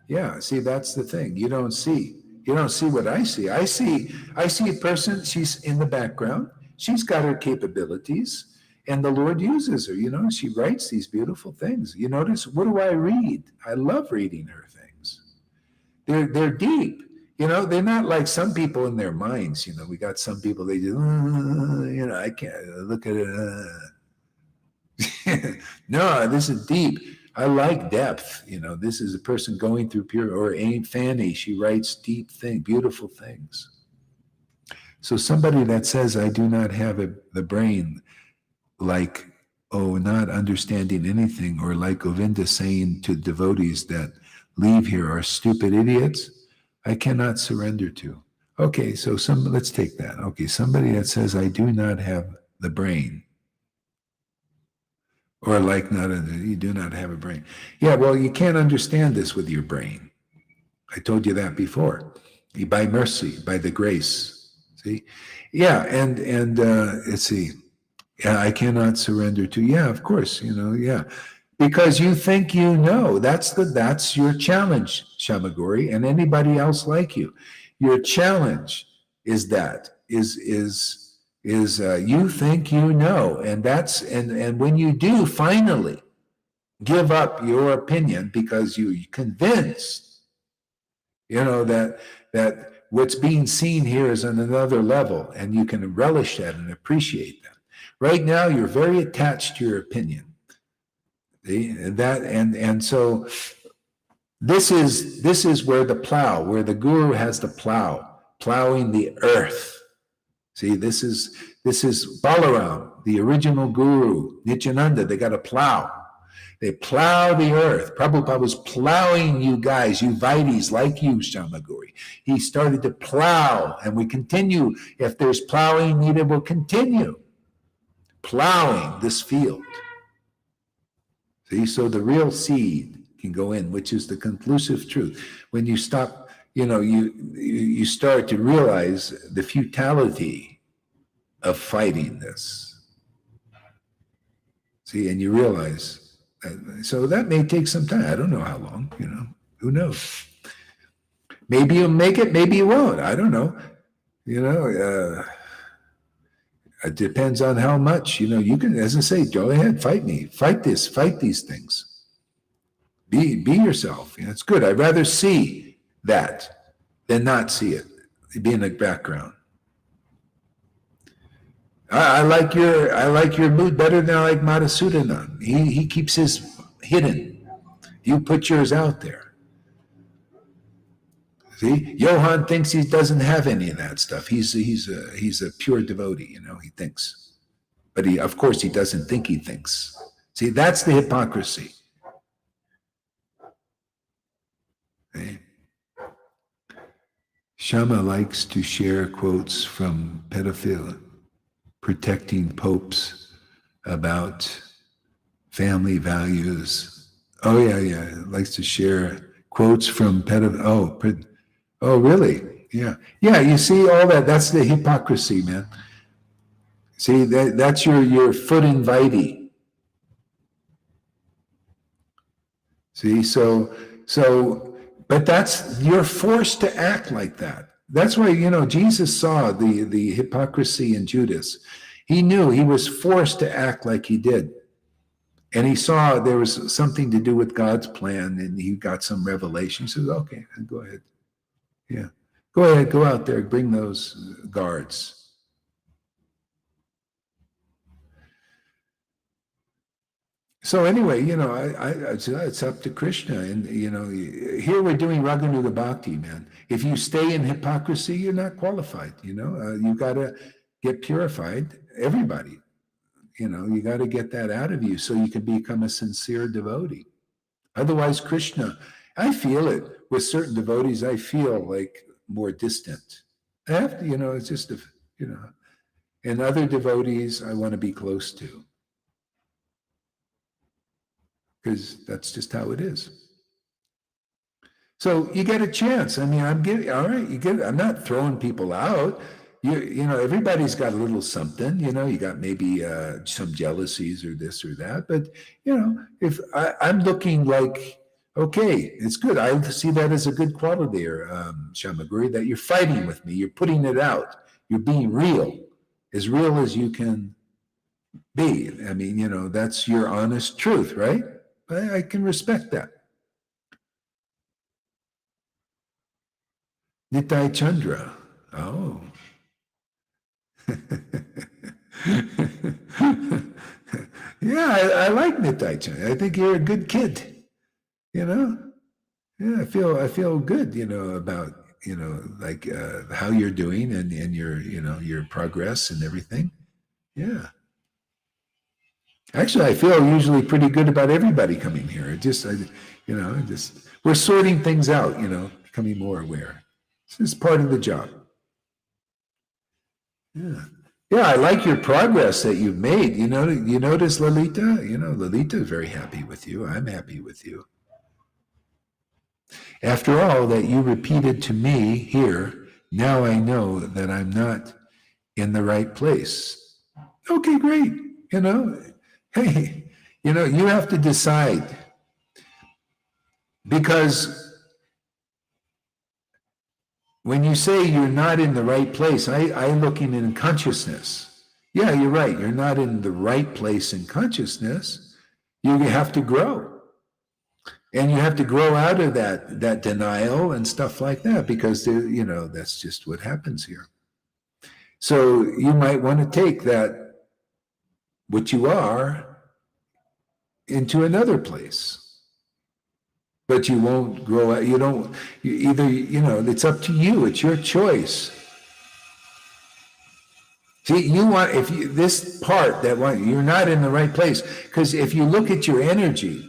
E: Yeah, see, that's the thing. You don't see what I see. I see a person, she's in the background, she's got her capabilities, and the Lord uses her. She writes these beautiful things. You notice, what do I read? I love reading her things. They're deep. They're not like some people in their minds. We got some people, they just, I can't look at it. No, this is deep. I like depth. This is a person going through pure, or Aunt Fanny, she writes deep things, beautiful things. So somebody that says, I do not have the brain, like, not understanding anything, or like Govinda saying to devotees that leave here are stupid idiots, I cannot surrender to. Okay, so let's take that. Okay, somebody that says, I do not have the brain, or like you do not have a brain. Yeah, well, you can't understand this with your brain. I told you that before. By mercy, by the grace. See? Yeah, and let's see. Yeah, I cannot surrender to. Yeah, of course, yeah. Because you think you know. That's your challenge, Shamaguri, and anybody else like you. Your challenge is you think you know, and when you do finally give up your opinion because you're convinced, that what's being seen here is on another level, and you can relish that and appreciate that. Right now, you're very attached to your opinion. See? And so this is where the Guru has the plowing the earth. See, this is Balaram, the original Guru, Nityananda. They got a plow. They plow the earth. Prabhupada was plowing you guys, you Vaidis like you, Shamaguri. He started to plow, and we continue. If there's plowing needed, we'll continue plowing this field. See, so the real seed can go in, which is the conclusive truth. When you stop, you start to realize the futility of fighting this. See, and you realize, so that may take some time. I don't know how long, who knows? Maybe you'll make it, maybe you won't. I don't know. It depends on how much, you can, as I say, go ahead, fight me, fight these things. Be yourself. It's good. I'd rather see that than not see it, be in the background. I like your mood better than I like Madhusudana. He keeps his hidden. You put yours out there. See, Johann thinks he doesn't have any of that stuff. He's a pure devotee, he thinks. But of course he doesn't think he thinks. See, that's the hypocrisy. Okay. Shama likes to share quotes from pedophilia protecting popes about family values. Oh yeah, likes to share quotes from oh really? Yeah. You see all that? That's the hypocrisy, man. See, that's your foot invitee. See, but you're forced to act like that. That's why, Jesus saw the hypocrisy in Judas. He knew he was forced to act like he did. And he saw there was something to do with God's plan, and he got some revelation. He says, okay, go ahead. Yeah. Go ahead, go out there, bring those guards. So anyway, it's up to Krishna. And, here we're doing Raganuga Bhakti, man. If you stay in hypocrisy, you're not qualified, you got to get purified, everybody. You got to get that out of you so you can become a sincere devotee. Otherwise, Krishna, I feel it with certain devotees, I feel like more distant. I have to, it's just, and other devotees I want to be close to. Because that's just how it is. So you get a chance. I mean, I'm not throwing people out. Everybody's got a little something, you got maybe some jealousies or this or that. But, if I'm looking like, okay, it's good. I see that as a good quality there, Shamaguri, that you're fighting with me. You're putting it out. You're being real as you can be. I mean, that's your honest truth, right? I can respect that. Nitai Chandra. Oh. Yeah, I like Nitai Chandra. I think you're a good kid. Yeah, I feel good, about, like how you're doing and your progress and everything. Yeah. Actually, I feel usually pretty good about everybody coming here. We're sorting things out, becoming more aware. This is part of the job. Yeah. Yeah, I like your progress that you've made. You notice Lalita? Lalita is very happy with you. I'm happy with you. After all that you repeated to me here, now I know that I'm not in the right place. Okay, great. Hey, you have to decide, because when you say you're not in the right place, I'm looking in consciousness. Yeah, you're right. You're not in the right place in consciousness. You have to grow. And you have to grow out of that denial and stuff like that, because that's just what happens here. So you might want to take that, what you are, into another place. But you won't grow out. It's up to you. It's your choice. See, this part you're not in the right place, because if you look at your energy,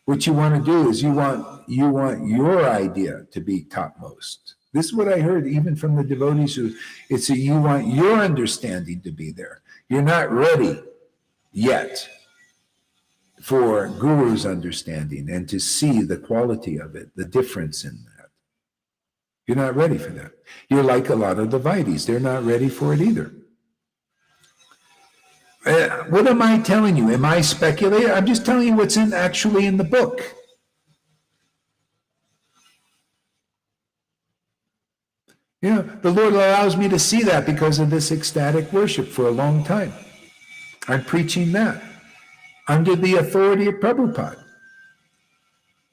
E: what you want to do is you want your idea to be topmost. This is what I heard even from the devotees you want your understanding to be there. You're not ready yet for Guru's understanding and to see the quality of it, the difference in that. You're not ready for that. You're like a lot of devotees. They're not ready for it either. What am I telling you? Am I speculating? I'm just telling you what's actually in the book. The Lord allows me to see that because of this ecstatic worship for a long time. I'm preaching that under the authority of Prabhupada.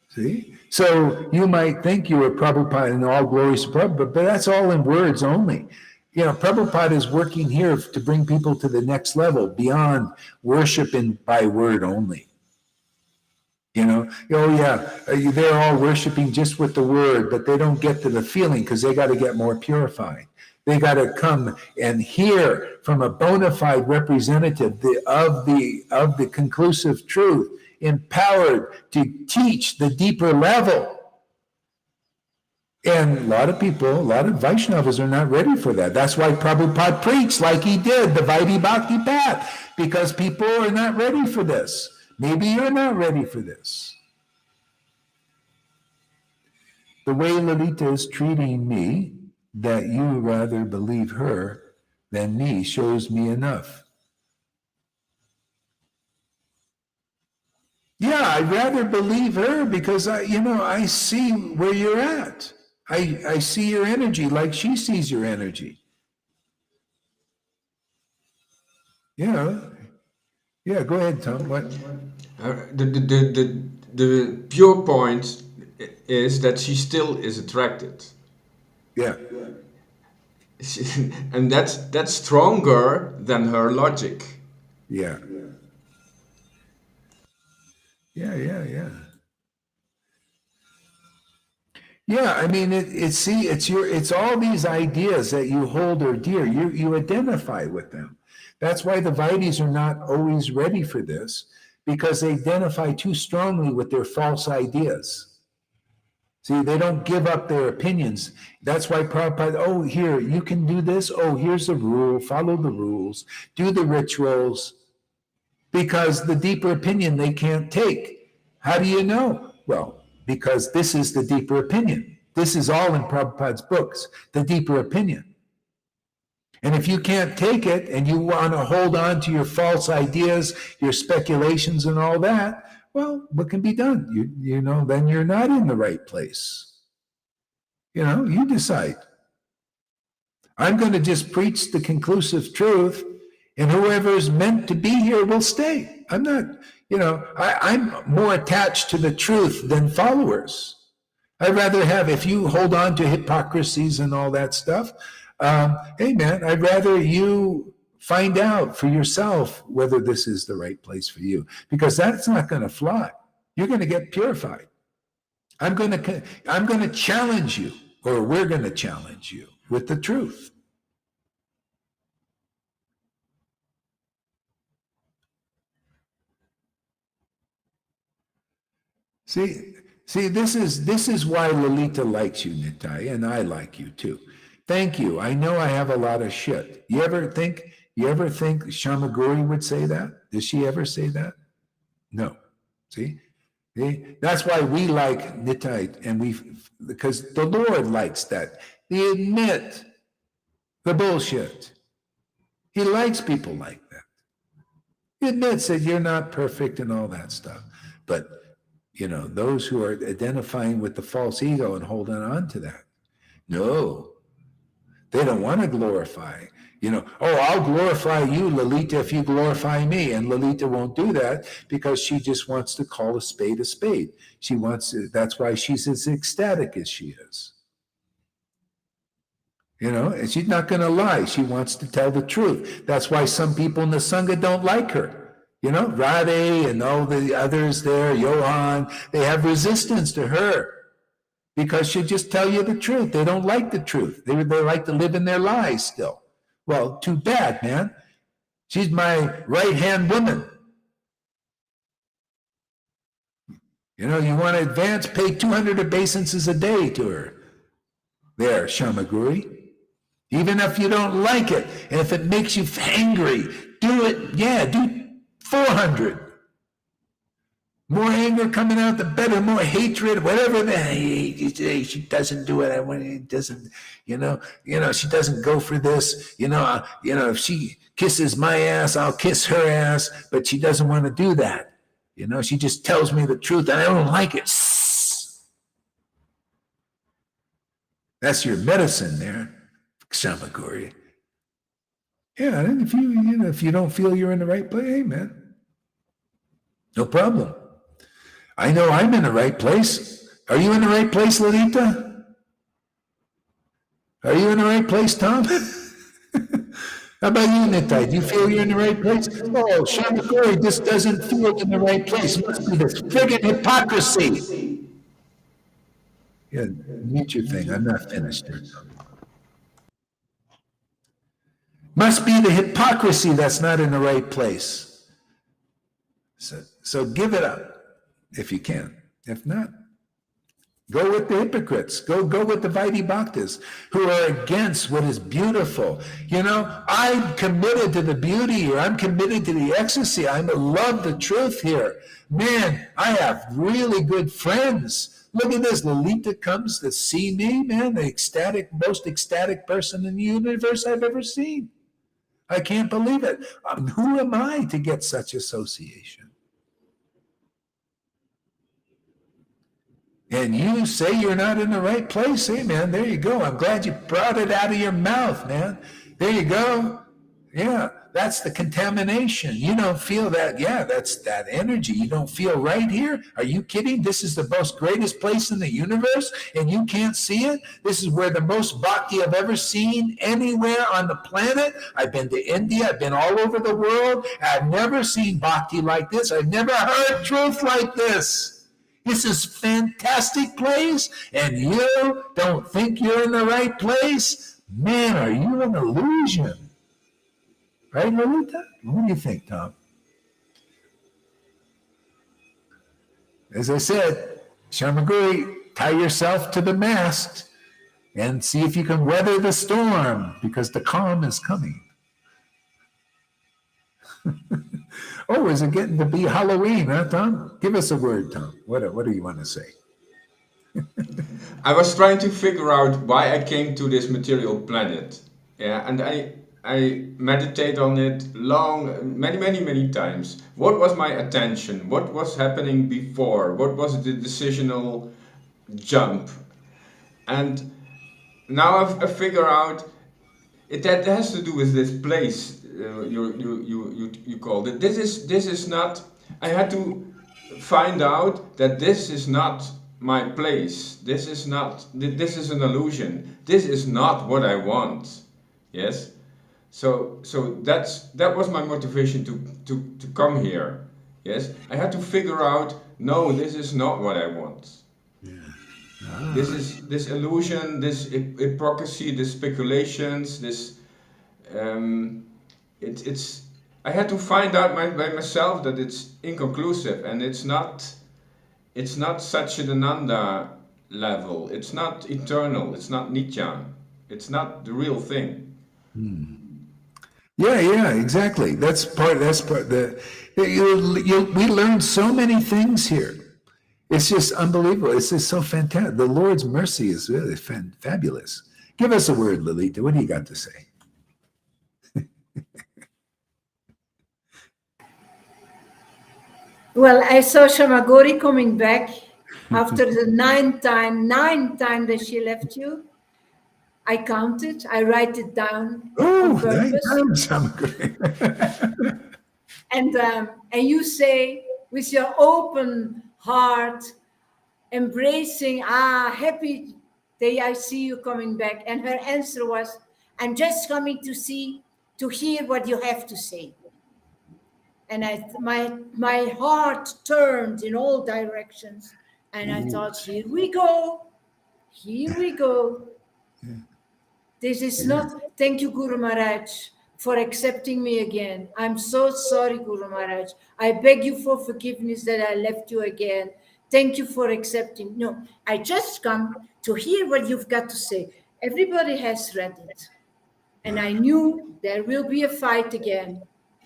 E: See? So you might think you were Prabhupada and all glories to Prabhupada, but that's all in words only. Prabhupada is working here to bring people to the next level beyond worship by word only. They're all worshiping just with the word, but they don't get to the feeling because they got to get more purified. They got to come and hear from a bona fide representative of the conclusive truth, empowered to teach the deeper level. And a lot of people, a lot of Vaishnavas are not ready for that. That's why Prabhupada preached like he did, the Vaidhi Bhakti path, because people are not ready for this. Maybe you're not ready for this. The way Lalita is treating me, that you rather believe her than me, shows me enough. Yeah, I'd rather believe her because I see where you're at. I see your energy like she sees your energy. Yeah. Yeah, go ahead, Tom. What?
F: The pure point is that she still is attracted.
E: Yeah.
F: And that's stronger than her logic.
E: Yeah. Yeah. Yeah, I mean, it's all these ideas that you hold or dear. You identify with them. That's why the Vaidhis are not always ready for this, because they identify too strongly with their false ideas. See, they don't give up their opinions. That's why Prabhupada, oh, here, you can do this. Oh, here's the rule. Follow the rules. Do the rituals. Because the deeper opinion they can't take. How do you know? Well, because this is the deeper opinion. This is all in Prabhupada's books, the deeper opinion. And if you can't take it and you want to hold on to your false ideas, your speculations and all that, well, what can be done? Then you're not in the right place. You decide. I'm going to just preach the conclusive truth, and whoever is meant to be here will stay. I'm not, I'm more attached to the truth than followers. I'd rather have, if you hold on to hypocrisies and all that stuff, hey man, I'd rather you find out for yourself whether this is the right place for you, because that's not going to fly. You're going to get purified. I'm going to challenge you, or we're going to challenge you with the truth. See, this is why Lalita likes you, Nitai, and I like you too. Thank you. I know I have a lot of shit. You ever think Shamaguri would say that? Does she ever say that? No. See? That's why we like Nitai, and because the Lord likes that. They admit the bullshit. He likes people like that. He admits that you're not perfect and all that stuff. But those who are identifying with the false ego and holding on to that. No, they don't want to glorify. I'll glorify you, Lalita, if you glorify me. And Lalita won't do that because she just wants to call a spade a spade. That's why she's as ecstatic as she is. And she's not going to lie. She wants to tell the truth. That's why some people in the Sangha don't like her. Radhe and all the others there, Johan, they have resistance to her because she'll just tell you the truth. They don't like the truth. They like to live in their lies still. Well, too bad, man. She's my right-hand woman. You want to advance, pay 200 obeisances a day to her. There, Shamaguri. Even if you don't like it, and if it makes you angry, do it. Yeah, do 400. More anger coming out, the better. More hatred, whatever. She doesn't do it. It doesn't. She doesn't go for this. If she kisses my ass, I'll kiss her ass. But she doesn't want to do that. She just tells me the truth, and I don't like it. That's your medicine there, Shamaguri. Yeah, and if you don't feel you're in the right place, hey man, no problem. I know I'm in the right place. Are you in the right place, Lalita? Are you in the right place, Tom? How about you, Nitai? Do you feel you're in the right place? Oh, Shamaguri just doesn't feel in the right place. It must be this friggin' hypocrisy. Yeah, mute your thing. I'm not finished here. Must be the hypocrisy that's not in the right place. So give it up if you can. If not, Go with the hypocrites. Go with the Vaidhi Bhaktas who are against what is beautiful. You know, I'm committed to the beauty here. I'm committed to the ecstasy. I love the truth here. Man, I have really good friends. Look at this. Lalita comes to see me, man, the most ecstatic person in the universe I've ever seen. I can't believe it. Who am I to get such association? And you say you're not in the right place. Hey, man, there you go. I'm glad you brought it out of your mouth, man. There you go. Yeah, that's the contamination. You don't feel that. Yeah, that's that energy. You don't feel right here? Are you kidding? This is the most greatest place in the universe, and you can't see it? This is where the most bhakti I've ever seen anywhere on the planet. I've been to India. I've been all over the world. I've never seen bhakti like this. I've never heard truth like this. This is a fantastic place, and you don't think you're in the right place? Man, are you an illusion? Right, Lolita? What do you think, Tom? As I said, Shamaguri, tie yourself to the mast and see if you can weather the storm, because the calm is coming. Oh, is it getting to be Halloween, huh, Tom? Give us a word, Tom. What do you want to say?
F: I was trying to figure out why I came to this material planet. Yeah, and I meditate on it many times. What was my attention? What was happening before? What was the decisional jump? And now I figure out that has to do with this place you called it. This is not. I had to find out that this is not my place. This is not. This is an illusion. This is not what I want. Yes. So that was my motivation to come here. Yes. I had to figure out. No, this is not what I want.
E: Yeah.
F: This is this illusion, this hypocrisy, this speculations, this. It's. I had to find out by myself that it's inconclusive, and it's not Satchidananda level. It's not eternal. It's not Nitya. It's not the real thing.
E: Yeah, exactly. That's part. We learn so many things here. It's just unbelievable. It's just so fantastic. The Lord's mercy is really fabulous. Give us a word, Lalita. What do you got to say?
C: Well, I saw Shamagori coming back after the ninth time that she left you. I counted. I write it down on purpose. And you say, with your open heart, embracing, happy day I see you coming back. And her answer was, I'm just coming to hear what you have to say. And my heart turned in all directions. And I thought, here we go. This is not, thank you, Guru Maharaj, for accepting me again. I'm so sorry, Guru Maharaj. I beg you for forgiveness that I left you again. Thank you for accepting. No, I just come to hear what you've got to say. Everybody has read it. And I knew there will be a fight again.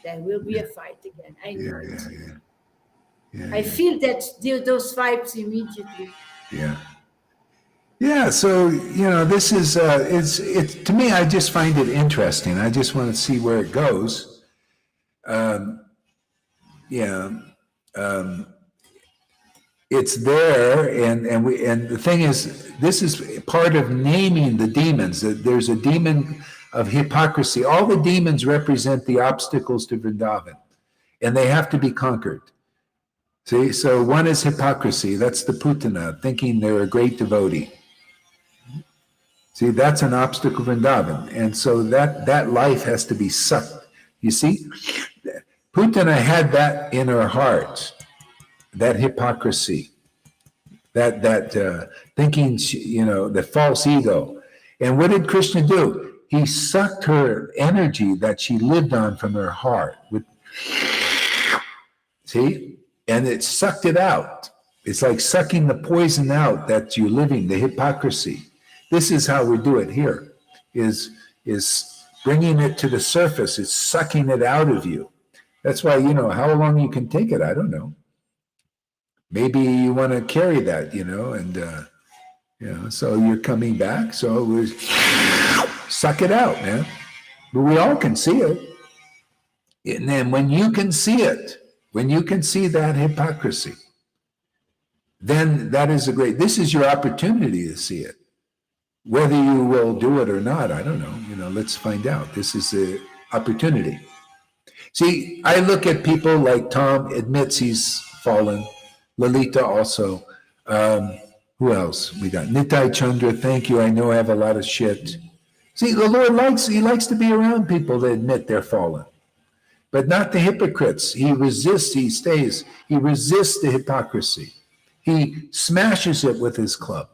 C: I know it. I feel that those vibes immediately.
E: Yeah, so, this is, it's to me, I just find it interesting. I just want to see where it goes. It's there, and the thing is, this is part of naming the demons. There's a demon of hypocrisy. All the demons represent the obstacles to Vrindavan, and they have to be conquered. See, so one is hypocrisy. That's the putana, thinking they're a great devotee. See, that's an obstacle to Vrindavan. And so that life has to be sucked. You see, Putana had that in her heart, that hypocrisy, that thinking, the false ego. And what did Krishna do? He sucked her energy that she lived on from her heart. See? And it sucked it out. It's like sucking the poison out that you're living, the hypocrisy. This is how we do it here, is bringing it to the surface. It's sucking it out of you. That's why, how long you can take it, I don't know. Maybe you want to carry that, and, so you're coming back. So we suck it out, man. But we all can see it. And then when you can see it, when you can see that hypocrisy, then that is this is your opportunity to see it. Whether you will do it or not, I don't know. Let's find out. This is the opportunity. See, I look at people like Tom admits he's fallen. Lalita also. Who else? We got Nitai Chandra. Thank you. I know I have a lot of shit. See, the Lord likes to be around people that admit they're fallen, but not the hypocrites. He resists. He stays. He resists the hypocrisy. He smashes it with his club.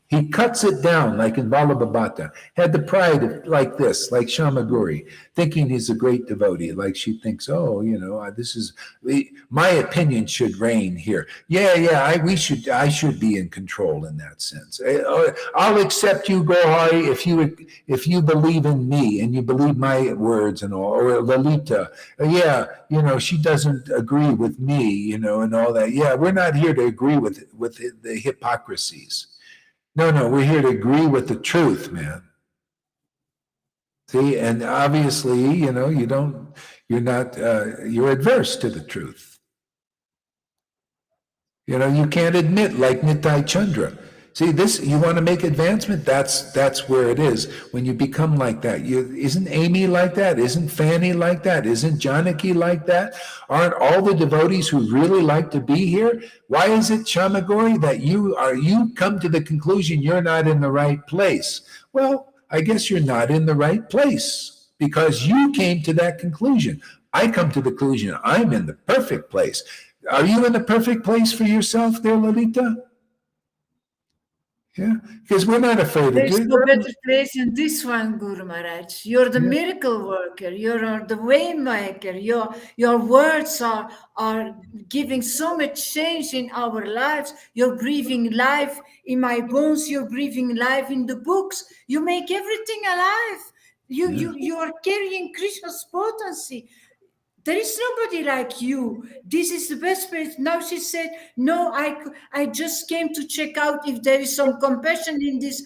E: He cuts it down like in Vallabhabhata, had the pride of, like this, like Shamaguri, thinking he's a great devotee, like she thinks, this is, my opinion should reign here. I should be in control in that sense. I'll accept you, Gohari, if you believe in me and you believe my words and all, or Lalita, she doesn't agree with me, and all that. Yeah, we're not here to agree with the hypocrisies. No, we're here to agree with the truth, man. See, and obviously, you're adverse to the truth. You can't admit like Nitai Chandra. See, you want to make advancement? That's where it is. When you become like that, isn't Amy like that? Isn't Fanny like that? Isn't Janaki like that? Aren't all the devotees who really like to be here? Why is it, Shamagori, that you come to the conclusion you're not in the right place? Well, I guess you're not in the right place because you came to that conclusion. I come to the conclusion I'm in the perfect place. Are you in the perfect place for yourself there, Lalita? Yeah, because we're not afraid of it.
C: There's no better place than this one, Guru Maharaj. You're the miracle worker. You're the way maker. Your words are giving so much change in our lives. You're breathing life in my bones. You're breathing life in the books. You make everything alive. You are carrying Krishna's potency. There is nobody like you. This is the best place. Now she said, no, I just came to check out if there is some compassion in this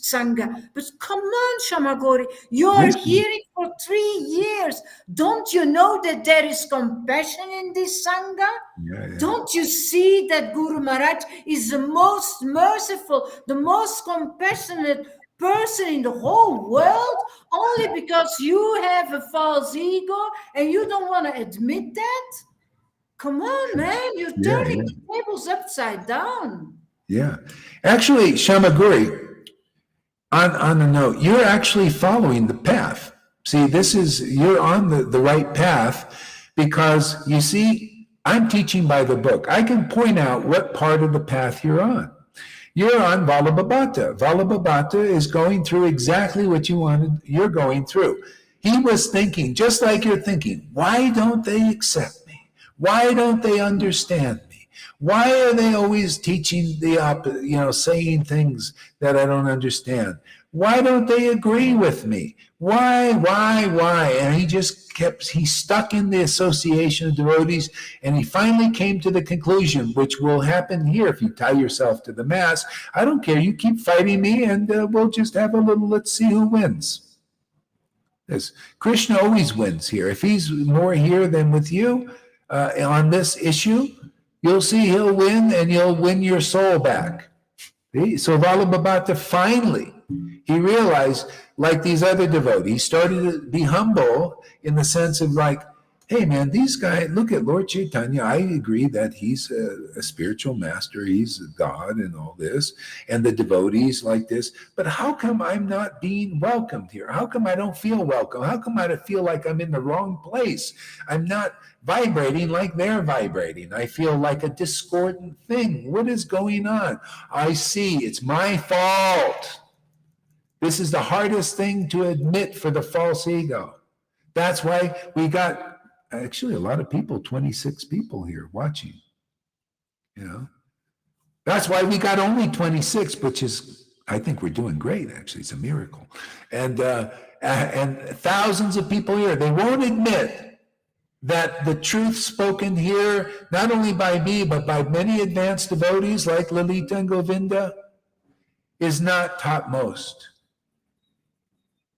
C: Sangha. But come on, Shamagori, you are hearing for 3 years. Don't you know that there is compassion in this Sangha?
E: Yeah.
C: Don't you see that Guru Maharaj is the most merciful, the most compassionate person in the whole world, only because you have a false ego and you don't want to admit that? Come on, man, you're turning the tables upside down.
E: Yeah. Actually, Shamaguri, on a note, you're actually following the path. See, you're on the right path because, you see, I'm teaching by the book. I can point out what part of the path you're on. You're on Vallabhabhata. Vallabhabhata is going through exactly what you're going through. He was thinking, just like you're thinking, why don't they accept me? Why don't they understand me? Why are they always teaching the opposite, saying things that I don't understand? Why don't they agree with me? Why? And he's stuck in the association of devotees, and he finally came to the conclusion, which will happen here if you tie yourself to the mass. I don't care. You keep fighting me, and we'll just have a little, let's see who wins. Because Krishna always wins here. If he's more here than with you on this issue, you'll see he'll win, and you'll win your soul back. See? So Vallabhabhata finally, he realized, like these other devotees, he started to be humble in the sense of like, hey man, these guys, look at Lord Caitanya. I agree that he's a spiritual master. He's a God and all this, and the devotees like this. But how come I'm not being welcomed here? How come I don't feel welcome? How come I feel like I'm in the wrong place? I'm not vibrating like they're vibrating. I feel like a discordant thing. What is going on? I see it's my fault. This is the hardest thing to admit for the false ego. That's why we got actually a lot of people, 26 people here watching. you know. That's why we got only 26, which is, I think we're doing great, actually. It's a miracle. And thousands of people here, they won't admit that the truth spoken here, not only by me, but by many advanced devotees like Lalita and Govinda, is not topmost.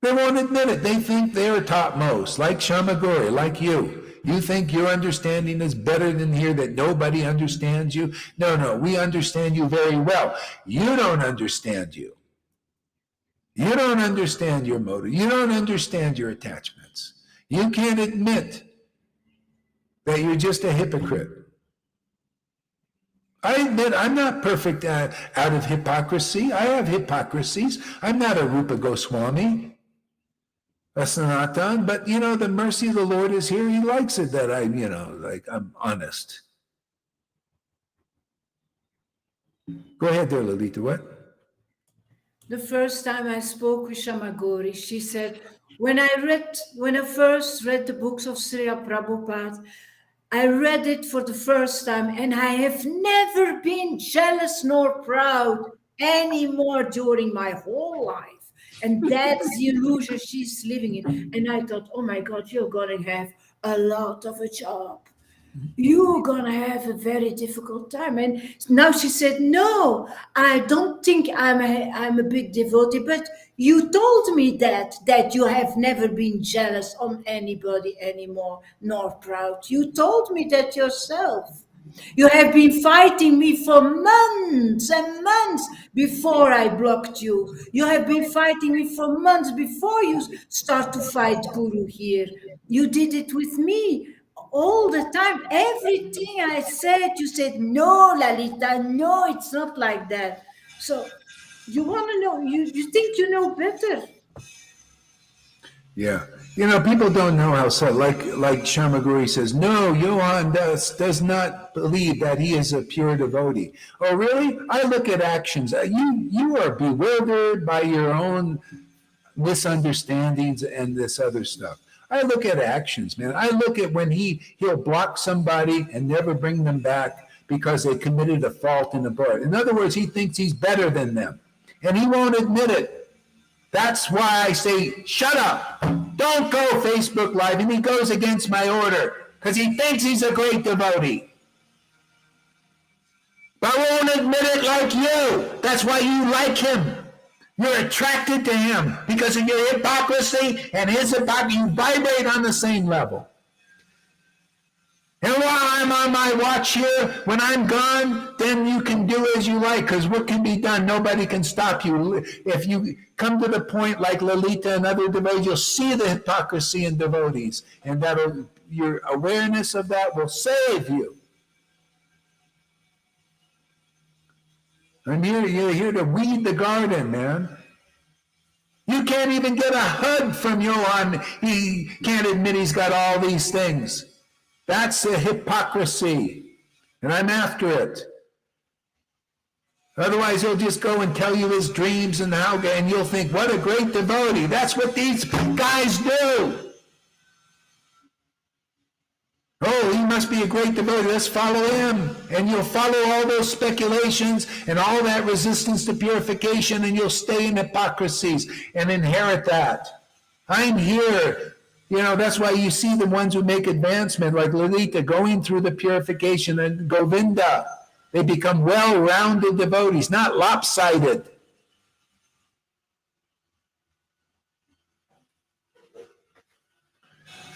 E: They won't admit it. They think they're topmost, like Shamaguri, like you. You think your understanding is better than here, that nobody understands you? No, we understand you very well. You don't understand you. You don't understand your motive. You don't understand your attachments. You can't admit that you're just a hypocrite. I admit I'm not perfect out of hypocrisy. I have hypocrisies. I'm not a Rupa Goswami, a Sanatan, but the mercy of the Lord is here. He likes it that I'm honest. Go ahead there, Lalita. What?
C: The first time I spoke with Shamaguri, she said, when I first read the books of Srila Prabhupada, I read it for the first time, and I have never been jealous nor proud anymore during my whole life. And that's the illusion she's living in. And I thought, oh my God, you're going to have a lot of a job. You're going to have a very difficult time. And now she said, no, I don't think I'm a big devotee, but you told me that you have never been jealous on anybody anymore, nor proud. You told me that yourself. You have been fighting me for months and months before I blocked you. You have been fighting me for months before you start to fight Guru here. You did it with me all the time. Everything I said, you said, no, Lalita, no, it's not like that. So you want to know, you think you know better.
E: Yeah. People don't know how so, like Shamaguri says, no, Johan does not believe that he is a pure devotee. Oh, really? I look at actions. You are bewildered by your own misunderstandings and this other stuff. I look at actions, man. I look at when he'll block somebody and never bring them back because they committed a fault in the birth. In other words, he thinks he's better than them, and he won't admit it. That's why I say, shut up. Don't go Facebook Live. And he goes against my order because he thinks he's a great devotee. But won't admit it like you. That's why you like him. You're attracted to him because of your hypocrisy and his hypocrisy. You vibrate on the same level. And while I'm on my watch here, when I'm gone, then you can do as you like, because what can be done? Nobody can stop you. If you come to the point like Lalita and other devotees, you'll see the hypocrisy in devotees, and your awareness of that will save you. You're here to weed the garden, man. You can't even get a hug from Johan. He can't admit he's got all these things. That's a hypocrisy, and I'm after it. Otherwise, he'll just go and tell you his dreams and you'll think, what a great devotee. That's what these guys do. Oh, he must be a great devotee. Let's follow him. And you'll follow all those speculations and all that resistance to purification, and you'll stay in hypocrisies and inherit that. I'm here. That's why you see the ones who make advancement, like Lalita, going through the purification, and Govinda. They become well-rounded devotees, not lopsided.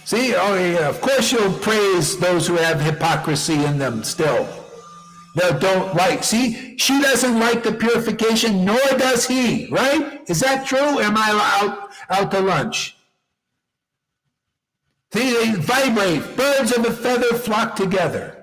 E: See, of course you'll praise those who have hypocrisy in them still. They don't like, see, she doesn't like the purification, nor does he, right? Is that true? Am I out to lunch? See, they vibrate. Birds of a feather flock together.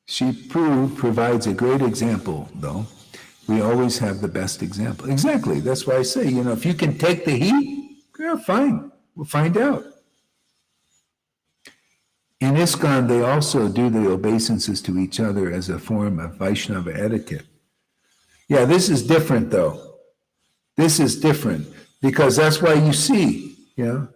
E: She provides a great example, though. We always have the best example. Exactly. That's why I say, if you can take the heat, yeah, fine. We'll find out. In ISKCON, they also do the obeisances to each other as a form of Vaishnava etiquette. Yeah, this is different though. This is different because that's why you see, you know.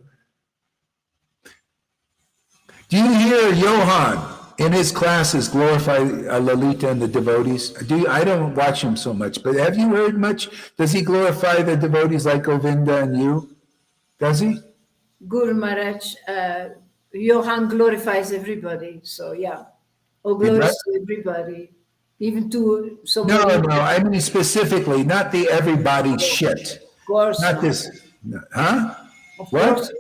E: Do you hear Johan in his classes glorify Lalita and the devotees? I don't watch him so much, but have you heard much? Does he glorify the devotees like Govinda and you? Does he?
C: Guru Maharaj, Johan glorifies everybody. So yeah, all
E: He
C: glories
E: does?
C: to everybody, even to
E: No,
C: somebody.
E: no, I mean specifically, not the everybody shit.
C: Of course
E: Not
C: not.
E: this, huh?
C: Of
E: What?
C: course,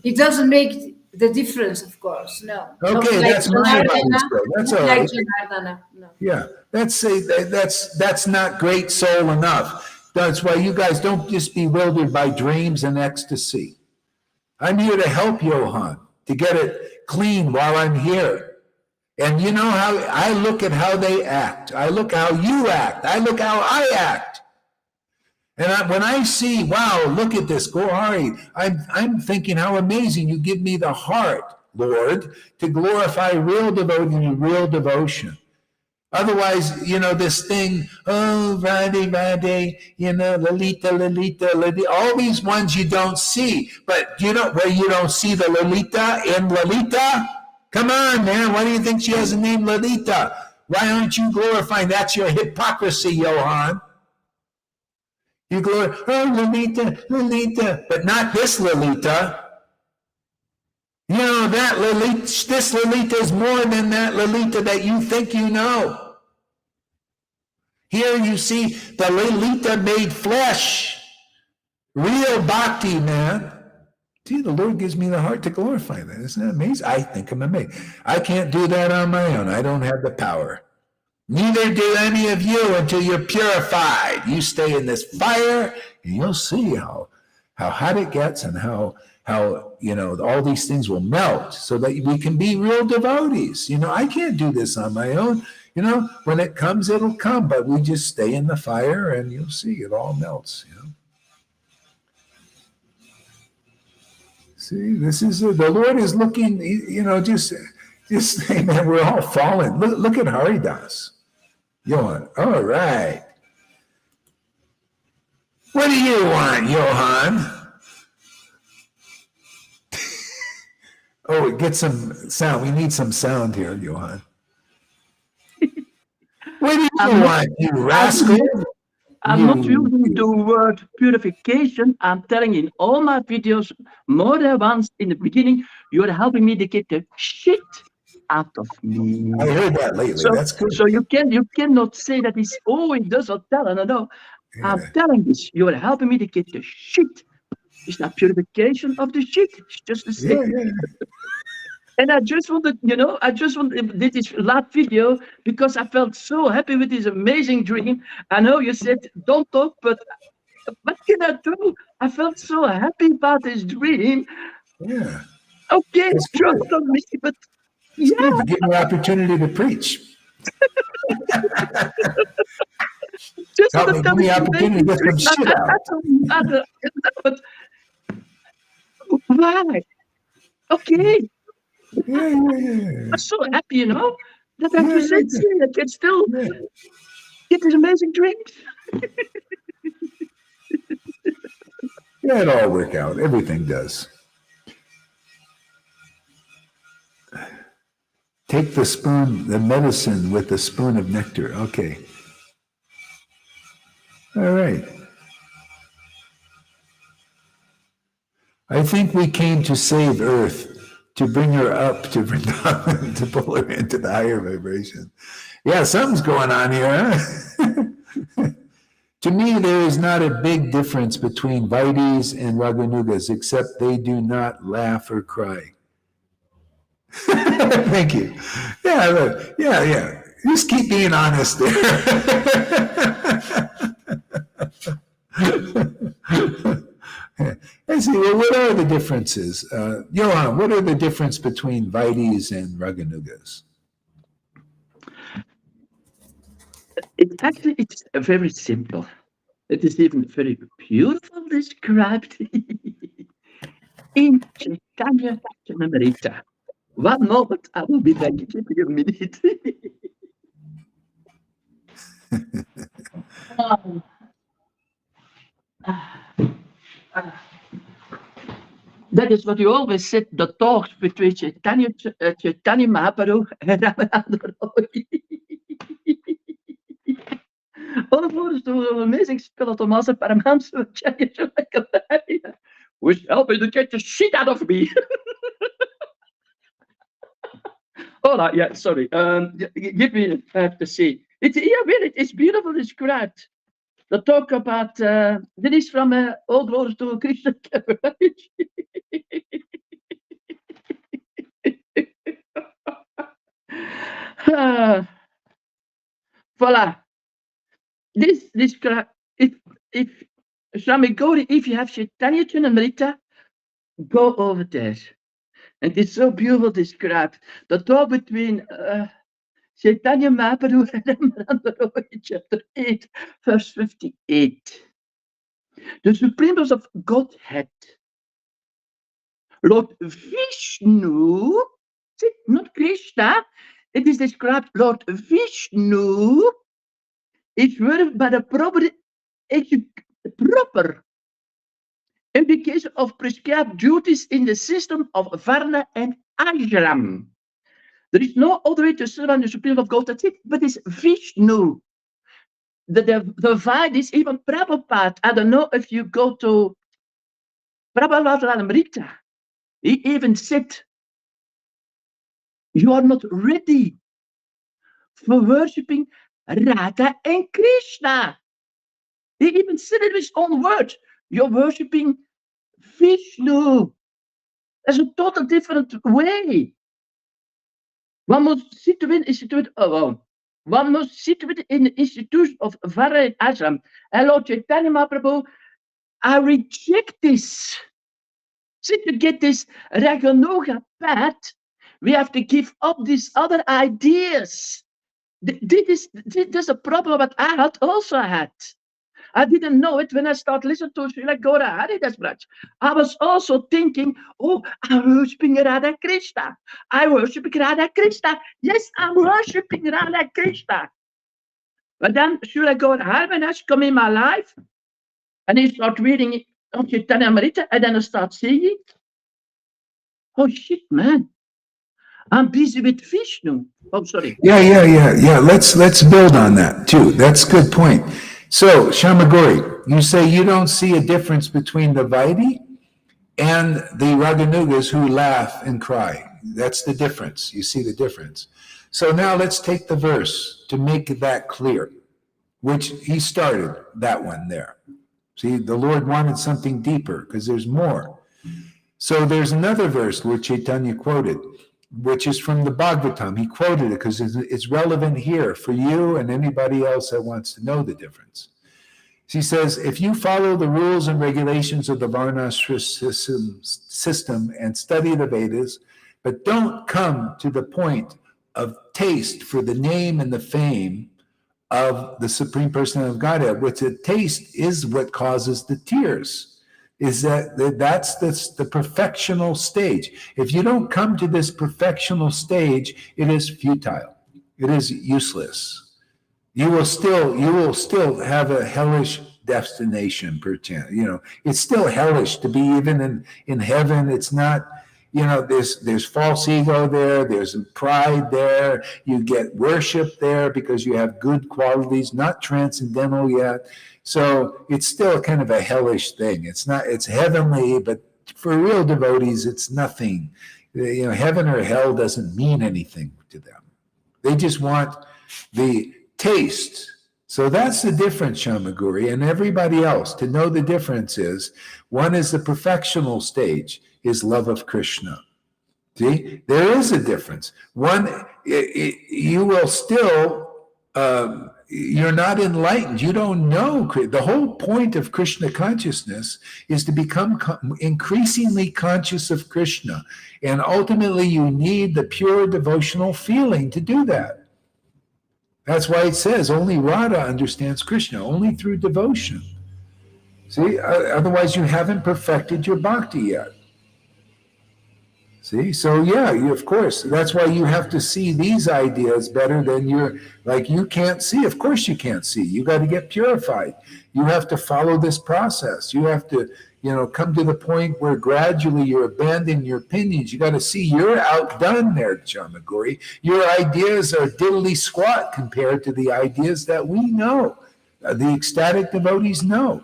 C: it doesn't make the difference. Of course, no. Not
E: Okay,
C: like
E: that's my body
C: Janardana,
E: still. That's
C: not
E: all
C: like
E: right.
C: Janardana, no.
E: Yeah, that's not great soul enough. That's why you guys don't just bewildered by dreams and ecstasy. I'm here to help Johan, to get it clean while I'm here. And you know how I look at how they act. I look how you act. I look how I act. And when I see, wow, look at this, Gohari, I'm thinking how amazing you give me the heart, Lord, to glorify real devotee and real devotion. Otherwise, you know, this thing, oh, Radhe, you know, Lalita, all these ones you don't see. But you know where you don't see the Lalita in Lalita? Come on, man, why do you think she has the name Lalita? Why aren't you glorifying? That's your hypocrisy, Johan. You glorify, oh, Lalita, but not this Lalita. You know, that Lalita, this Lalita is more than that Lalita that you think you know. Here you see the Lalita made flesh. Real bhakti, man. See, the Lord gives me the heart to glorify that. Isn't that amazing? I think I'm amazing. I can't do that on my own. I don't have the power. Neither do any of you until you're purified. You stay in this fire, and you'll see how hot it gets and how you know, all these things will melt so that we can be real devotees. You know, I can't do this on my own. You know, when it comes, it'll come, but we just stay in the fire and you'll see it all melts, you know. See, this is, the Lord is looking, you know, just say, man, we're all fallen. Look at Haridas. Johan, all right. What do you want, Johan? Oh, get some sound. We need some sound here, Johan. What do you want, you rascal?
G: I'm not using the word purification. I'm telling in all my videos more than once in the beginning, you're helping me to get the shit out of me.
E: I heard that lately.
G: So,
E: that's good.
G: So you cannot say that it's, oh, it does not tell. No. Yeah. I'm telling this, you're helping me to get the shit. It's not purification of the shit. It's just the same. Yeah. And I just wanted, you know, did this last video because I felt so happy with this amazing dream. I know you said don't talk, but what can I do? I felt so happy about this dream.
E: Yeah.
G: Okay, trust on me, but
E: it's good to give me an opportunity to preach.
G: Just
E: help me give me an opportunity to get some shit out.
G: But why? Okay.
E: Yeah.
G: I'm so happy, you know, that I can still get these amazing dreams.
E: Yeah, it all work out. Everything does. Take the spoon, the medicine with the spoon of nectar. Okay. All right. I think we came to save Earth, to bring her up to Vrindavan, to pull her into the higher vibration. Yeah, something's going on here, huh? To me, there is not a big difference between Vaidis and Raganugas, except they do not laugh or cry. Thank you. Yeah. Just keep being honest there. I see. Well, what are the differences? Johan, what are the difference between Vaidis and Raganugas?
G: It's very simple. It is even very beautiful described in Chaitanya Charitamrita. One moment, I will be back. Give me a minute. That is what you always said, the talks between Chaitanya Mahaprabhu and Ramananda Roy. All those amazing spullen Thomas en Paramahansa was helping to get the shit out of me. All right, yeah, sorry. Give me, I have to see. It's, yeah, really, it's beautiful described. The talk about, this is from All Glories to Krishna. Voila. This describe, if Swami Gauri, if you have Chaitanya Charitamrita, go over there. And it's so beautiful described. The talk between Chaitanya Mahaprabhu and Ramananda Roy, chapter 8, verse 58. The supremacy of Godhead. Lord Vishnu, see, not Krishna, it is described Lord Vishnu is worthy by the proper indication of prescribed duties in the system of Varna and Ashram. There is no other way to serve the Supreme of God, that's it, but it's Vishnu. The divine is even Prabhupada. I don't know if you go to Prabhupada, he even said, you are not ready for worshipping Radha and Krishna. He even said it with his own words. You're worshipping Vishnu. That's a total different way. One must situate one must situate in the institution of Vara and Ashram. And Lord Chaitanya Mahaprabhu, I reject this. See, to get this Raganuga path, we have to give up these other ideas. This is a problem that I had also had. I didn't know it when I started listening to Srila Gaura Haridas Braj. I was also thinking, oh, I'm worshipping Radha Krishna. I'm worshipping Radha Krishna. Yes, I'm worshipping Radha Krishna. But then Srila Gaura Haridas come in my life, and he start reading on Chaitanya Amrita, and then I start singing. Oh shit, man. I'm busy with Vishnu. Oh, sorry.
E: Yeah. Let's build on that too. That's a good point. So, Shamagori, you say you don't see a difference between the Vaidhi and the Raganugas who laugh and cry. That's the difference. You see the difference. So now let's take the verse to make that clear, which he started that one there. See, the Lord wanted something deeper because there's more. So there's another verse where Chaitanya quoted, which is from the Bhagavatam. He quoted it because it's relevant here for you and anybody else that wants to know the difference. He says, if you follow the rules and regulations of the Varnashra system and study the Vedas, but don't come to the point of taste for the name and the fame of the Supreme Personality of Godhead, which a taste is what causes the tears. Is that's the perfectional stage. If you don't come to this perfectional stage, it is futile. It is useless. You will still have a hellish destination, perchance. It's still hellish to be even in heaven. It's not, there's false ego there, there's pride there, you get worship there because you have good qualities, not transcendental yet. So it's still kind of a hellish thing. It's heavenly, but for real devotees, it's nothing. Heaven or hell doesn't mean anything to them. They just want the taste. So that's the difference, Shamaguri, and everybody else. To know the difference is, one is the perfectional stage, is love of Krishna. See, there is a difference. One, you will still, you're not enlightened. You don't know. The whole point of Krishna consciousness is to become increasingly conscious of Krishna. And ultimately, you need the pure devotional feeling to do that. That's why it says only Radha understands Krishna, only through devotion. See, otherwise you haven't perfected your bhakti yet. See, so yeah, of course, that's why you have to see these ideas better than you can't see. Of course you can't see. You got to get purified. You have to follow this process. You have to, come to the point where gradually you're abandoning your opinions. You got to see you're outdone there, Chamaguri. Your ideas are diddly squat compared to the ideas that we know. The ecstatic devotees know.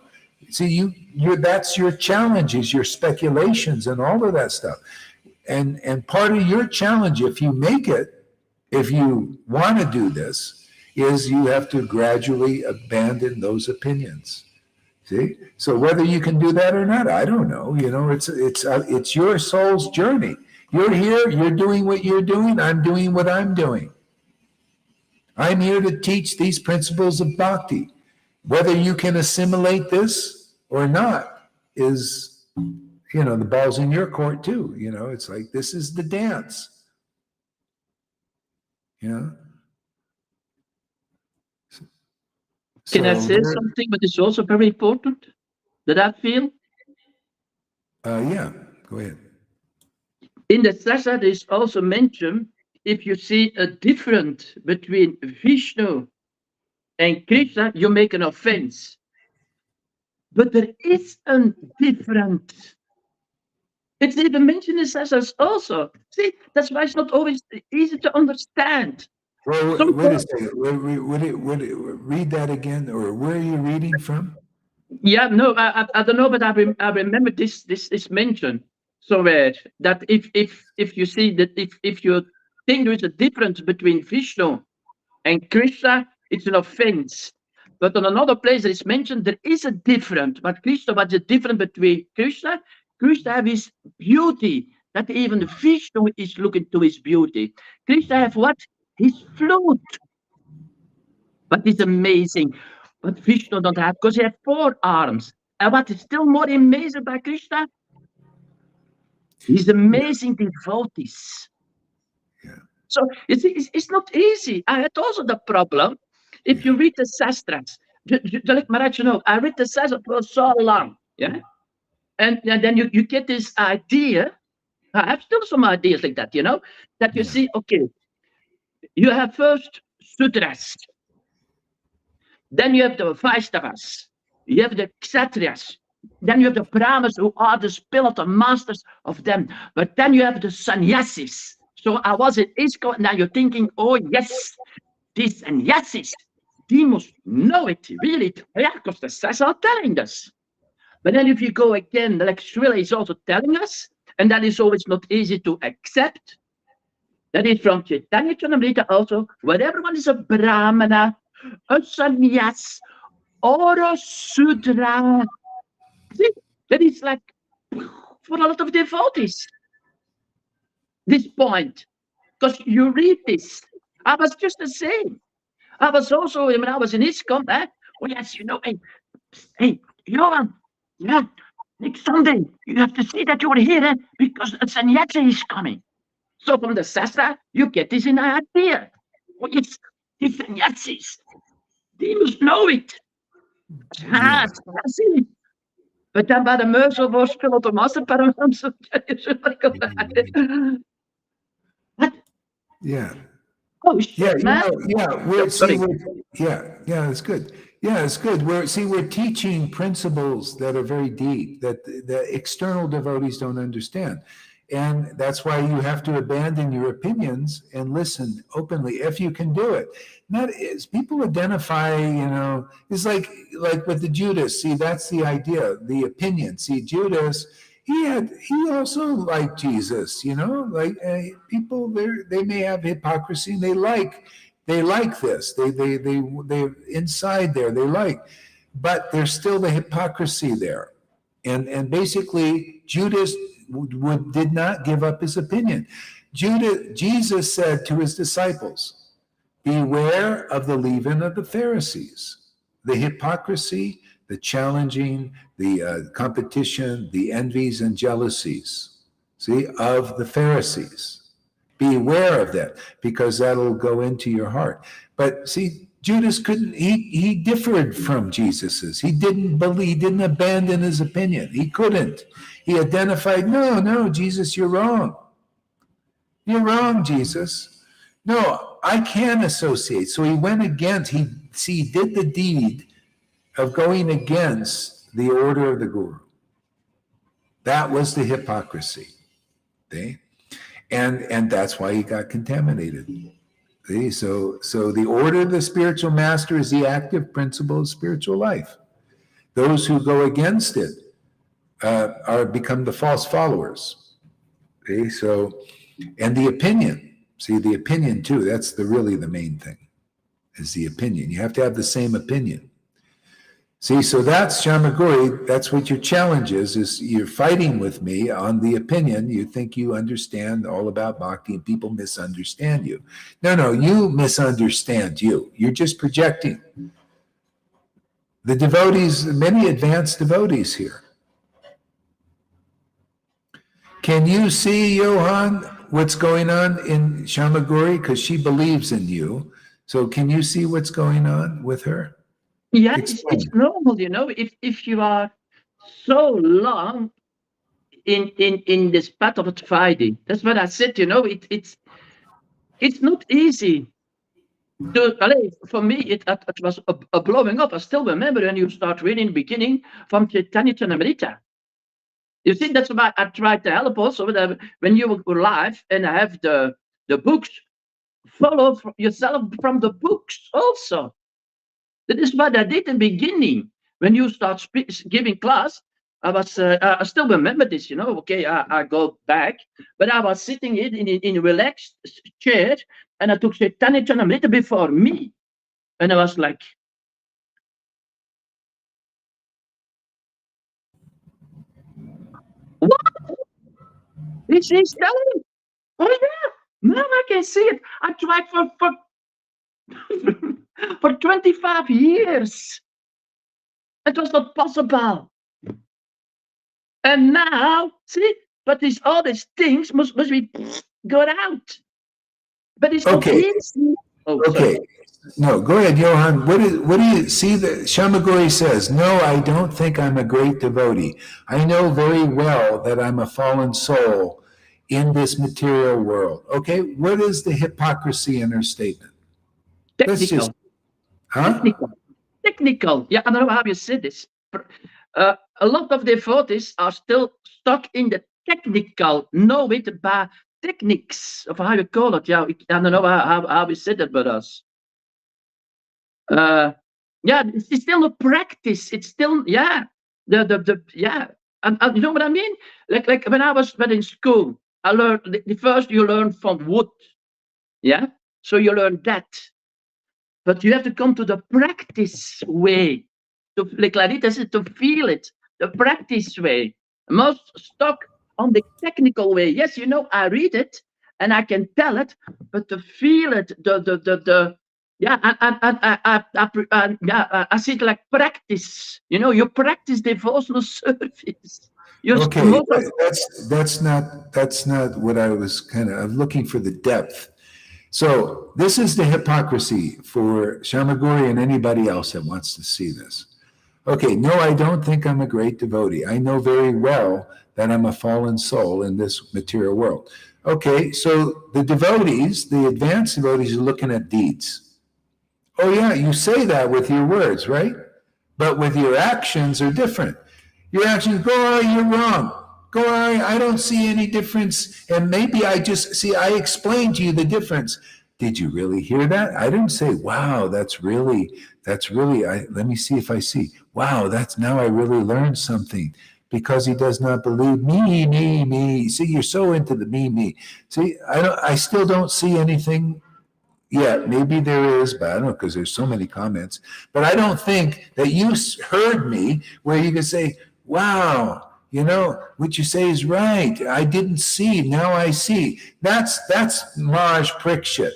E: See, that's your challenges, your speculations, and all of that stuff. And part of your challenge, if you make it, if you want to do this, is you have to gradually abandon those opinions. See? So whether you can do that or not, I don't know. It's your soul's journey. You're here, you're doing what you're doing, I'm doing what I'm doing. I'm here to teach these principles of bhakti. Whether you can assimilate this or not is, the ball's in your court too. It's like, this is the dance.
G: Can I say something, but it's also very important that I feel?
E: Yeah, go ahead.
G: In the Sasa, there is also mentioned, if you see a difference between Vishnu and Krishna, you make an offense. But there is a difference. It's even mentioned in Sasas also. See, that's why it's not always easy to understand.
E: Well, wait a second. Read that again, or where are you reading from?
G: Yeah, no, I don't know, but I remember this mentioned somewhere that if you see that if you think there is a difference between Vishnu and Krishna, it's an offense. But on another place that is mentioned, there is a difference. But Krishna, what's the difference between Krishna? Krishna has his beauty, that even Vishnu is looking to his beauty. Krishna has what? His flute. But it's amazing. But Vishnu don't have, because he has 4 arms. And what is still more amazing by Krishna? He's amazing devotees.
E: Yeah.
G: So it's not easy. I had also the problem. If you read the Sastras, like Maharaj, I read the Sastras for so long, yeah? And then you get this idea. I have still some ideas like that, that you see, okay, you have first Sudras, then you have the Vaishnavas, you have the Kshatriyas, then you have the Brahmas who are the spiritual masters of them, but then you have the sannyasis. So I was in ISKCON, now you're thinking, oh yes, these sannyasis, they must know it, really, yeah, because the Sas are telling us. But then if you go again, like Srila is also telling us, and that is always not easy to accept, that is from Chaitanya Charamrita also, whether one is a Brahmana, a sannyas, or a Sudra, see, that is like for a lot of devotees, this point, because you read this. I was just the same. I was also, when I was in ISKCON, oh yes, hey, Johan, yeah, next Sunday, you have to see that you're here because a sannyasi is coming. So from the Sastra, you get this in idea. Oh, it's the sannyasis. They must know it.
E: Yeah.
G: But then by the mercy was spiritual master Paramahamsa. What?
E: Yeah.
G: Oh shit, man.
E: It's good. Yeah, it's good. We're teaching principles that are very deep, that the external devotees don't understand. And that's why you have to abandon your opinions and listen openly, if you can do it. Not as people identify, it's like with the Judas. See, that's the idea, the opinion. See, Judas, he also liked Jesus, people they may have hypocrisy. They like this. They inside there, they like, but there's still the hypocrisy there. And basically Judas did not give up his opinion. Jesus said to his disciples, beware of the leaven of the Pharisees, the hypocrisy, the challenging, the competition, the envies and jealousies, of the Pharisees. Beware of that, because that'll go into your heart. But see, Judas couldn't, he differed from Jesus's. He didn't believe, he didn't abandon his opinion. He couldn't. He identified, no, Jesus, you're wrong. You're wrong, Jesus. No, I can associate. So he went against, he did the deed of going against the order of the Guru. That was the hypocrisy. See? And that's why he got contaminated. See? So the order of the spiritual master is the active principle of spiritual life. Those who go against it become the false followers. See? So, and the opinion. See, the opinion too, that's really the main thing, is the opinion. You have to have the same opinion. See, so that's Shamaguri, that's what your challenge is you're fighting with me on the opinion. You think you understand all about bhakti and people misunderstand you. No, you misunderstand you. You're just projecting. The devotees, many advanced devotees here. Can you see, Johan, what's going on in Shamaguri? Because she believes in you. So can you see what's going on with her?
G: Yeah, it's normal, you know, if you are so long in this path of fighting. That's what I said, you know, it's not easy. For me, it was a blowing up. I still remember when you start reading the beginning from Chaitanya Chanamrita. You see, that's why I tried to help also when you were live and I have the books, follow yourself from the books also. That is what I did in the beginning. When you start giving class, I still remember this, you know, okay, I go back, but I was sitting in a relaxed chair and I took Chaitanya Chanamrita before me. And I was like, what? This is telling? Oh yeah, now I can see it. I tried for 25 years. It was not possible. And now, see, but all these things must be got out. But it's
E: okay.
G: Not easy. Oh,
E: okay.
G: Sorry.
E: No, go ahead, Johan. What do you see that Shamaguri says? No, I don't think I'm a great devotee. I know very well that I'm a fallen soul in this material world. Okay, what is the hypocrisy in her statement?
G: Technical. Technical. Yeah, I don't know how you say this. A lot of devotees are still stuck in the technical, know it by techniques of how you call it. Yeah, I don't know how we said it, but us. Yeah, it's still a practice. It's still yeah, yeah, and you know what I mean? Like when I was in school, I learned the first you learn from wood, yeah. So you learn that, but you have to come to the practice way. Like Clarita said, to feel it, the practice way. Most stuck on the technical way. Yes, you know, I read it and I can tell it, but to feel it, yeah, I see it like practice. You know, you practice devotional service.
E: Okay, that's not what I was I'm looking for the depth. So this is the hypocrisy for Shamaguri and anybody else that wants to see this. Okay, no, I don't think I'm a great devotee. I know very well that I'm a fallen soul in this material world. Okay, so the devotees, the advanced devotees, are looking at deeds. Oh yeah, you say that with your words, right? But with your actions are different. Your actions go, oh, you're wrong. Go, I don't see any difference. And maybe I explained to you the difference. Did you really hear that? I didn't say, wow, that's really, let me see if I see. Wow, now I really learned something, because he does not believe me. See, you're so into the me. See, I still don't see anything yet. Maybe there is, but I don't know, because there's so many comments. But I don't think that you heard me where you can say, wow, you know, what you say is right. I didn't see, now I see. That's Maharaj Parikshit.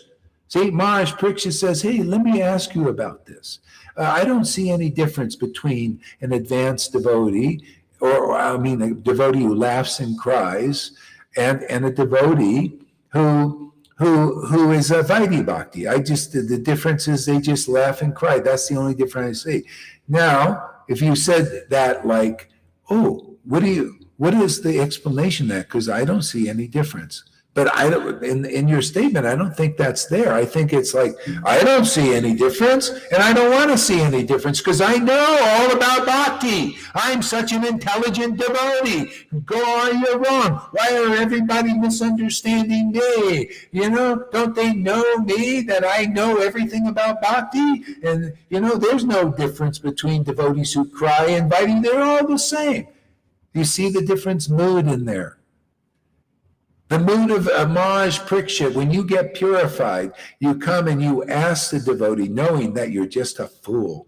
E: See, Maharaj Parikshit says, hey, let me ask you about this. I don't see any difference between an advanced devotee, or a devotee who laughs and cries, and a devotee who is a Vaidhi Bhakti. The difference is they just laugh and cry. That's the only difference I see. Now, if you said that like, oh, what is the explanation of that? Because I don't see any difference. But I don't, in your statement, I don't think that's there. I think it's like, I don't see any difference, and I don't want to see any difference because I know all about bhakti. I'm such an intelligent devotee. Go on, you're wrong. Why are everybody misunderstanding me? You know, don't they know me, that I know everything about bhakti? And, you know, there's no difference between devotees who cry and inviting. They're all the same. You see the difference mood in there. The mood of homage priksha, when you get purified, you come and you ask the devotee, knowing that you're just a fool.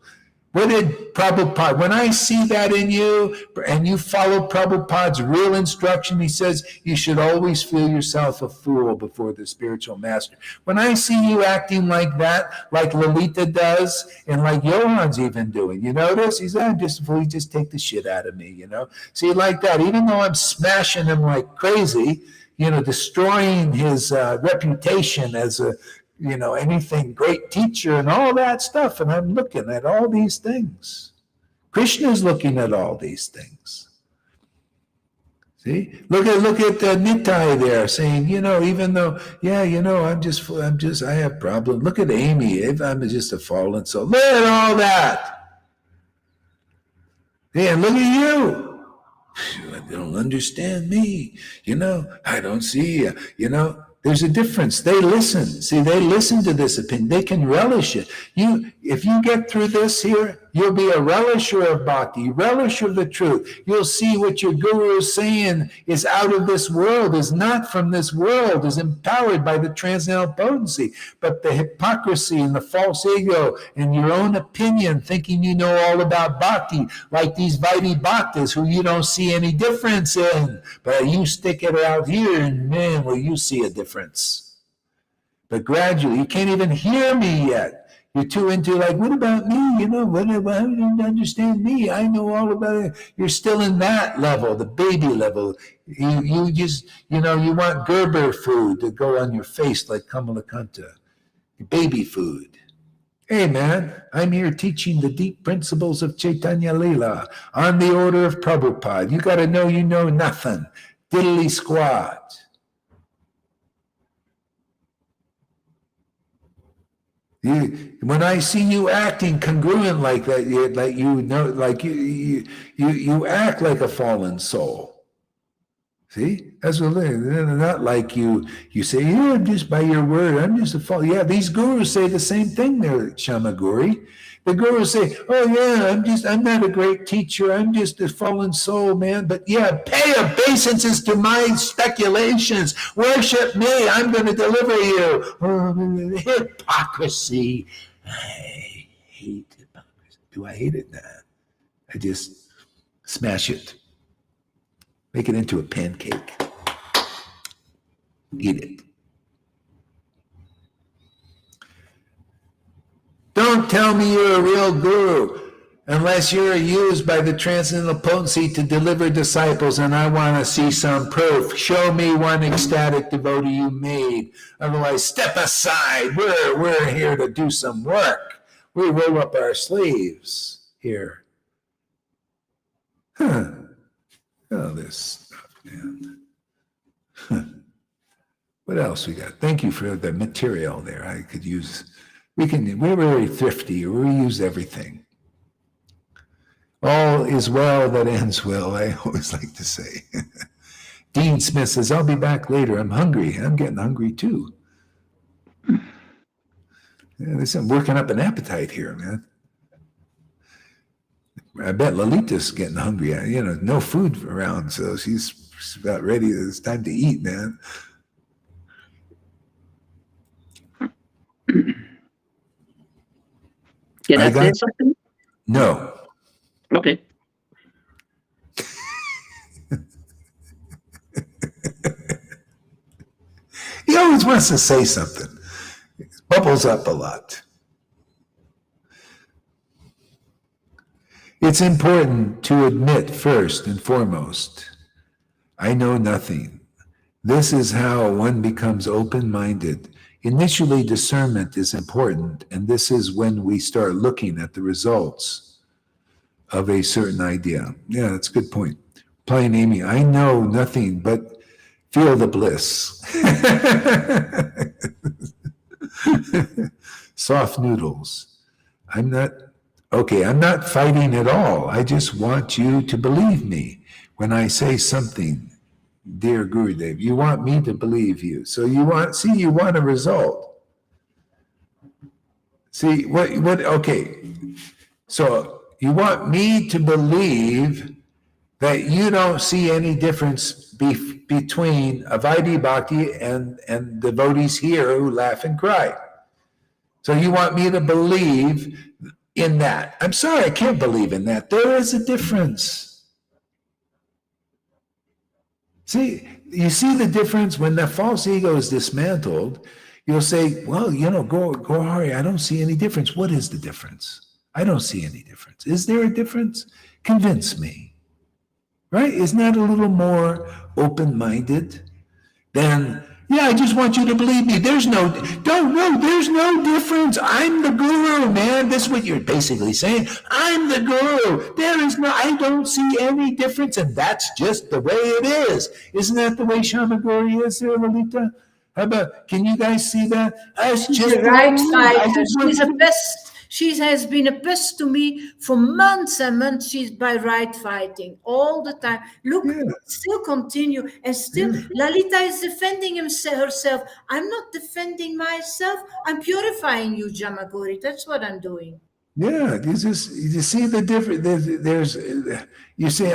E: What did Prabhupada, when I see that in you, and you follow Prabhupada's real instruction, he says, you should always feel yourself a fool before the spiritual master. When I see you acting like that, like Lalita does, and like Johan's even doing, you notice? He's I'm just a fool, he just take the shit out of me, you know? See, like that, even though I'm smashing him like crazy, you know, destroying his reputation as a, you know, anything great teacher and all that stuff. And I'm looking at all these things. Krishna's looking at all these things. See, look at Nitai there saying, you know, even though, yeah, you know, I have problems. Look at Amy. If I'm just a fallen soul. Look at all that. Yeah, look at you. They don't understand me, you know, I don't see, you know, there's a difference. They listen. See, they listen to this opinion. They can relish it. If you get through this here, you'll be a relisher of bhakti, relisher of the truth. You'll see what your guru is saying is out of this world, is not from this world, is empowered by the transcendental potency. But the hypocrisy and the false ego and your own opinion, thinking you know all about bhakti, like these Vaidhi bhaktas who you don't see any difference in. But you stick it out here and man, will you see a difference. But gradually, you can't even hear me yet. You're too into like, what about me? You know, how do you understand me? I know all about it. You're still in that level, the baby level. You just, you know, you want Gerber food to go on your face like Kamalakanta. Baby food. Hey man, I'm here teaching the deep principles of Chaitanya Leela on the order of Prabhupada. You got to know you know nothing. Diddly squat. When I see you acting congruent like that, like you know, like you act like a fallen soul. See, that's what not like you say, yeah, just by your word, I'm just a fallen. Yeah, these gurus say the same thing there, Shamaguri. The gurus say, oh yeah, I'm not a great teacher, I'm just a fallen soul, man. But yeah, pay obeisances to my speculations. Worship me, I'm going to deliver you. Oh, hypocrisy. I hate hypocrisy. Do I hate it? Nah. I just smash it. Make it into a pancake. Eat it. Don't tell me you're a real guru unless you're used by the transcendental potency to deliver disciples, and I want to see some proof. Show me one ecstatic devotee you made. Otherwise, step aside. We're here to do some work. We roll up our sleeves here. Oh, this stuff, man. What else we got? Thank you for the material there. I could use... We're very thrifty. We use everything. All is well that ends well, I always like to say. Dean Smith says, I'll be back later. I'm hungry. I'm getting hungry too. Yeah, I'm working up an appetite here, man. I bet Lalita's getting hungry. You know, no food around, so she's about ready. It's time to eat, man.
G: Can I say something?
E: No.
G: Okay.
E: He always wants to say something. It bubbles up a lot. It's important to admit first and foremost, I know nothing. This is how one becomes open-minded. Initially, discernment is important, and this is when we start looking at the results of a certain idea. Yeah, that's a good point. Plain Amy, I know nothing, but Feel the bliss. Soft noodles. I'm not fighting at all. I just want you to believe me when I say something, dear Gurudev. You want me to believe you. So you want a result. See, okay. So you want me to believe that you don't see any difference between Avaidhi Bhakti and devotees here who laugh and cry. So you want me to believe in that. I'm sorry, I can't believe in that. There is a difference. See, you see the difference when the false ego is dismantled. You'll say, well, go Hari, I don't see any difference. What is the difference? I don't see any difference. Is there a difference? Convince me. Right? Isn't that a little more open-minded than, yeah, I just want you to believe me. There's no difference. I'm the guru, man. This is what you're basically saying. I'm the guru. I don't see any difference, and that's just the way it is. Isn't that the way Shamagori is there, Lalita? How about, can you guys see that?
C: She's a right fighter. She's a pest. She has been a pest to me for months and months. She's by right fighting all the time. Look, still continue. And still, Lalita is defending herself. I'm not defending myself. I'm purifying you, Jamagori. That's what I'm doing.
E: Yeah, you see the difference. You say,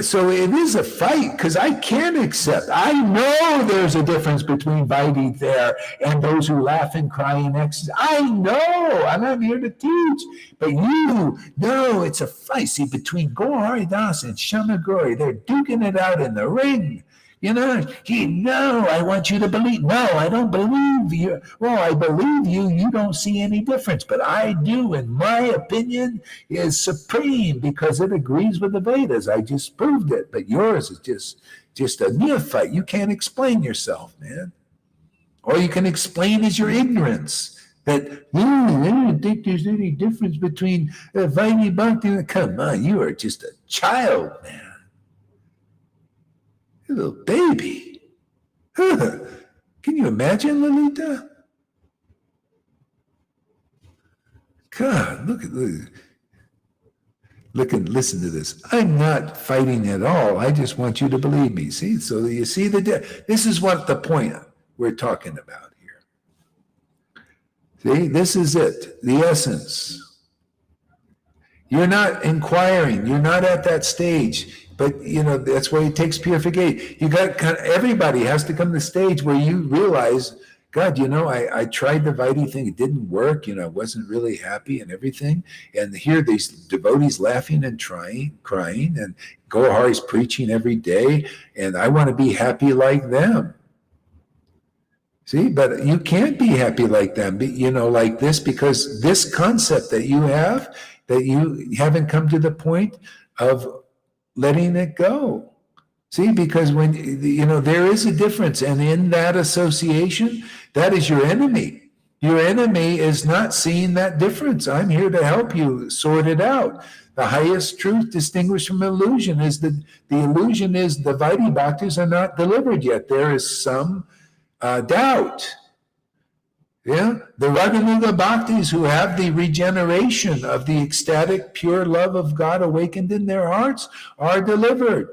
E: so it is a fight, because I can accept. I know there's a difference between Vaidhi there and those who laugh and cry in ecstasy. I know, and I'm here to teach. But it's a fight. See, between Gaur Das and Shamagori, they're duking it out in the ring. I want you to believe. No, I don't believe you. Well, I believe you. You don't see any difference, but I do. And my opinion is supreme because it agrees with the Vedas. I just proved it. But yours is just a neophyte. You can't explain yourself, man. All you can explain is your ignorance. That, I don't think there's any difference between Vaidhi Bhakti. Come on, you are just a child, man. Little baby. Can you imagine, Lalita? God, listen to this. I'm not fighting at all. I just want you to believe me. See, so you see this is what the point we're talking about here. See, this is it, the essence. You're not inquiring. You're not at that stage. But, that's why it takes purification. Everybody has to come to the stage where you realize, God, I tried the Vaidhi thing. It didn't work. I wasn't really happy and everything. And here these devotees laughing and crying, and Gohari's preaching every day. And I want to be happy like them. See, but you can't be happy like them, like this, because this concept that you have, that you haven't come to the point of letting it go. See, because when, there is a difference. And in that association, that is your enemy. Your enemy is not seeing that difference. I'm here to help you sort it out. The highest truth distinguished from illusion is that the illusion is the Vaidhi Bhaktis are not delivered yet. There is some doubt. Yeah, the Raganuga Bhaktis who have the regeneration of the ecstatic, pure love of God awakened in their hearts are delivered.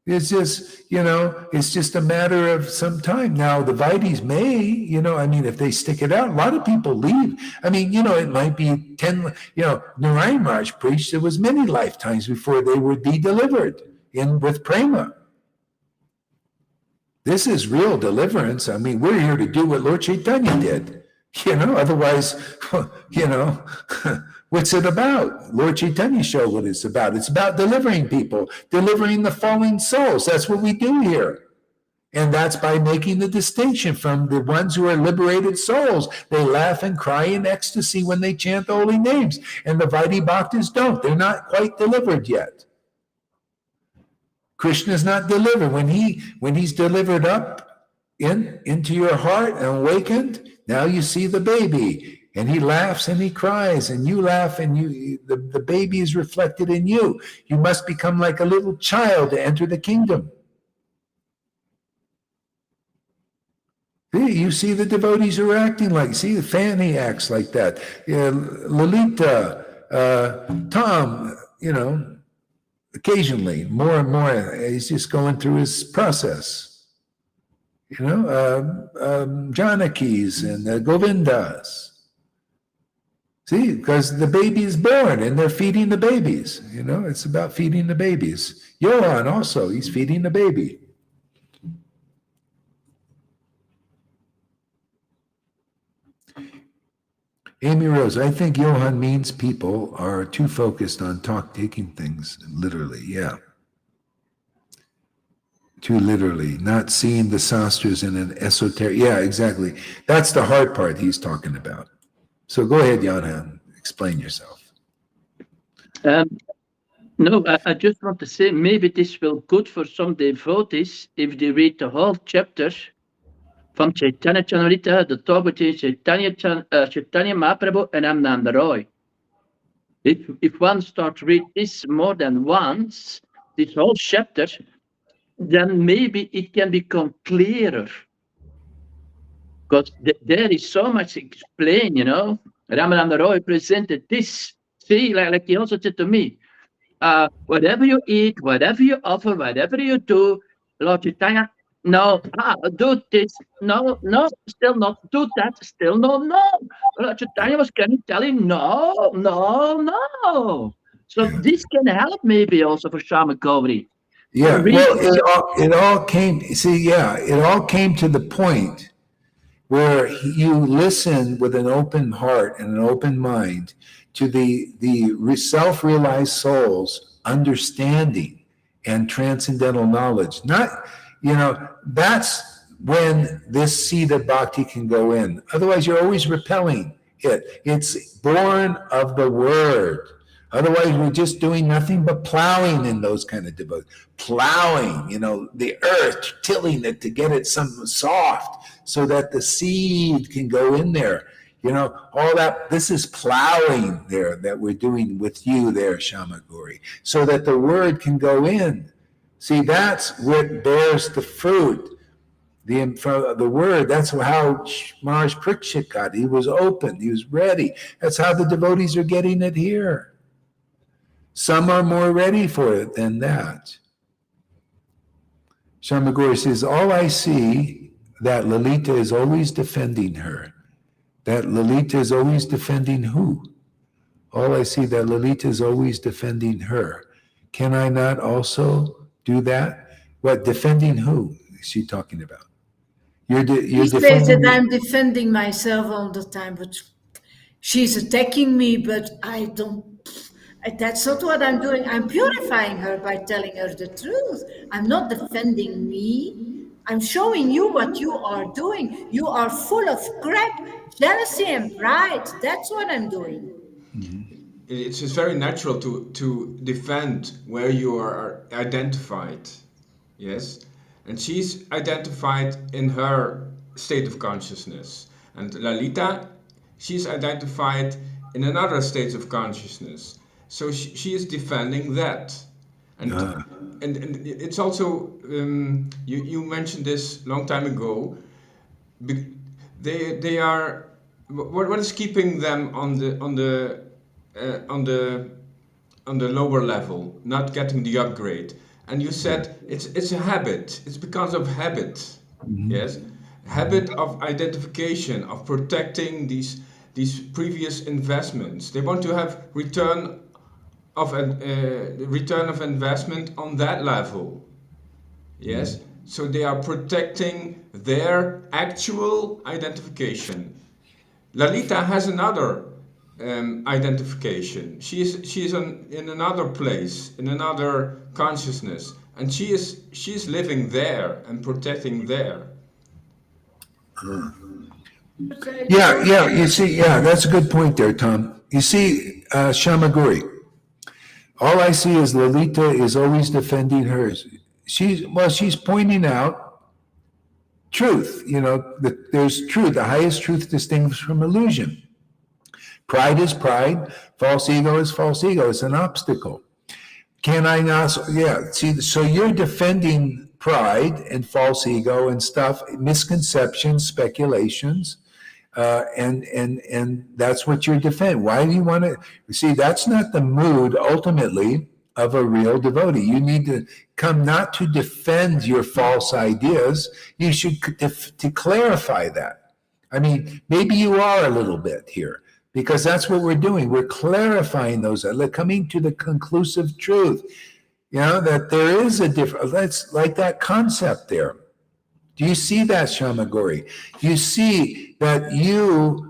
E: It's just, it's just a matter of some time. Now, the Vaidhis may, if they stick it out, a lot of people leave. It might be 10, Narayan Raj preached, it was many lifetimes before they would be delivered with prema. This is real deliverance. We're here to do what Lord Caitanya did. Otherwise, what's it about? Lord Caitanya showed what it's about. It's about delivering people, delivering the falling souls. That's what we do here. And that's by making the distinction from the ones who are liberated souls. They laugh and cry in ecstasy when they chant the holy names. And the Vaidhi Bhaktas don't. They're not quite delivered yet. Krishna is not delivered. When he's delivered up into your heart and awakened, now you see the baby. And he laughs and he cries, and you laugh, and the baby is reflected in you. You must become like a little child to enter the kingdom. You see the devotees are acting like, see, Fanny acts like that. Lalita, Tom, occasionally, more and more, he's just going through his process. Janakis and Govindas. See, because the baby is born and they're feeding the babies. It's about feeding the babies. Johan also, he's feeding the baby. Amy Rose, I think Johan means people are too focused on taking things literally. Yeah. Too literally, not seeing the sastras in an esoteric. Yeah, exactly. That's the hard part he's talking about. So go ahead, Johan, explain yourself.
G: No, I just want to say maybe this will good for some devotees if they read the whole chapter from Chaitanya Chanarita, the talk between Chaitanya Mahaprabhu and Amnanda Roy. If one starts read this more than once, this whole chapter, then maybe it can become clearer. Because there is so much explained, Ramananda Roy presented this. See, like he also said to me, whatever you eat, whatever you offer, whatever you do, Lord Caitanya, no, do this, no, still not, do that, still no. Lord Caitanya was kind of telling, no. So this can help maybe also for Shama Gauri.
E: Yeah, well, it all came to the point where you listen with an open heart and an open mind to the self-realized soul's understanding and transcendental knowledge. That's when this seed of bhakti can go in. Otherwise, you're always repelling it. It's born of the word. Otherwise, we're just doing nothing but plowing in those kind of devotions. Plowing, the earth, tilling it to get it some soft so that the seed can go in there. All that, this is plowing there that we're doing with you there, Shama Gauri, so that the word can go in. See, that's what bears the fruit. The word, that's how Maharaj Parikshit got it. He was open, he was ready. That's how the devotees are getting it here. Some are more ready for it than that. Shama Gauri says, all I see that Lalita is always defending her. That Lalita is always defending who? All I see that Lalita is always defending her. Can I not also do that? What, defending who is she talking about?
C: He says that I'm defending myself all the time, but she's attacking me, but I don't. That's not what I'm doing. I'm purifying her by telling her the truth. I'm not defending me. I'm showing you what you are doing. You are full of crap, jealousy and pride. That's what I'm doing.
F: It's just very natural to defend where you are identified. Yes? And she's identified in her state of consciousness. And Lalita, she's identified in another state of consciousness. So she is defending that. And it's also, you mentioned this long time ago, they are, what is keeping them on the lower level, not getting the upgrade? And you said it's a habit. It's because of habit. Mm-hmm. Yes, habit of identification, of protecting these previous investments. They want to have return of investment on that level. Yes, so they are protecting their actual identification. Lalita has another identification. She is in another place, in another consciousness, and she's living there and protecting there.
E: Yeah. You see, that's a good point there, Tom. You see, Shama Gauri, all I see is Lalita is always defending hers. She's pointing out truth. There's truth. The highest truth distinguished from illusion. Pride is pride. False ego is false ego. It's an obstacle. Can I not? Yeah. See, so you're defending pride and false ego and stuff, misconceptions, speculations, and that's what you're defending. Why do you want to see? That's not the mood ultimately of a real devotee. You need to come not to defend your false ideas. You should to clarify that. I mean, maybe you are a little bit here, because that's what we're doing. We're clarifying those, coming to the conclusive truth. That there is a difference. That's like that concept there. Do you see that, Shamagori? You see that you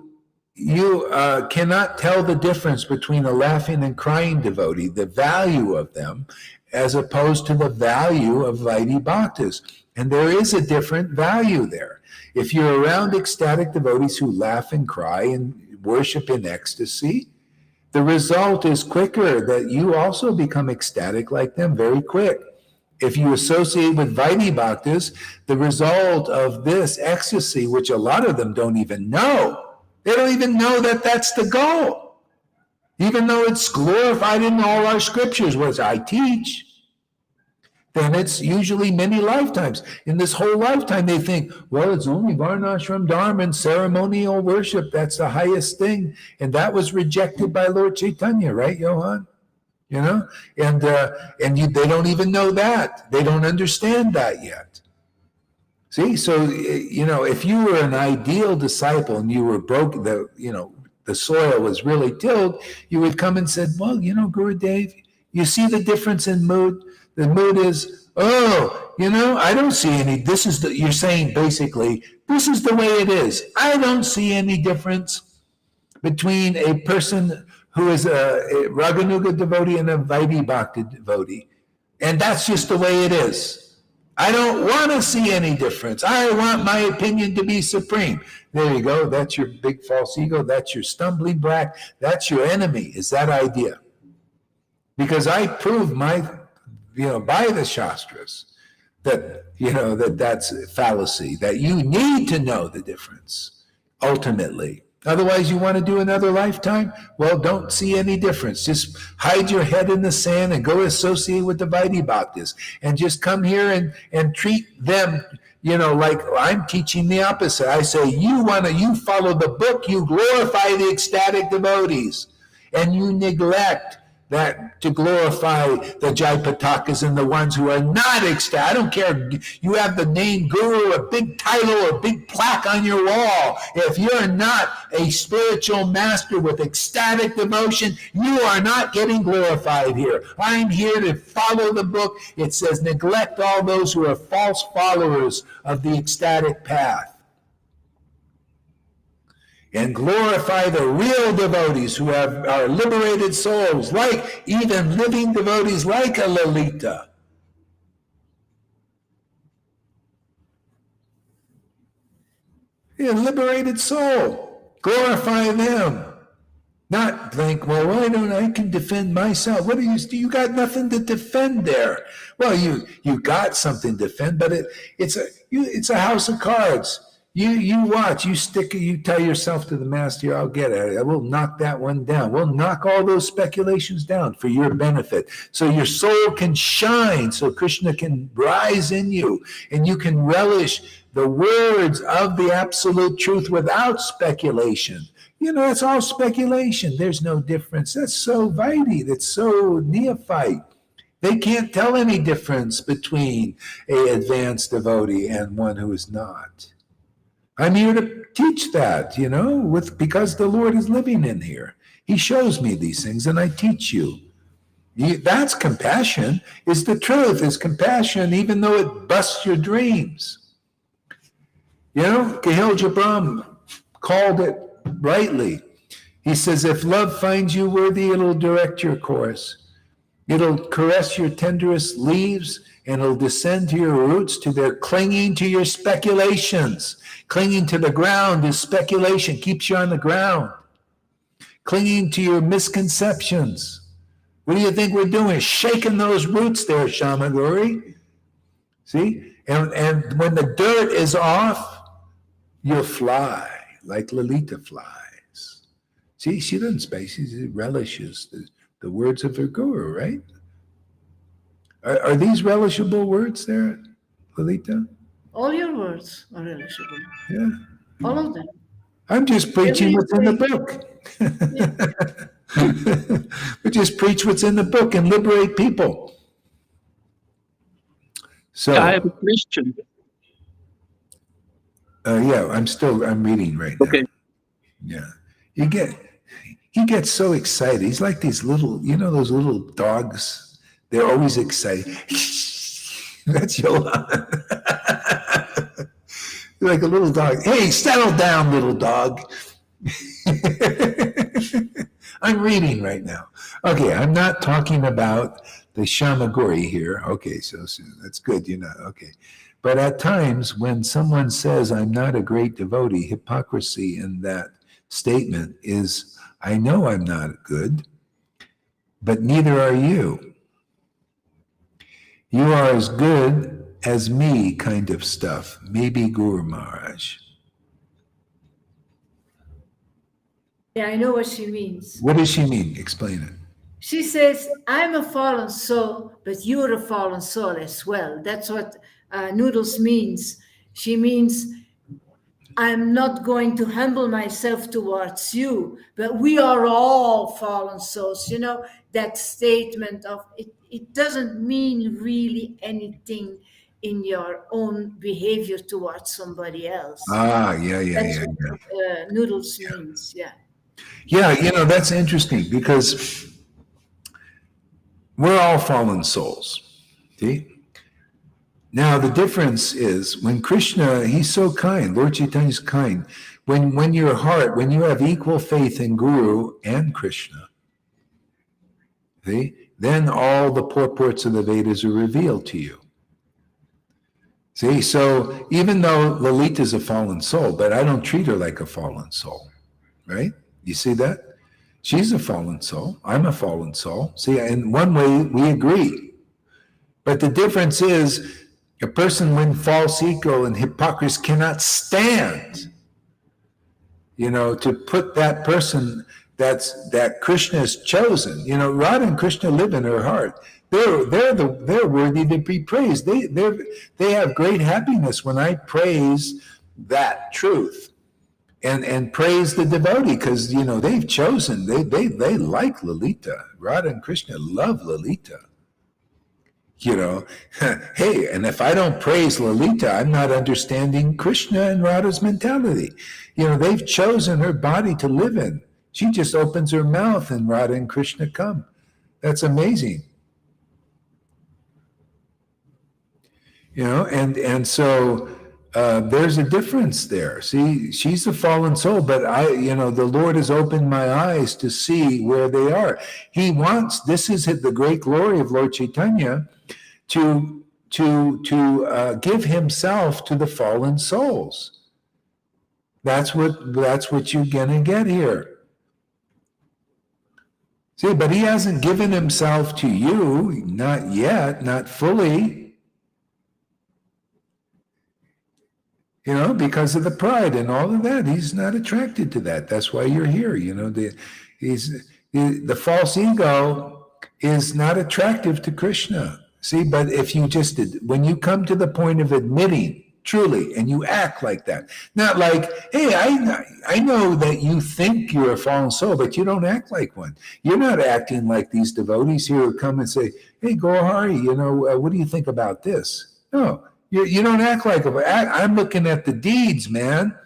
E: cannot tell the difference between a laughing and crying devotee, the value of them, as opposed to the value of Vaidhi Bhaktas. And there is a different value there. If you're around ecstatic devotees who laugh and cry and worship in ecstasy, the result is quicker that you also become ecstatic like them very quick. If you associate with Vaidhi Bhaktas, the result of this ecstasy, which a lot of them don't even know, they don't even know that that's the goal. Even though it's glorified in all our scriptures, which I teach, then it's usually many lifetimes. In this whole lifetime, they think, well, it's only Varnashram Dharma and ceremonial worship. That's the highest thing. And that was rejected by Lord Caitanya, right, Johan? And they don't even know that. They don't understand that yet. See, so, if you were an ideal disciple and you were broken, the soil was really tilled, you would come and said, well, Gurudev, you see the difference in mood? The mood is, I don't see any, you're saying basically, this is the way it is. I don't see any difference between a person who is a Raganuga devotee and a Vaidhi Bhakta devotee. And that's just the way it is. I don't want to see any difference. I want my opinion to be supreme. There you go. That's your big false ego. That's your stumbling block. That's your enemy, is that idea. Because I prove by the Shastras that, that's a fallacy, that you need to know the difference ultimately. Otherwise, you want to do another lifetime? Well, don't see any difference. Just hide your head in the sand and go associate with the Vaidhi Bhaktas and just come here and treat them, like I'm teaching the opposite. I say, you follow the book, you glorify the ecstatic devotees, and you neglect that to glorify the Jaipatakas and the ones who are not ecstatic. I don't care. You have the name Guru, a big title, or a big plaque on your wall. If you're not a spiritual master with ecstatic devotion, you are not getting glorified here. I'm here to follow the book. It says, neglect all those who are false followers of the ecstatic path. And glorify the real devotees who are liberated souls, like even living devotees like a Lalita. A liberated soul. Glorify them. Not think, well, why don't I can defend myself? What do you got nothing to defend there? Well, you got something to defend, but it's a house of cards. You watch, you tell yourself to the master, I'll get it. I will knock that one down. We'll knock all those speculations down for your benefit. So your soul can shine, so Krishna can rise in you, and you can relish the words of the absolute truth without speculation. It's all speculation. There's no difference. That's so Vaidhi, that's so neophyte. They can't tell any difference between an advanced devotee and one who is not. I'm here to teach that, because the Lord is living in here. He shows me these things and I teach you. That's compassion. It's the truth. It's compassion, even though it busts your dreams. Kahil Jabram called it rightly. He says, if love finds you worthy, it'll direct your course. It'll caress your tenderest leaves, and it'll descend to your roots, to their clinging to your speculations. Clinging to the ground is speculation, keeps you on the ground. Clinging to your misconceptions. What do you think we're doing? Shaking those roots there, Shamaguri. See? And when the dirt is off, you'll fly like Lalita flies. See, she doesn't space, she relishes the words of her guru, right? Are these relishable words there? Lalita?
C: All your words are relishable.
E: Yeah.
C: All of them.
E: I'm just preaching
C: Every
E: what's in the book. We just preach what's in the book and liberate people. So,
G: I have a question.
E: yeah, I'm reading right now.
G: Okay.
E: Yeah. He gets so excited. He's like these little, those little dogs. They're always excited. That's Johan. Like a little dog. Hey, settle down, little dog. I'm reading right now. Okay, I'm not talking about the Shamagori here. Okay, so that's good. Okay. But at times when someone says, I'm not a great devotee, hypocrisy in that statement is, I know I'm not good, but neither are you. You are as good as me kind of stuff. Maybe Guru Maharaj.
C: Yeah, I know what she means.
E: What does she mean? Explain it.
C: She says, I'm a fallen soul, but you're a fallen soul as well. That's what Noodles means. She means, I'm not going to humble myself towards you, but we are all fallen souls. That statement of it doesn't mean really anything in your own behavior towards somebody else.
E: Yeah.
C: That's what Noodles means, yeah.
E: Yeah, that's interesting because we're all fallen souls. See? Now, the difference is when Krishna, he's so kind, Lord Caitanya is kind. When you have equal faith in Guru and Krishna, see, then all the purports of the Vedas are revealed to you. See, so even though Lalita is a fallen soul, but I don't treat her like a fallen soul, right? You see that? She's a fallen soul. I'm a fallen soul. See, in one way, we agree. But the difference is, a person with false ego and hypocrisy cannot stand, to put that person that Krishna has chosen. Radha and Krishna live in her heart. They're worthy to be praised. They have great happiness when I praise that truth. And praise the devotee because they've chosen. They like Lalita. Radha and Krishna love Lalita. Hey, and if I don't praise Lalita, I'm not understanding Krishna and Radha's mentality. They've chosen her body to live in. She just opens her mouth and Radha and Krishna come. That's amazing. And so there's a difference there. See, she's a fallen soul, but the Lord has opened my eyes to see where they are. This is the great glory of Lord Caitanya, to give himself to the fallen souls. That's what you're gonna get here. See, but he hasn't given himself to you, not yet, not fully. Because of the pride and all of that. He's not attracted to that. That's why you're here. The false ego is not attractive to Krishna. See, but if when you come to the point of admitting truly, and you act like that, not like, hey, I know that you think you're a fallen soul, but you don't act like one. You're not acting like these devotees here who come and say, hey, Gaurahari, what do you think about this? No. You don't act like it. I'm looking at the deeds, man.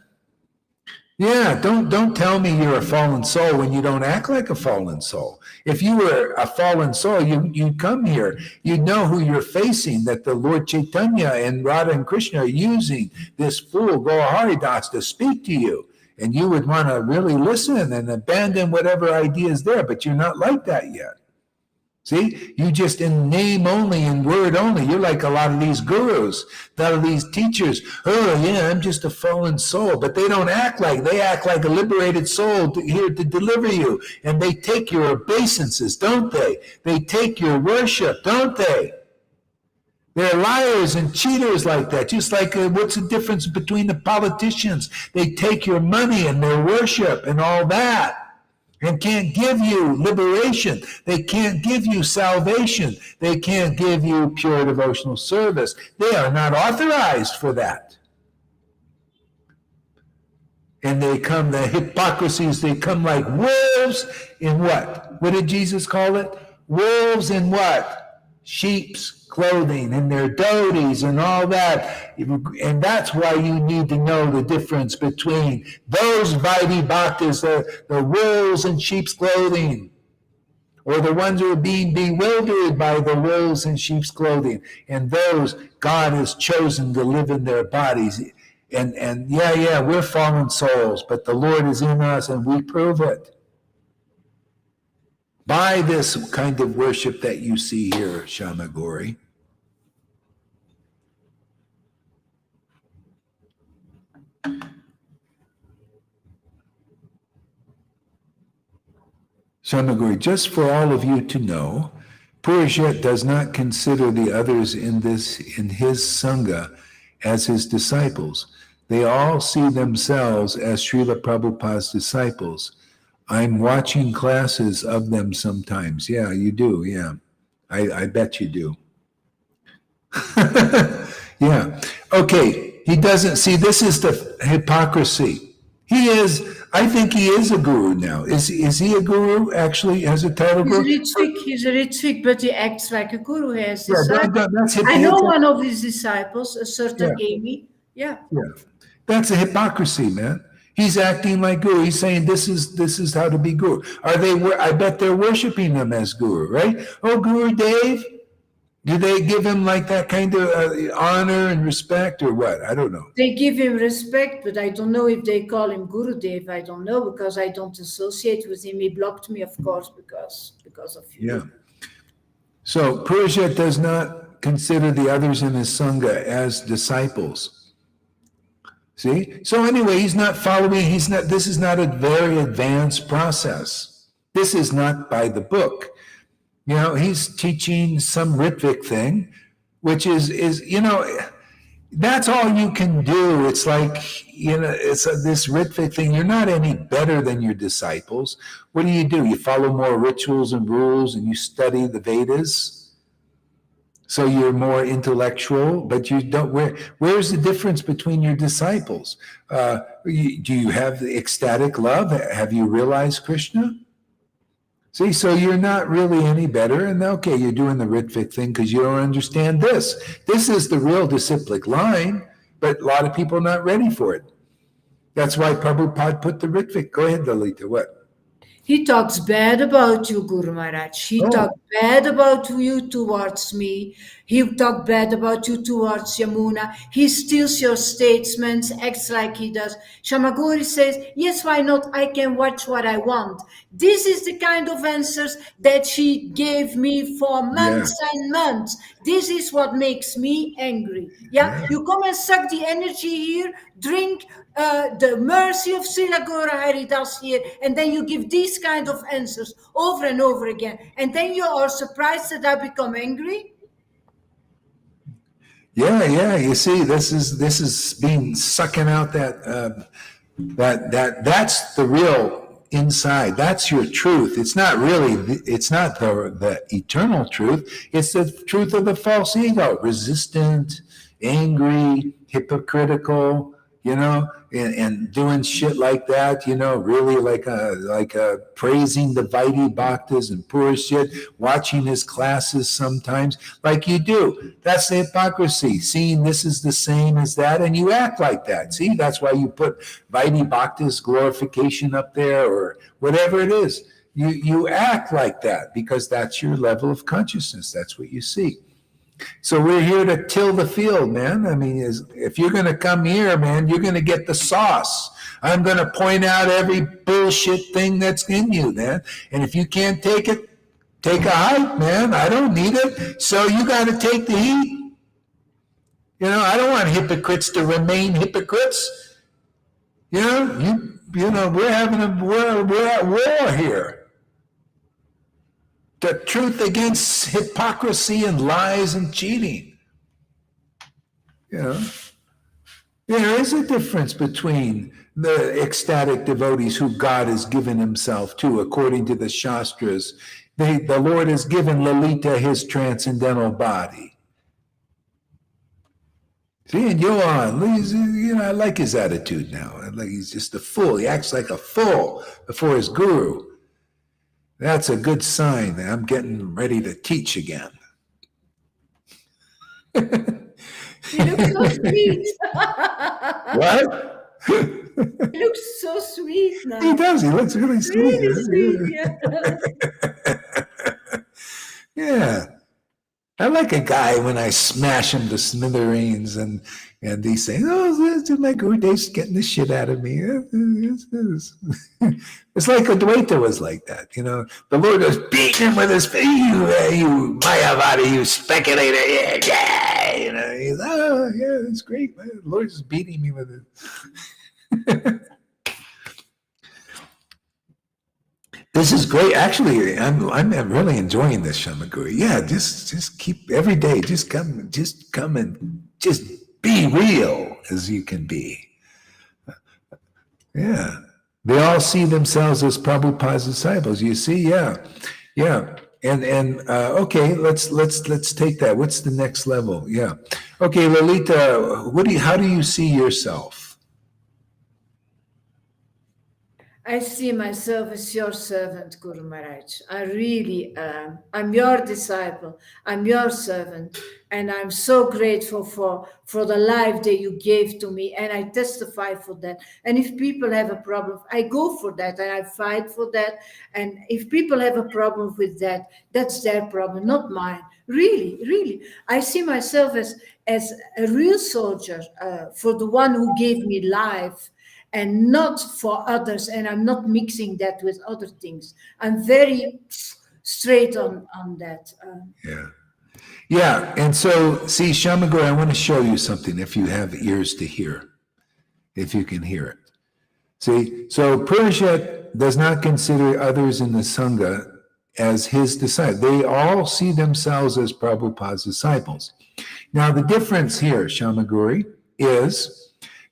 E: Yeah, don't tell me you're a fallen soul when you don't act like a fallen soul. If you were a fallen soul, you'd come here. You'd know who you're facing, that the Lord Caitanya and Radha and Krishna are using this fool Gaurahari Das to speak to you. And you would want to really listen and abandon whatever idea is there, but you're not like that yet. See, you just in name only, in word only. You're like a lot of these gurus, a lot of these teachers. Oh, yeah, I'm just a fallen soul. But they don't act like, they act like a liberated soul here to deliver you. And they take your obeisances, don't they? They take your worship, don't they? They're liars and cheaters like that. Just like what's the difference between the politicians? They take your money and their worship and all that. and can't give you liberation. They can't give you salvation. They can't give you pure devotional service. They are not authorized for that. And they come, the hypocrisies, they come like wolves in what? What did Jesus call it? Wolves in what? Sheep's clothing, and their doties and all that. And that's why you need to know the difference between those Vaidhi Bhaktas, the wolves in sheep's clothing, or the ones who are being bewildered by the wolves in sheep's clothing, and those God has chosen to live in their bodies. And yeah, we're fallen souls, but the Lord is in us, and we prove it by this kind of worship that you see here, Shamagori. Shamagori, just for all of you to know, Purushet does not consider the others in his Sangha as his disciples. They all see themselves as Srila Prabhupada's disciples. I'm watching classes of them sometimes. Yeah, you do. Yeah, I bet you do. Yeah. Okay. He doesn't see, this is the hypocrisy. I think he is a guru now. Is he a guru actually? Has a title guru?
C: He's a Rhythmic, but he acts like a guru. He has
E: Yeah,
C: disciples. I know one of his disciples, a certain Amy. Yeah.
E: That's a hypocrisy, man. He's acting like guru. He's saying this is how to be guru. I bet they're worshiping him as guru, right? Oh, Guru Dave. Do they give him like that kind of honor and respect, or what? I don't know.
C: They give him respect, but I don't know if they call him Guru Dev. I don't know, because I don't associate with him. He blocked me, of course, because of you.
E: Yeah. So Purushet does not consider the others in his Sangha as disciples. See? So anyway, he's not following, this is not a very advanced process. This is not by the book. He's teaching some Rhythmic thing, which is that's all you can do. It's like, it's this Rhythmic thing. You're not any better than your disciples. What do? You follow more rituals and rules, and you study the Vedas. So you're more intellectual, but you don't. Where's the difference between your disciples? Do you have the ecstatic love? Have you realized Krishna? See, so you're not really any better, and okay, you're doing the Rhythmic thing because you don't understand this. This is the real disciplic line, but a lot of people are not ready for it. That's why Prabhupada put the Rhythmic. Go ahead, Lalita, what?
C: He talks bad about you, Guru Maharaj. He talks bad about you towards me. He talks bad about you towards Yamuna. He steals your statements, acts like he does. Shamagori says, yes, why not? I can watch what I want. This is the kind of answers that she gave me for months and months. This is what makes me angry. Yeah? You come and suck the energy here, drink the mercy of Srila Gaura Haridas here, and then you give these kind of answers over and over again, and then you are surprised that I become angry.
E: Yeah. You see, this is being sucking out that's the real inside. That's your truth. It's not the eternal truth. It's the truth of the false ego, resistant, angry, hypocritical. And doing shit like that, really like praising the Vaidhi Bhaktas and Purushet, watching his classes sometimes, like you do. That's the hypocrisy, seeing this is the same as that, and you act like that. See, that's why you put Vaidhi Bhaktas glorification up there, or whatever it is. You act like that because that's your level of consciousness. That's what you see. So we're here to till the field, man. I mean, if you're going to come here, man, you're going to get the sauce. I'm going to point out every bullshit thing that's in you, man. And if you can't take it, take a hike, man. I don't need it. So you got to take the heat. I don't want hypocrites to remain hypocrites. We're at war here. The truth against hypocrisy and lies and cheating. There is a difference between the ecstatic devotees who God has given himself to, according to the Shastras. The Lord has given Lalita his transcendental body. See, and Johan, I like his attitude now. Like he's just a fool. He acts like a fool before his guru. That's a good sign that I'm getting ready to teach again.
C: He looks so sweet.
E: What?
C: He looks so sweet now.
E: He does. He looks really sweet.
C: Really sweet, yeah.
E: Yeah. I like a guy when I smash him to smithereens and he's saying, oh, my guru Dev's getting the shit out of me. It's like Advaita was like that, The Lord was beating him with his face. You Mayavadi, you speculator. Yeah. He's, oh, yeah, it's great. Man. The Lord's just beating me with it. This is great. Actually, I'm really enjoying this, Shamaguri. Yeah, just keep every day. Just come and just be real as you can be. Yeah, they all see themselves as Prabhupada's disciples. You see, yeah. And okay, let's take that. What's the next level? Yeah. Okay, Lalita, how do you see yourself?
C: I see myself as your servant, Guru Maharaj. I really am. I'm your disciple. I'm your servant. And I'm so grateful for the life that you gave to me. And I testify for that. And if people have a problem, I go for that and I fight for that. And if people have a problem with that, that's their problem, not mine. Really, really. I see myself as a real soldier for the one who gave me life. And not for others, and I'm not mixing that with other things. I'm very straight on that.
E: Yeah, and so, see, Shamaguri, I want to show you something if you have ears to hear, if you can hear it. See, so Purushat does not consider others in the Sangha as his disciples. They all see themselves as Prabhupada's disciples. Now, the difference here, Shamaguri, is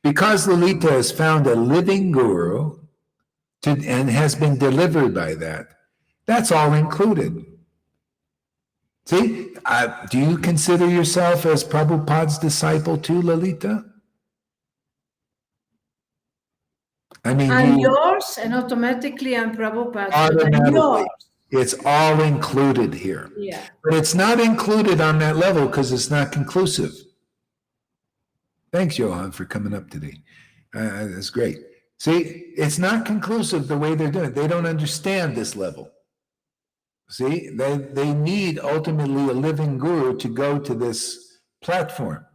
E: because Lalita has found a living guru and has been delivered by that, that's all included. See, do you consider yourself as Prabhupada's disciple too, Lalita?
C: I'm yours, and automatically I'm Prabhupada.
E: Automatically. It's all included here.
C: Yeah.
E: But it's not included on that level because it's not conclusive. Thanks, Johan, for coming up today. That's great. See, it's not conclusive the way they're doing it. They don't understand this level. See, they need ultimately a living guru to go to this platform.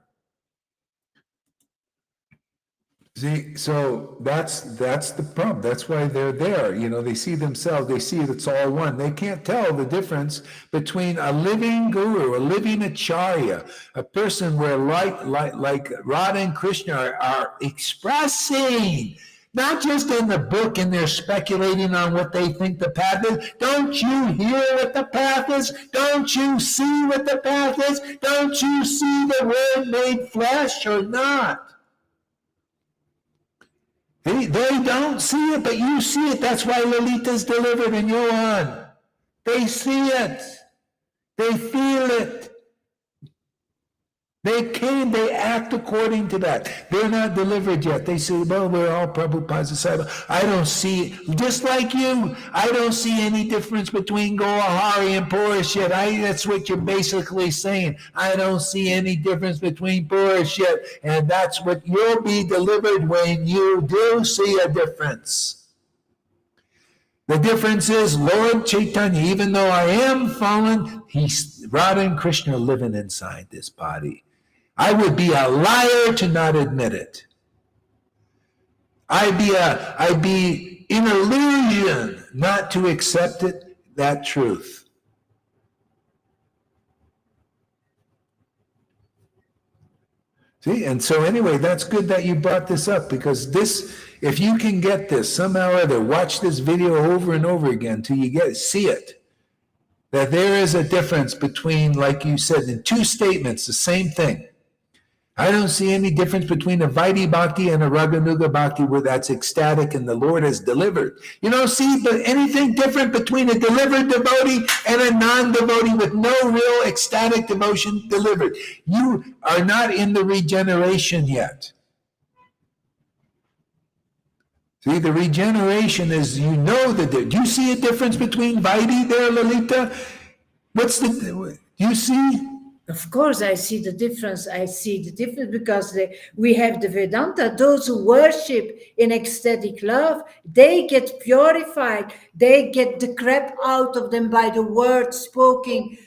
E: See, so that's the problem. That's why they're there. They see themselves, they see it's all one. They can't tell the difference between a living guru, a living acharya, a person where like Radha and Krishna are expressing, not just in the book and they're speculating on what they think the path is. Don't you hear what the path is? Don't you see what the path is? Don't you see the Word made flesh or not? They don't see it, but you see it. That's why Lalita's delivered in Johan. They see it. They feel it. They act according to that. They're not delivered yet. They say, well, we're all Prabhupada's disciples. I don't see, just like you, I don't see any difference between Goahari and Purushat. That's what you're basically saying. I don't see any difference between Purushat. And that's what you'll be delivered when you do see a difference. The difference is Lord Caitanya, even though I am fallen, Radha and Krishna are living inside this body. I would be a liar to not admit it. I'd be in illusion not to accept it, that truth. See, and so anyway, that's good that you brought this up, because this, if you can get this somehow or other, watch this video over and over again till you see it, that there is a difference between, like you said, in two statements, the same thing. I don't see any difference between a Vaidhi Bhakti and a Raganuga Bhakti where that's ecstatic and the Lord has delivered. You don't see anything different between a delivered devotee and a non-devotee with no real ecstatic devotion delivered. You are not in the regeneration yet. See, the regeneration is, do you see a difference between Vaidhi there, Lalita? Do you see?
C: Of course, I see the difference. I see the difference because we have the Vedanta. Those who worship in ecstatic love, they get purified. They get the crap out of them by the word spoken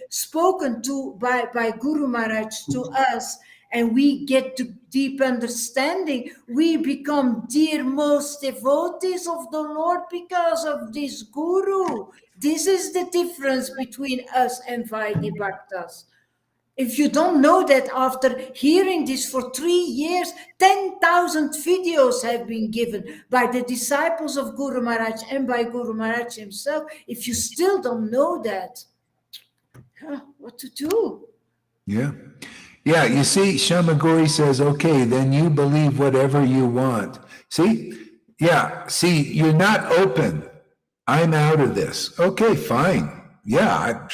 C: to by Guru Maharaj to us. And we get to deep understanding. We become dear most devotees of the Lord because of this Guru. This is the difference between us and Vaidhi Bhaktas. If you don't know that after hearing this for 3 years, 10,000 videos have been given by the disciples of Guru Maharaj and by Guru Maharaj himself. If you still don't know that, what to do?
E: Yeah. Yeah, you see, Shamagori says, okay, then you believe whatever you want. See? Yeah, see, you're not open. I'm out of this. Okay, fine. Yeah,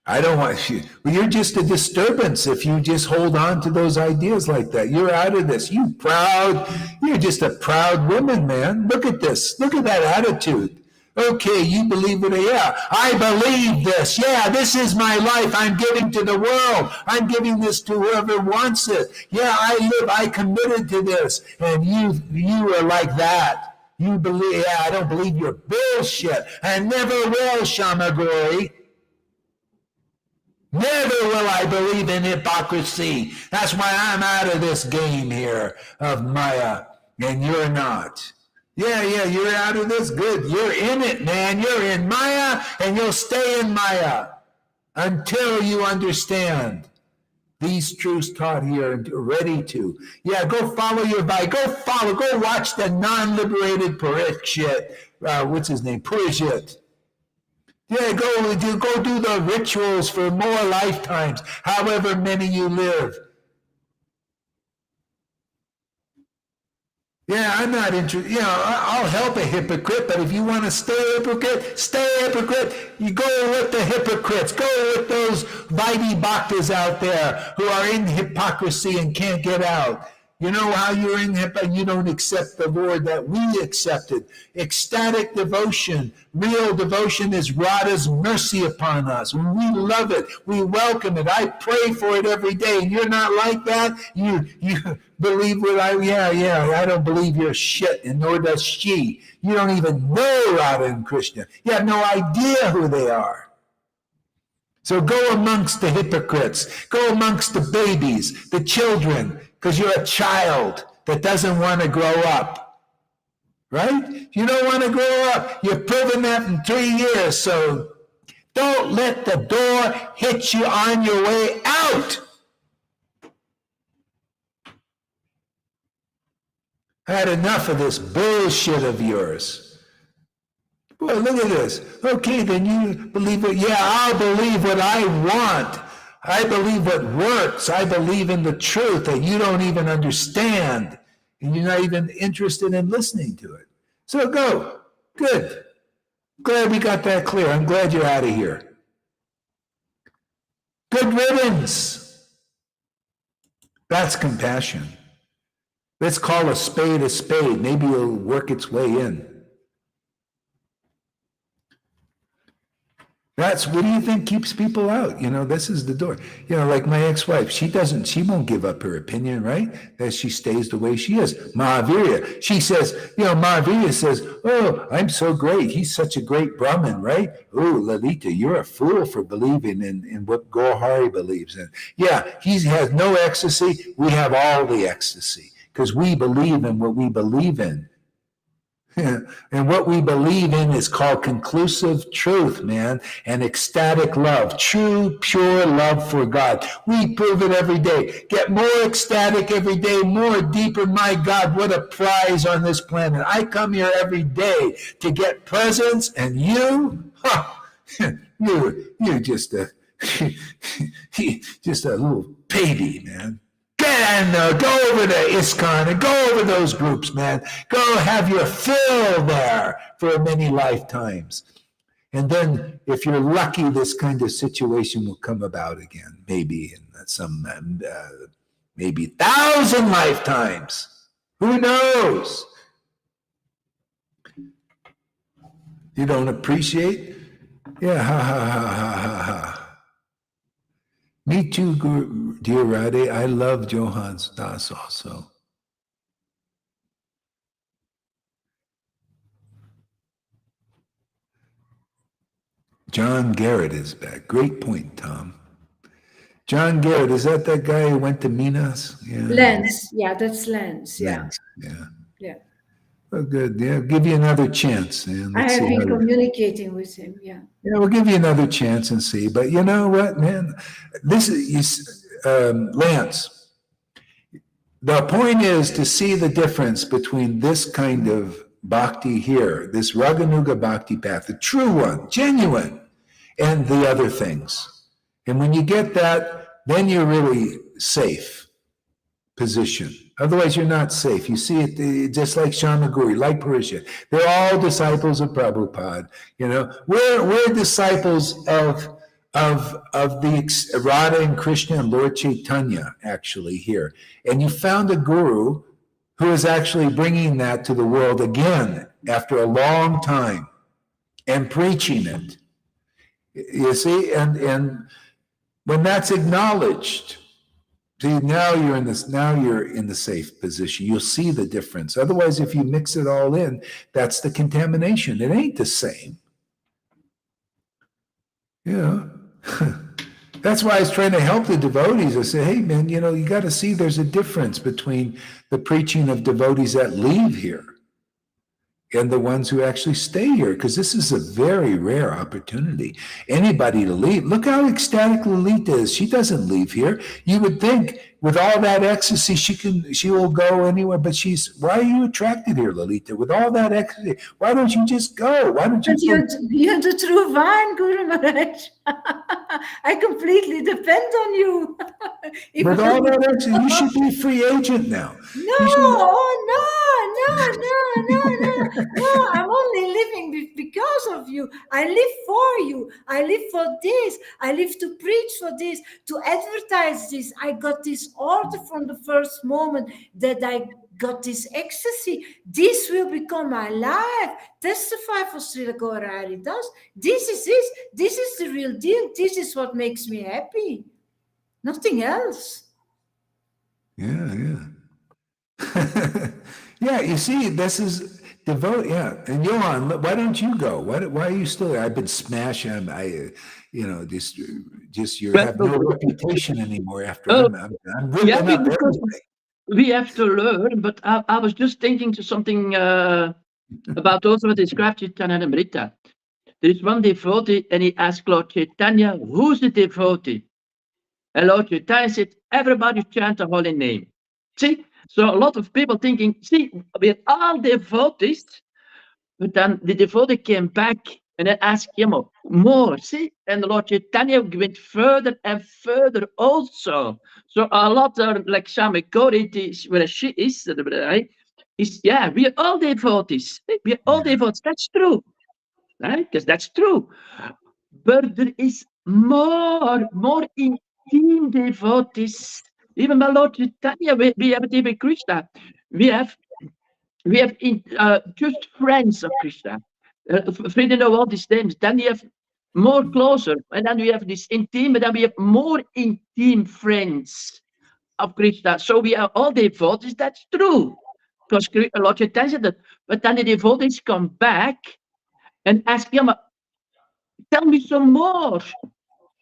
E: I don't want you. Well, you're just a disturbance if you just hold on to those ideas like that. You're out of this. You're just a proud woman, man. Look at this. Look at that attitude. Okay, you believe it. Yeah, I believe this. Yeah, this is my life. I'm giving to the world. I'm giving this to whoever wants it. Yeah, I committed to this. And you are like that. You believe, yeah, I don't believe your bullshit. I never will, Shamagori. Never will I believe in hypocrisy. That's why I'm out of this game here of Maya, and you're not. Yeah, you're out of this. Good. You're in it, man. You're in Maya, and you'll stay in Maya until you understand these truths taught here and ready to. Yeah, go follow your body. Go watch the non-liberated Parikshit. What's his name? Purishit. Yeah, go do the rituals for more lifetimes, however many you live. Yeah, I'm not interested. You know, I'll help a hypocrite, but if you want to stay a hypocrite, stay a hypocrite. You go with the hypocrites. Go with those Vaidhi Bhaktas out there who are in hypocrisy and can't get out. You know how you're in hypocrisy? You don't accept the Lord that we accepted. Ecstatic devotion, real devotion is Radha's mercy upon us. We love it. We welcome it. I pray for it every day. And you're not like that? You believe what I don't believe your shit, and nor does she. You don't even know Radha and Krishna. You have no idea who they are. So go amongst the hypocrites. Go amongst the babies, the children, because you're a child that doesn't want to grow up. Right? You don't want to grow up. You've proven that in 3 years. So don't let the door hit you on your way out. I had enough of this bullshit of yours. Boy, look at this. Okay, then you believe it. Yeah, I'll believe what I want. I believe what works. I believe in the truth that you don't even understand. And you're not even interested in listening to it. So go. Good. Glad we got that clear. I'm glad you're out of here. Good riddance. That's compassion. Let's call a spade a spade. Maybe it'll work its way in. What do you think keeps people out? You know, this is the door. You know, like my ex-wife, she won't give up her opinion, right? That she stays the way she is. Mahavira, Mahavira says, oh, I'm so great. He's such a great Brahmin, right? Oh, Lalita, you're a fool for believing in what Gohari believes in. Yeah, he has no ecstasy. We have all the ecstasy because we believe in what we believe in. And what we believe in is called conclusive truth, man, and ecstatic love, true, pure love for God. We prove it every day. Get more ecstatic every day, more deeper. My God, what a prize on this planet. I come here every day to get presents, and you're just a little baby, man. Get man, go over to ISKCON and go over those groups, man. Go have your fill there for many lifetimes. And then, if you're lucky, this kind of situation will come about again, maybe in some, maybe 1,000 lifetimes. Who knows? You don't appreciate? Yeah, ha, ha, ha, ha, ha, ha. Me too, dear Radhe. I love Johan's Das also. John Garrett is back. Great point, Tom. John Garrett, is that guy who went to Minas? Yeah.
C: Lance, yeah, that's Lance. Yeah.
E: Lance, yeah.
C: Yeah.
E: Well, good. Yeah, give you another chance. And
C: I
E: let's
C: have
E: see
C: been
E: how
C: communicating with him. Yeah.
E: Yeah, we'll give you another chance and see. But you know what, man? This is Lance. The point is to see the difference between this kind of bhakti here, this Raganuga bhakti path, the true one, genuine, and the other things. And when you get that, then you're really safe position. Otherwise, you're not safe. You see it just like Shamaguri, like Parisha. They're all disciples of Prabhupada. You know, we're disciples of the Radha and Krishna and Lord Caitanya, actually, here. And you found a guru who is actually bringing that to the world again after a long time and preaching it. You see, and when that's acknowledged, see, now you're in the safe position. You'll see the difference. Otherwise, if you mix it all in, that's the contamination. It ain't the same. You know, that's why I was trying to help the devotees. I said, hey, man, you know, you got to see there's a difference between the preaching of devotees that leave here and the ones who actually stay here, because this is a very rare opportunity. Anybody to leave. Look how ecstatic Lalita is. She doesn't leave here. You would think with all that ecstasy, she will go anywhere, but why are you attracted here, Lalita? With all that ecstasy, why don't you just go? Why don't you?
C: You're the true vine, Guru Maharaj. I completely depend on you.
E: With all that ecstasy, you should be a free agent now.
C: No, no, I'm only living because of you. I live for you. I live for this. I live to preach for this, to advertise this. I got this order from the first moment that I got this ecstasy. This will become my life. Testify for Srila Gaura Haridas. This is this. This is the real deal. This is what makes me happy. Nothing else.
E: Yeah. Yeah, you see, this is devote. Yeah, and Johan, why don't you go? Why are you still there? I've been smashing. Just you have no reputation anymore. After I'm ripping up everything.
G: We have to learn, but I was just thinking to something about also what described Chaitanya Amrita. There is one devotee, and he asked Lord Caitanya, "Who's the devotee?" And Lord Caitanya said, "Everybody chant the holy name." See, so a lot of people thinking, see, we're all devotees, but then the devotee came back and then asked him more. See, and the Lord Caitanya went further and further also. So a lot of like Shamagori, where she is, right? Yeah, we are all devotees. We are all devotees. That's true, right? Because that's true. But there is more intimate devotees. Even by Lord Caitanya, we have even Krishna. We have just friends of Krishna. We don't know all these names. Then we have more closer, and then we have this intimate, and then we have more intimate friends of Krishna. So we are all devotees. That's true, because Lord Caitanya said that. But then the devotees come back and ask him, "Tell me some more."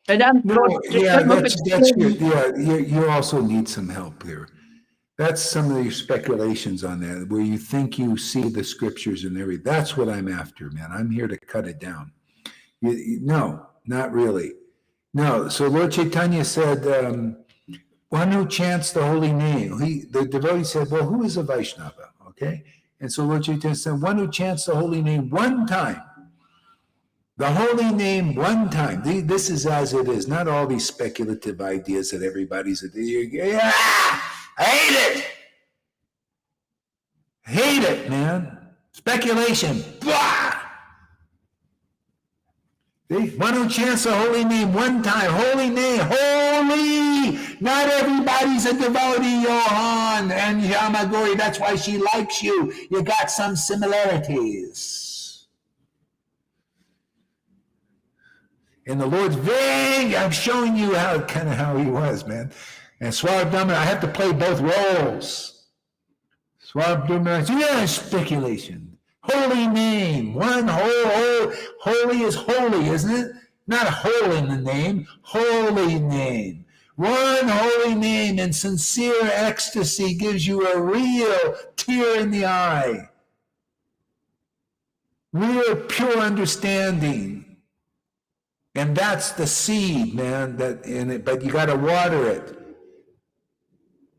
G: And then
E: you also need some help here. That's some of your speculations on that, where you think you see the scriptures and everything. That's what I'm after, man. I'm here to cut it down. No, not really. No. So Lord Caitanya said, one who chants the holy name. The devotee said, well, who is a Vaishnava? Okay. And so Lord Caitanya said, one who chants the holy name one time. The holy name one time. This is as it is, not all these speculative ideas that everybody's, I hate it. Hate it, man. Speculation. Blah! See? One who chants the holy name one time. Holy name. Holy! Not everybody's a devotee, Johan and Yamagori. That's why she likes you. You got some similarities. And the Lord's very, I'm showing you how he was, man. And Swarabdhamma, I have to play both roles. Swarabdhamma, yeah, speculation. Holy name, one holy is holy, isn't it? Not hole in the name, holy name. One holy name and sincere ecstasy gives you a real tear in the eye. Real pure understanding. And that's the seed, man, but you got to water it.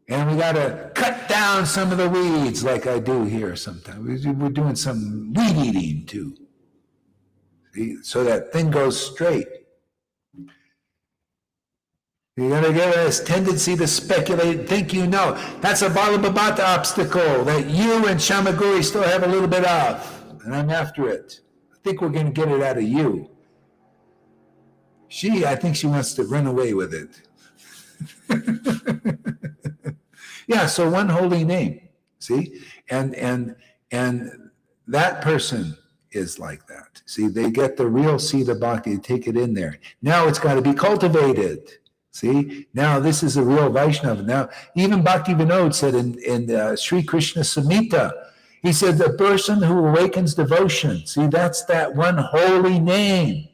E: And we got to cut down some of the weeds like I do here sometimes. We're doing some weed eating too. See? So that thing goes straight. You're going to get this tendency to speculate and think you know. That's a Balabhabata obstacle that you and Shamaguri still have a little bit of. And I'm after it. I think we're going to get it out of you. I think she wants to run away with it. Yeah, so one holy name, see? And that person is like that. See, they get the real seed of bhakti, take it in there. Now it's got to be cultivated. See, now this is a real Vaishnava. Now, even Bhakti Vinod said in Sri Krishna Samhita, he said the person who awakens devotion, see, that's that one holy name.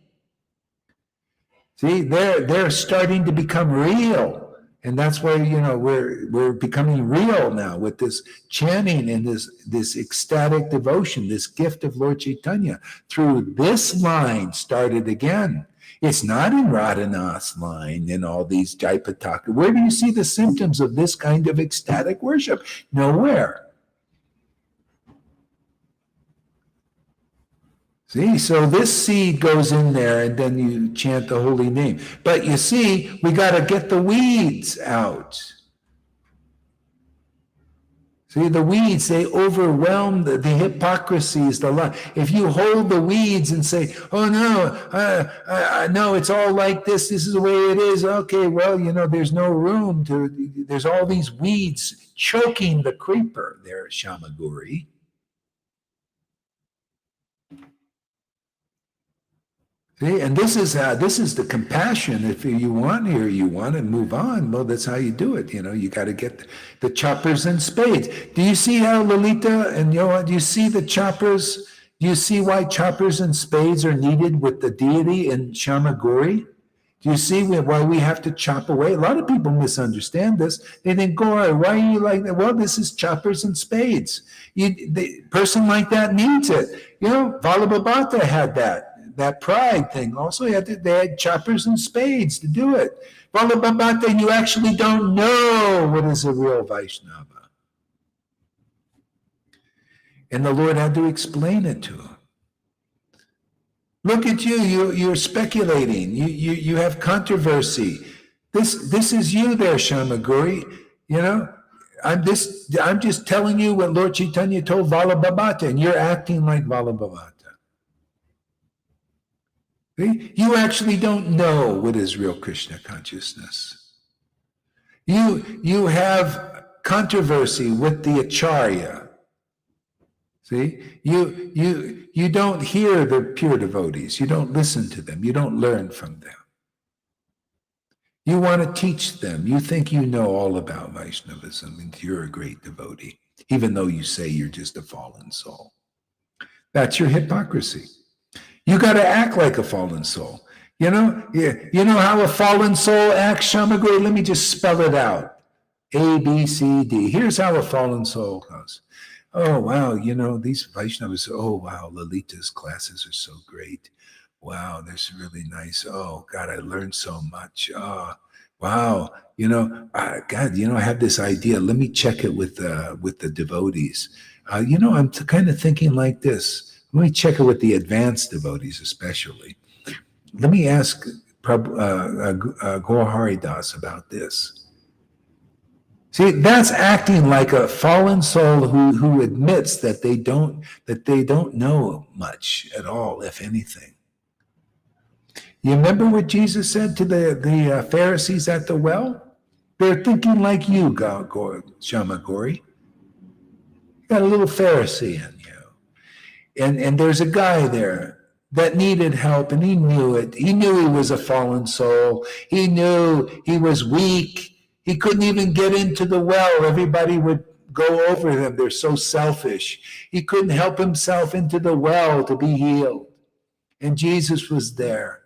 E: See, they're starting to become real. And that's why, we're becoming real now with this chanting and this ecstatic devotion, this gift of Lord Caitanya. Through this line started again. It's not in Radhanath's line and all these Jaipataka. Where do you see the symptoms of this kind of ecstatic worship? Nowhere. See, so this seed goes in there and then you chant the holy name. But you see, we got to get the weeds out. See, the weeds, they overwhelm the hypocrisies, the lie. If you hold the weeds and say, oh no, no, it's all like this is the way it is. Okay, well, there's no room there's all these weeds choking the creeper there at Shamaguri. See, and this is the compassion. If you want to move on, well, that's how you do it. You got to get the choppers and spades. Do you see how Lalita and Johan, do you see the choppers? Do you see why choppers and spades are needed with the deity in Shamaguri? Do you see why we have to chop away? A lot of people misunderstand this. They think, Gaura, why are you like that? Well, this is choppers and spades. The person like that needs it. Vallabhabhata had that pride thing. Also, they had choppers and spades to do it. Vallabhabhata, you actually don't know what is a real Vaishnava. And the Lord had to explain it to him. Look at you're speculating. You have controversy. This is you there, Shamaguri. I'm just telling you what Lord Caitanya told Vallabhabhata, and you're acting like Vallabhabhata. You actually don't know what is real Krishna consciousness. You have controversy with the Acharya. See, you don't hear the pure devotees. You don't listen to them. You don't learn from them. You want to teach them. You think you know all about Vaishnavism and you're a great devotee, even though you say you're just a fallen soul. That's your hypocrisy. You got to act like a fallen soul. You know how a fallen soul acts, Shamaguri? Let me just spell it out. A, B, C, D. Here's how a fallen soul goes. Oh, wow, these Vaishnavas, oh, wow, Lalita's classes are so great. Wow, they're really nice. Oh, God, I learned so much. Oh, wow, God, I have this idea. Let me check it with the devotees. I'm kind of thinking like this. Let me check it with the advanced devotees especially. Let me ask Gaur Haridas about this. See, that's acting like a fallen soul who admits that they don't know much at all, if anything. You remember what Jesus said to the Pharisees at the well? They're thinking like you, Shamagori. You got a little Pharisee in you. And there's a guy there that needed help, and he knew it. He knew he was a fallen soul. He knew he was weak. He couldn't even get into the well. Everybody would go over him. They're so selfish. He couldn't help himself into the well to be healed. And Jesus was there.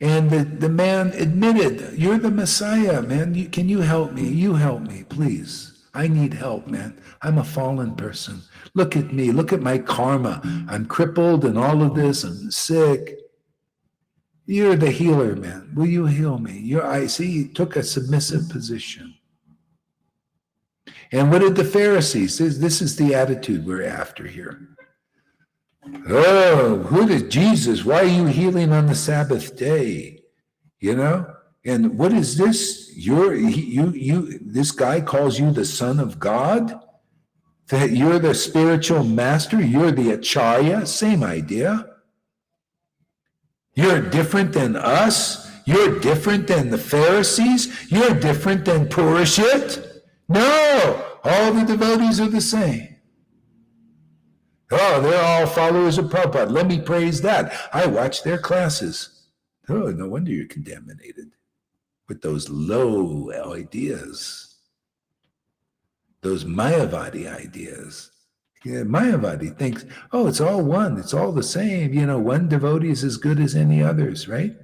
E: And the man admitted, you're the Messiah, man. Can you help me? You help me, please. I need help, man. I'm a fallen person. Look at me. Look at my karma. I'm crippled and all of this. I'm sick. You're the healer, man. Will you heal me? I see he took a submissive position. And what did the Pharisees? This is the attitude we're after here. Oh, who is Jesus? Why are you healing on the Sabbath day? You know? And what is this? This guy calls you the Son of God? That you're the spiritual master? You're the Acharya? Same idea. You're different than us? You're different than the Pharisees? You're different than Purushit? No! All the devotees are the same. Oh, they're all followers of Prabhupada. Let me praise that. I watch their classes. Oh, no wonder you're contaminated with those low ideas, those Mayavadi ideas. Yeah, Mayavadi thinks, oh, it's all one. It's all the same. You know, one devotee is as good as any others, right?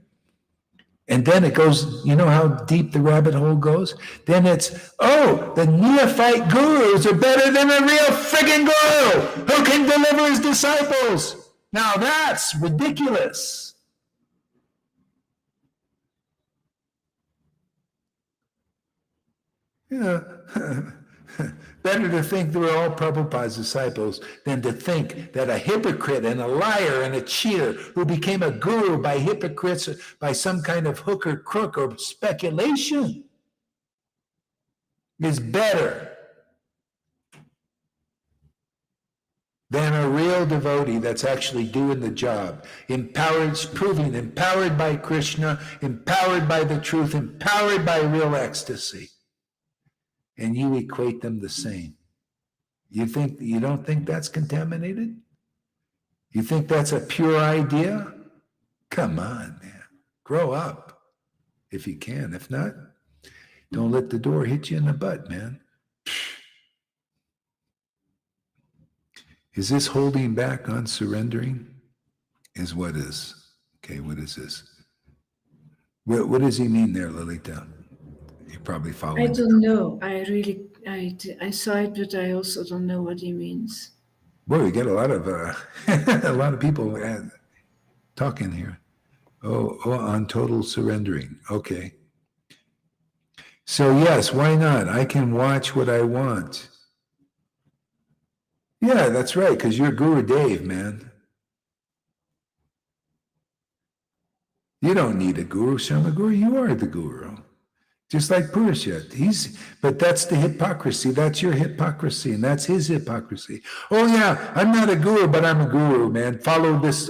E: And then it goes, you know how deep the rabbit hole goes? Then it's, oh, the neophyte gurus are better than a real friggin' guru who can deliver his disciples. Now that's ridiculous. Yeah. Better to think they were all Prabhupada's disciples than to think that a hypocrite and a liar and a cheater who became a guru by hypocrites, by some kind of hook or crook or speculation, is better than a real devotee that's actually doing the job, empowered by Krishna, empowered by the truth, empowered by real ecstasy. And you equate them the same. You don't think that's contaminated? You think that's a pure idea? Come on, man. Grow up if you can. If not, don't let the door hit you in the butt, man. Is this holding back on surrendering? Is what is. Okay, what is this? What does he mean there, Lalita? You probably follow.
C: I don't know. I saw it, but I also don't know what he means.
E: Boy, we get a lot of people talking here. Oh, on total surrendering. Okay. So yes, why not? I can watch what I want. Yeah, that's right, because you're Guru Dev, man. You don't need a guru, Shamaguru. You are the guru. Just like Purushit. But that's the hypocrisy. That's your hypocrisy, and that's his hypocrisy. Oh yeah, I'm not a guru, but I'm a guru, man. Follow this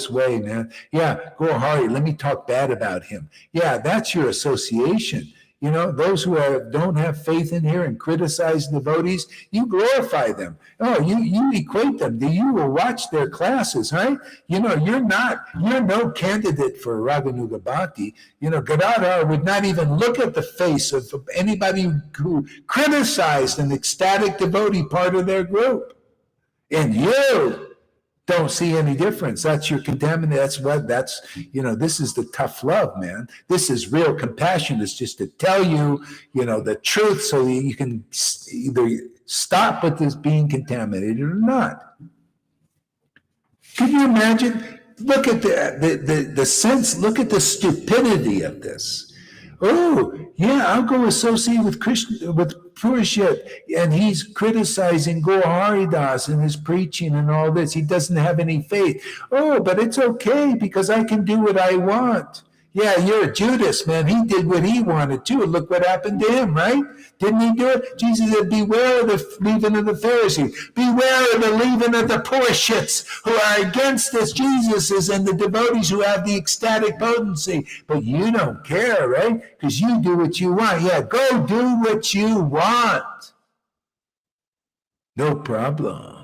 E: way, man. Yeah, go hard. Let me talk bad about him. Yeah, that's your association. You know, those who don't have faith in here and criticize devotees, you glorify them. Oh, you equate them. You will watch their classes, right? You know, you're no candidate for Raganuga Bhakti. You know, Gadadhar would not even look at the face of anybody who criticized an ecstatic devotee part of their group. And you don't see any difference. That's your contaminant. This is the tough love, man. This is real compassion. It's just to tell you, the truth so that you can either stop with this being contaminated or not. Can you imagine? Look at the sense, look at the stupidity of this. Oh, yeah, I'll go associate with Krishna, with Purushit, and he's criticizing Gaur Haridas and his preaching and all this. He doesn't have any faith. Oh, but it's okay because I can do what I want. Yeah, you're a Judas, man. He did what he wanted to. Look what happened to him, right? Didn't he do it? Jesus said, beware of the leaven of the Pharisees. Beware of the leaven of the poor shits who are against this Jesus and the devotees who have the ecstatic potency. But you don't care, right? Because you do what you want. Yeah, go do what you want. No problem.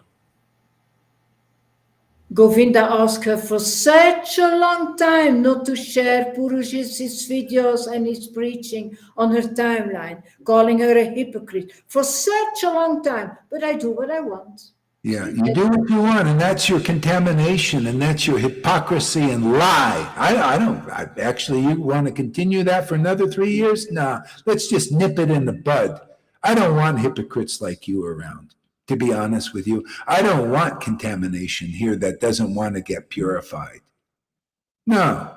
C: Govinda asked her for such a long time not to share Purus's videos and his preaching on her timeline, calling her a hypocrite for such a long time. But I do what I want.
E: Yeah, you do what you want, and that's your contamination, and that's your hypocrisy and lie. Actually, you want to continue that for another 3 years? Nah, let's just nip it in the bud. I don't want hypocrites like you around. To be honest with you, I don't want contamination here that doesn't want to get purified. No.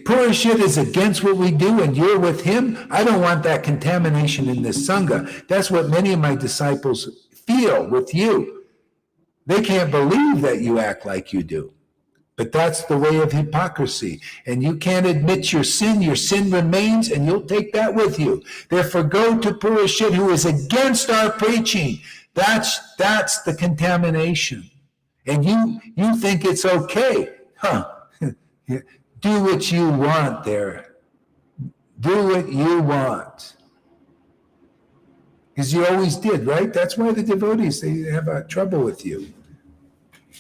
E: Poor shit is against what we do and you're with him. I don't want that contamination in this Sangha. That's what many of my disciples feel with you. They can't believe that you act like you do. But that's the way of hypocrisy. And you can't admit your sin remains, and you'll take that with you. Therefore, go to Purusha who is against our preaching. That's the contamination. And you think it's okay. Do what you want there. Do what you want. Because you always did, right? That's why the devotees, they have trouble with you.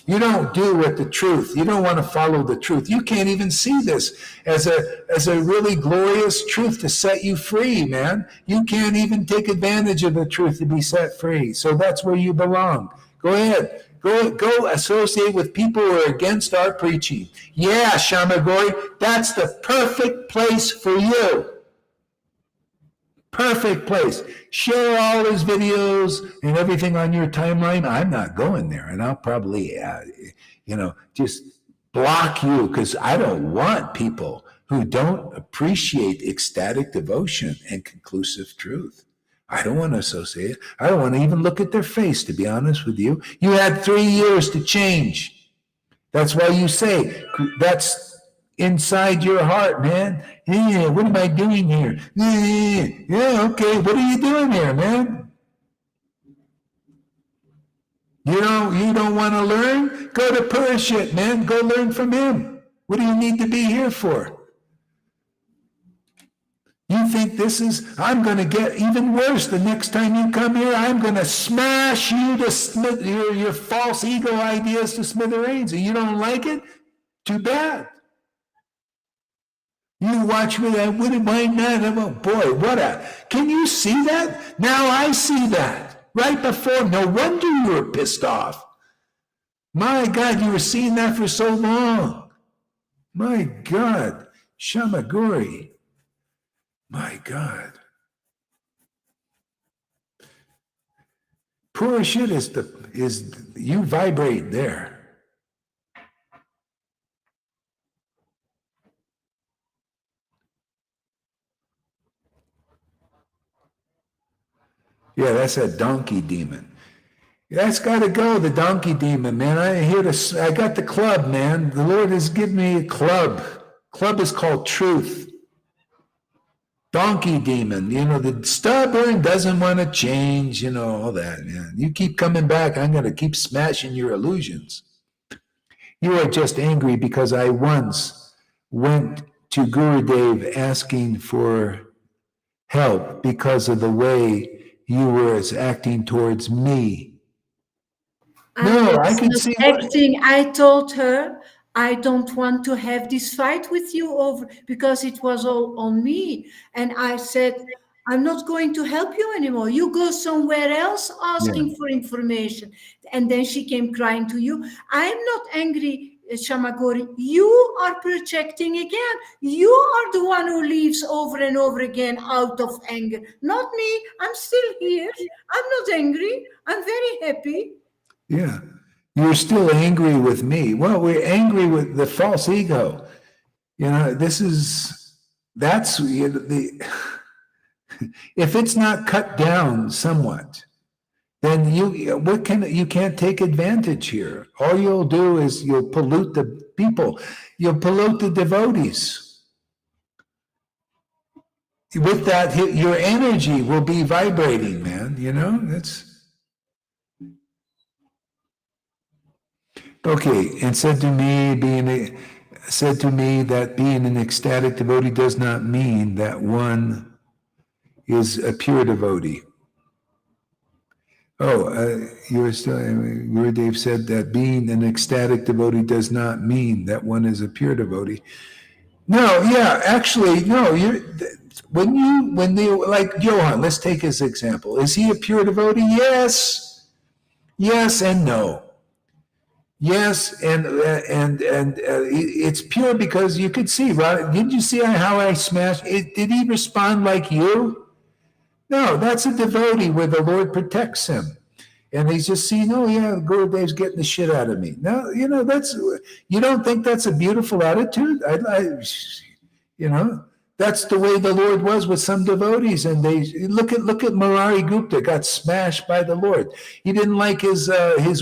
E: You don't do what the truth. You don't want to follow the truth. You can't even see this as a really glorious truth to set you free, man. You can't even take advantage of the truth to be set free. So that's where you belong. Go ahead. Go associate with people who are against our preaching. Yeah, Shamagori, that's the perfect place for you. Perfect place. Share all his videos and everything on your timeline. I'm not going there, and I'll probably, just block you because I don't want people who don't appreciate ecstatic devotion and conclusive truth. I don't want to associate. I don't want to even look at their face, to be honest with you. You had 3 years to change. That's why you say that's inside your heart, man. Yeah, what am I doing here? Yeah, okay. What are you doing here, man? You don't want to learn? Go to Purusha, man. Go learn from him. What do you need to be here for? You think I'm going to get even worse the next time you come here. I'm going to smash you to your false ego ideas to smithereens. And you don't like it? Too bad. You watch me, what am I not about? Boy, can you see that? Now I see that. Right before, no wonder you were pissed off. My God, you were seeing that for so long. My God, Shamagori. My God. Poor shit is you vibrate there. Yeah, that's that donkey demon. That's got to go, the donkey demon, man. I got the club, man. The Lord has given me a club. Club is called truth. Donkey demon, the stubborn doesn't want to change, all that, man. You keep coming back, I'm going to keep smashing your illusions. You are just angry because I once went to Gurudev asking for help because of the way you were acting towards me. I can see
C: acting. I told her I don't want to have this fight with you over because it was all on me. And I said, I'm not going to help you anymore. You go somewhere else asking for information. And then she came crying to you. I'm not angry, Shamagori. You are projecting again. You are the one who leaves over and over again out of anger. Not me. I'm still here. I'm not angry. I'm very happy.
E: Yeah. You're still angry with me. Well, we're angry with the false ego. If it's not cut down somewhat, then you can't take advantage here. All you'll do is you'll pollute the people. You'll pollute the devotees. With that, your energy will be vibrating, man. That's okay. And said to me that being an ecstatic devotee does not mean that one is a pure devotee. Gurudev said that being an ecstatic devotee does not mean that one is a pure devotee. No, yeah, actually, no. When they like Johan, let's take his example. Is he a pure devotee? Yes and no. Yes, and it's pure because you could see, right? Did you see how I smashed it? Did he respond like you? No, that's a devotee where the Lord protects him. And he's just seeing, oh yeah, Gurudev's getting the shit out of me. No, you don't think that's a beautiful attitude? That's the way the Lord was with some devotees. And they look at Murari Gupta, got smashed by the Lord. He didn't like his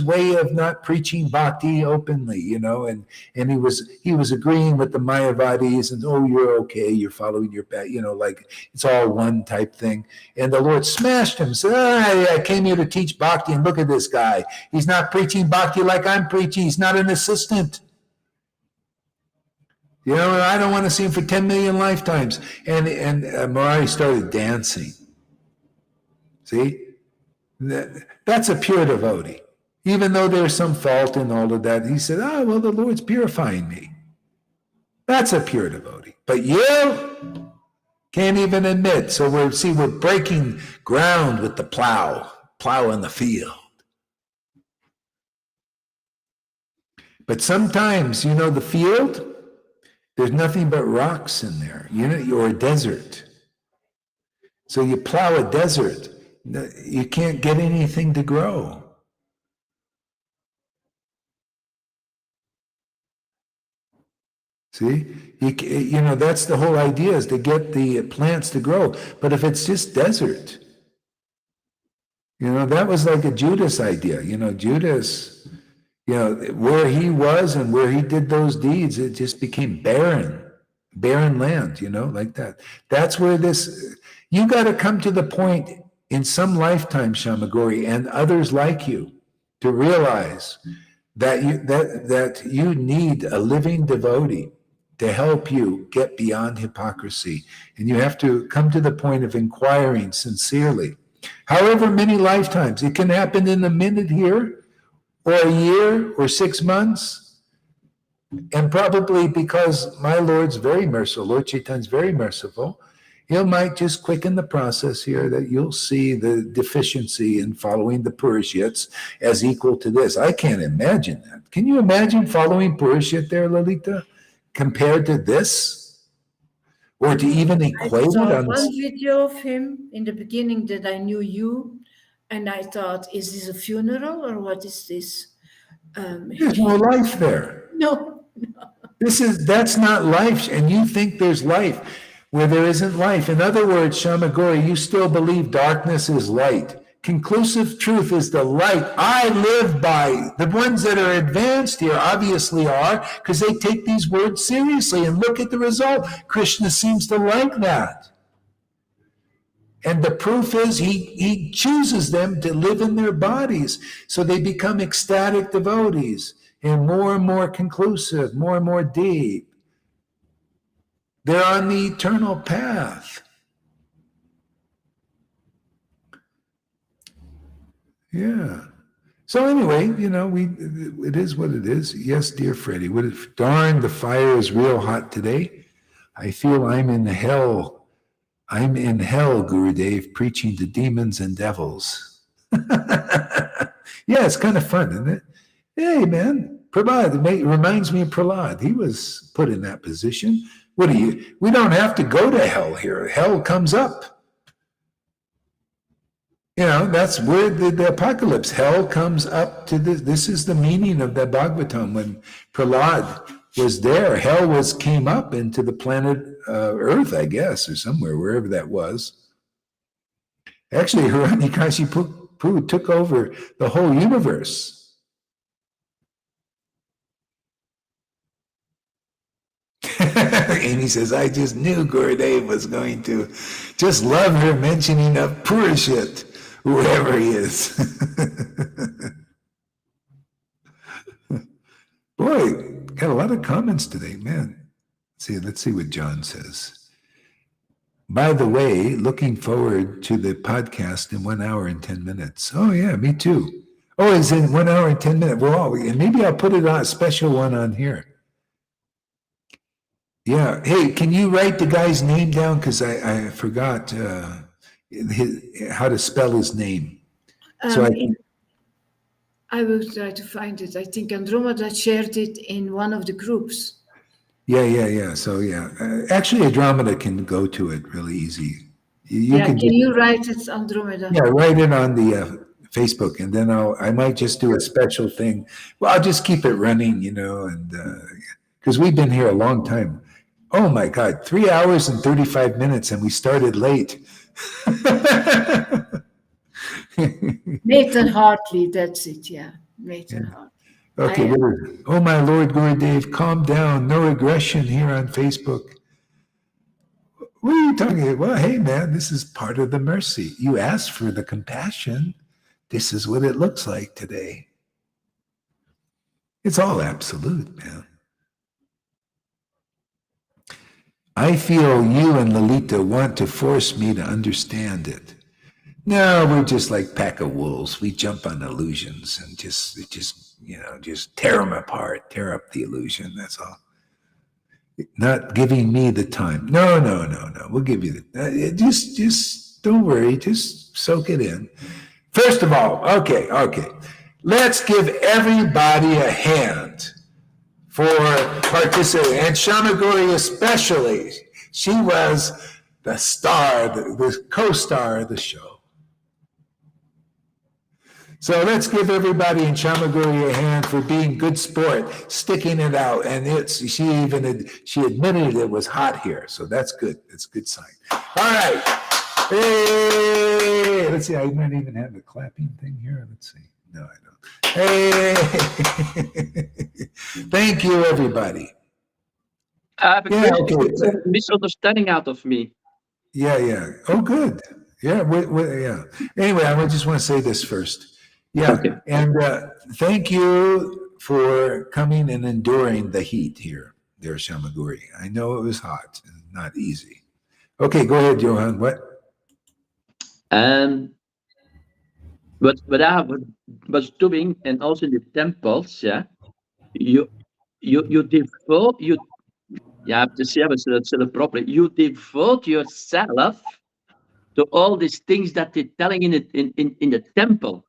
E: way of not preaching bhakti openly, and he was agreeing with the Mayavadis and, oh, you're okay, you're following your path, like it's all one type thing. And the Lord smashed him, said, I came here to teach bhakti, and look at this guy. He's not preaching bhakti like I'm preaching. He's not an assistant. I don't want to see him for 10 million lifetimes. And Murari started dancing. See? That's a pure devotee. Even though there's some fault in all of that, he said, well, the Lord's purifying me. That's a pure devotee. But you can't even admit. So we're breaking ground with the plow in the field. But sometimes, the field, there's nothing but rocks in there, or a desert. So you plow a desert, you can't get anything to grow. See, that's the whole idea, is to get the plants to grow. But if it's just desert, that was like a Judas idea. Judas, where he was and where he did those deeds, it just became barren land, like that. That's where you got to come to the point in some lifetime, Shamagori, and others like you, to realize that you need a living devotee to help you get beyond hypocrisy. And you have to come to the point of inquiring sincerely. However many lifetimes, it can happen in a minute here, or a year, or 6 months. And probably because my Lord's very merciful, Lord Chaitanya's very merciful, he might just quicken the process here, that you'll see the deficiency in following the Purushyats as equal to this. I can't imagine that. Can you imagine following Purushyat there, Lalita, compared to this? Or to even equate it?
C: I saw one video of him in the beginning that I knew you, and I thought, is this a funeral or what is this?
E: There's no life there.
C: No.
E: That's not life, and you think there's life where there isn't life. In other words, Shamagori, you still believe darkness is light. Conclusive truth is the light I live by. The ones that are advanced here obviously are, because they take these words seriously, and look at the result. Krishna seems to like that. And the proof is he chooses them to live in their bodies. So they become ecstatic devotees, and more conclusive, more and more deep. They're on the eternal path. Yeah. So anyway, it is what it is. Yes, dear Freddie. Darn, the fire is real hot today. I feel I'm in hell. I'm in hell, Gurudev, preaching to demons and devils. Yeah, it's kind of fun, isn't it? Hey, man, Prahlad, it reminds me of Prahlad. He was put in that position. We don't have to go to hell here. Hell comes up. That's where the apocalypse, hell comes up to this. This is the meaning of the Bhagavatam. When Prahlad was there, hell came up into the planet Earth, I guess, or somewhere, wherever that was. Actually, Hiranyakashipu Prabhu took over the whole universe. Amy says, I just knew Gurudev was going to just love her mentioning of Purushat, whoever he is. Boy, got a lot of comments today, man. Let's see what John says. By the way, looking forward to the podcast in 1 hour and 10 minutes. Oh yeah, me too. Oh, it's in 1 hour and 10 minutes. Well, and maybe I'll put it on a special one on here. Yeah. Hey, can you write the guy's name down? Because I forgot how to spell his name. So
C: I will try to find it. I think Andromeda shared it in one of the groups.
E: Yeah. So yeah, actually Andromeda can go to it really easy.
C: Can you write it, Andromeda?
E: Yeah, write it on the Facebook, and then I might just do a special thing. Well, I'll just keep it running, and because we've been here a long time. Oh my God, 3 hours and 35 minutes, and we started late.
C: Nathan Hartley, that's it, yeah. Nathan Hartley.
E: Okay, oh my Lord Gurudev, calm down. No aggression here on Facebook. What are you talking about? Well, hey man, this is part of the mercy. You asked for the compassion. This is what it looks like today. It's all absolute, man. I feel you and Lalita want to force me to understand it. No, we're just like pack of wolves. We jump on illusions and just tear them apart, tear up the illusion. That's all. Not giving me the time. No. We'll give you the. Just don't worry. Just soak it in. First of all, okay. Let's give everybody a hand for participating, and Shamaguri especially. She was the star, the co-star of the show. So let's give everybody in Chamaguri a hand for being good sport, sticking it out. And she admitted it was hot here. So that's good. That's a good sign. All right. Hey, let's see. I might even have a clapping thing here. Let's see. No, I don't. Hey. Thank you, everybody.
G: I have a misunderstanding out of me.
E: Yeah. Oh, good. Yeah. Yeah. Anyway, I just want to say this first. Yeah, okay. And thank you for coming and enduring the heat here, dear Shamaguri. I know it was hot and not easy. Okay, go ahead, Johan. What
G: I was doing, and also in the temples, yeah, you devote you have to say it properly. You devote yourself to all these things that they're telling in the temple.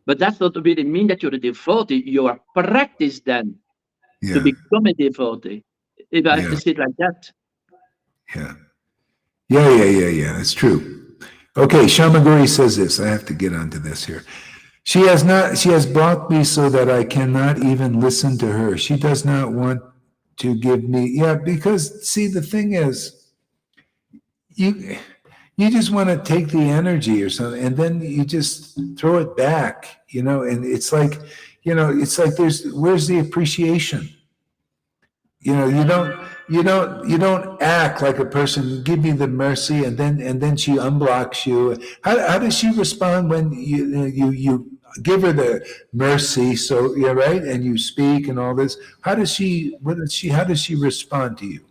G: But that's not really mean that you're a devotee. You are practice then to become a devotee. If I have to say it like that.
E: Yeah. It's true. Okay, Shamaguri says this. I have to get onto this here. She has blocked me so that I cannot even listen to her. She does not want to give me, because see, the thing is, you just want to take the energy or something, and then you just throw it back, and it's like where's the appreciation? You don't act like a person, give me the mercy, and then she unblocks you. How does she respond when you give her the mercy? So right, and you speak and all this. How does she respond to you?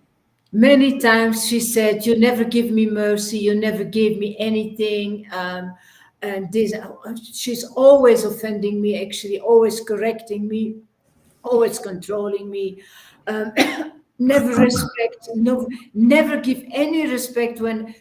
C: Many times she said, you never give me mercy, you never gave me anything. And she's always offending me, actually, always correcting me, always controlling me. Never respect, never give any respect when,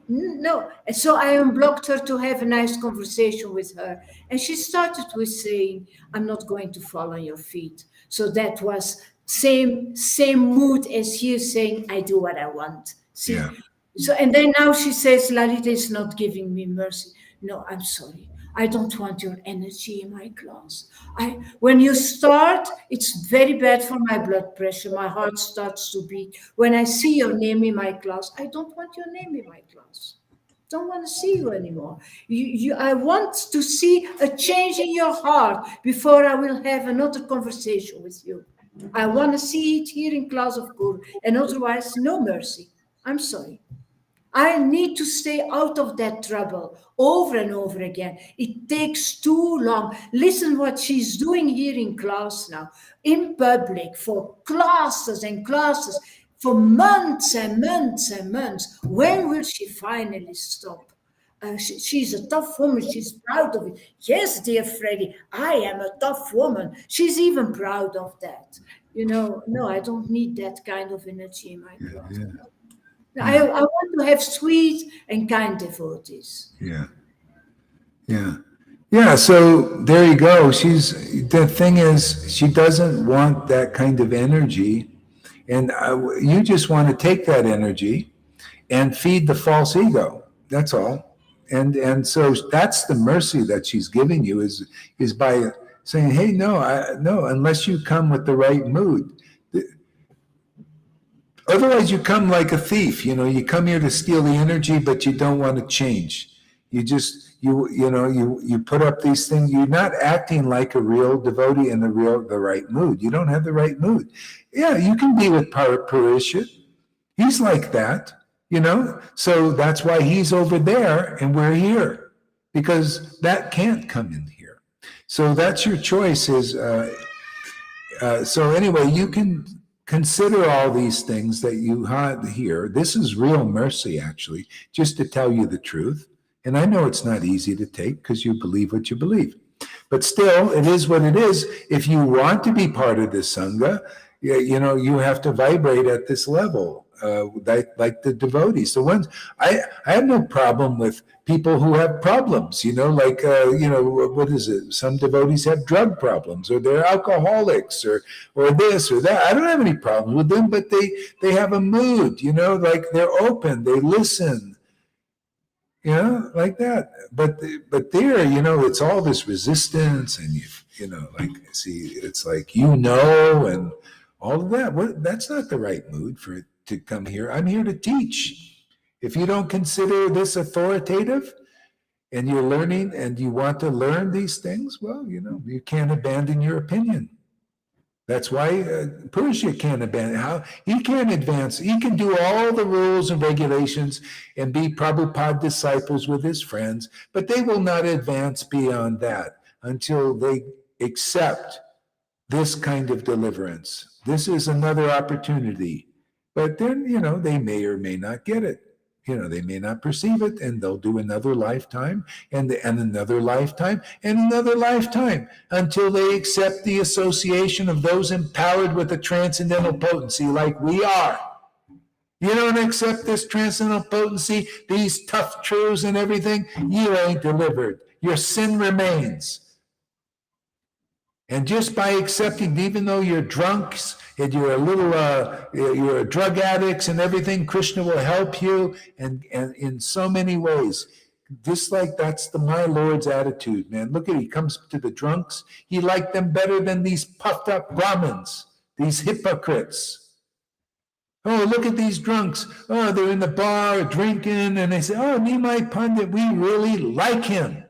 C: no. So I unblocked her to have a nice conversation with her. And she started with saying, I'm not going to fall on your feet. So that was same mood as he is saying, I do what I want. See? Yeah. So, and then now she says, Lalita is not giving me mercy. No, I'm sorry. I don't want your energy in my class. When you start, it's very bad for my blood pressure. My heart starts to beat. When I see your name in my class, I don't want your name in my class. Don't want to see you anymore. I want to see a change in your heart before I will have another conversation with you. I want to see it here in class of Guru, and otherwise, no mercy. I'm sorry. I need to stay out of that trouble over and over again. It takes too long. Listen what she's doing here in class now, in public, for classes and classes, for months and months and months. When will she finally stop? She's a tough woman. She's proud of it. Yes, dear Freddie, I am a tough woman. She's even proud of that. No, I don't need that kind of energy in my class. I want to have sweet and kind devotees.
E: Yeah. So there you go. The thing is, she doesn't want that kind of energy, and you just want to take that energy and feed the false ego. That's all. And so that's the mercy that she's giving you is by saying, hey, no, unless you come with the right mood. Otherwise, you come like a thief. You come here to steal the energy, but you don't want to change. You just you put up these things. You're not acting like a real devotee in the right mood. You don't have the right mood. Yeah, you can be with Parishit. He's like that, So that's why he's over there and we're here, because that can't come in here. So that's your choice. So anyway, you can consider all these things that you have here. This is real mercy, actually, just to tell you the truth. And I know it's not easy to take because you believe what you believe. But still, it is what it is. If you want to be part of this Sangha, you have to vibrate at this level, like the devotees. The ones I have no problem with people who have problems, what is it? Some devotees have drug problems, or they're alcoholics, or this or that. I don't have any problems with them, but they have a mood, like they're open, they listen, like that. But there, it's all this resistance, and it's like and all of that. That's not the right mood for it to come here. I'm here to teach. If you don't consider this authoritative, and you're learning and you want to learn these things, well, you can't abandon your opinion. That's why Purusha can't abandon. He can't advance. He can do all the rules and regulations and be Prabhupada disciples with his friends, but they will not advance beyond that until they accept this kind of deliverance. This is another opportunity. But then, they may or may not get it. They may not perceive it, and they'll do another lifetime and another lifetime and another lifetime until they accept the association of those empowered with the transcendental potency like we are. You don't accept this transcendental potency, these tough truths and everything, you ain't delivered. Your sin remains. And just by accepting, even though you're drunks and you're you're drug addicts and everything, Krishna will help you and in so many ways. Just like that's my Lord's attitude, man. Look he comes to the drunks. He liked them better than these puffed up Brahmins, these hypocrites. Oh, look at these drunks. Oh, they're in the bar drinking, and they say, oh, Nimai Pandit, we really like him.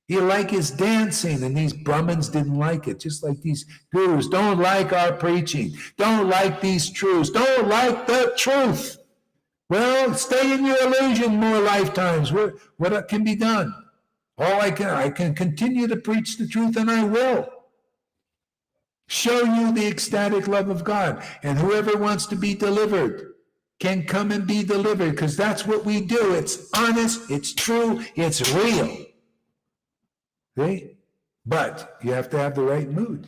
E: You like his dancing, and these Brahmins didn't like it, just like these gurus don't like our preaching, don't like these truths, don't like the truth. Well, stay in your illusion more lifetimes. What can be done? I can continue to preach the truth, and I will. Show you the ecstatic love of God, and whoever wants to be delivered can come and be delivered, because that's what we do. It's honest, it's true, it's real. See? But you have to have the right mood,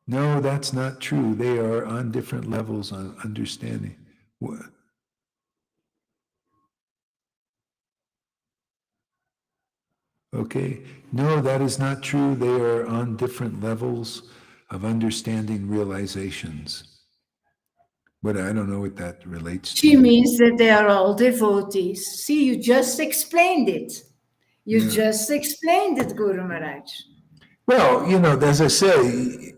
E: No, that's not true. They are on different levels of understanding. What? Okay. No, that is not true. They are on different levels of understanding realizations. But I don't know what that relates to.
C: She means that they are all devotees. See, you just explained it. You just explained it, Guru Maharaj.
E: Well, as I say,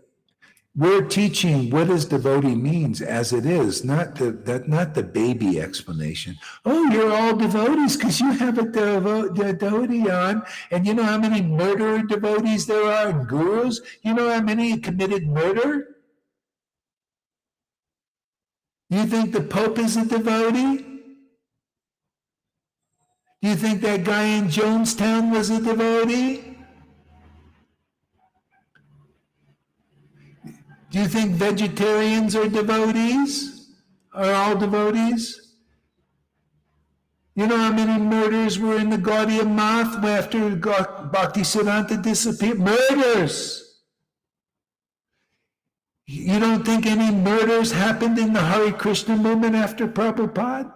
E: We're teaching what does devotee means as it is, not the baby explanation. Oh, you're all devotees because you have a devotee on, and you know how many murderer devotees there are and gurus? You know how many committed murder? You think the Pope is a devotee? Do you think that guy in Jonestown was a devotee? Do you think vegetarians are devotees? Are all devotees? You know how many murders were in the Gaudiya Math after Bhaktisiddhanta disappeared? Murders! You don't think any murders happened in the Hare Krishna movement after Prabhupada?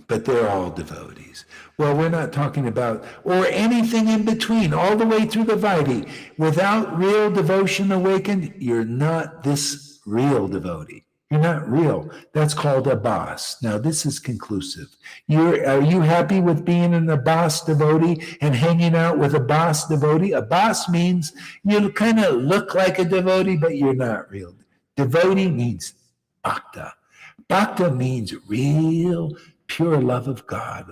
E: But they're all devotees. Well, we're not talking about, or anything in between, all the way through the Vaidhi. Without real devotion awakened, you're not this real devotee. You're not real. That's called a boss. Now, this is conclusive. Are you happy with being an Abbas devotee and hanging out with a boss devotee? A boss means you kind of look like a devotee, but you're not real. Devotee means bhakta. Bhakta means real, pure love of God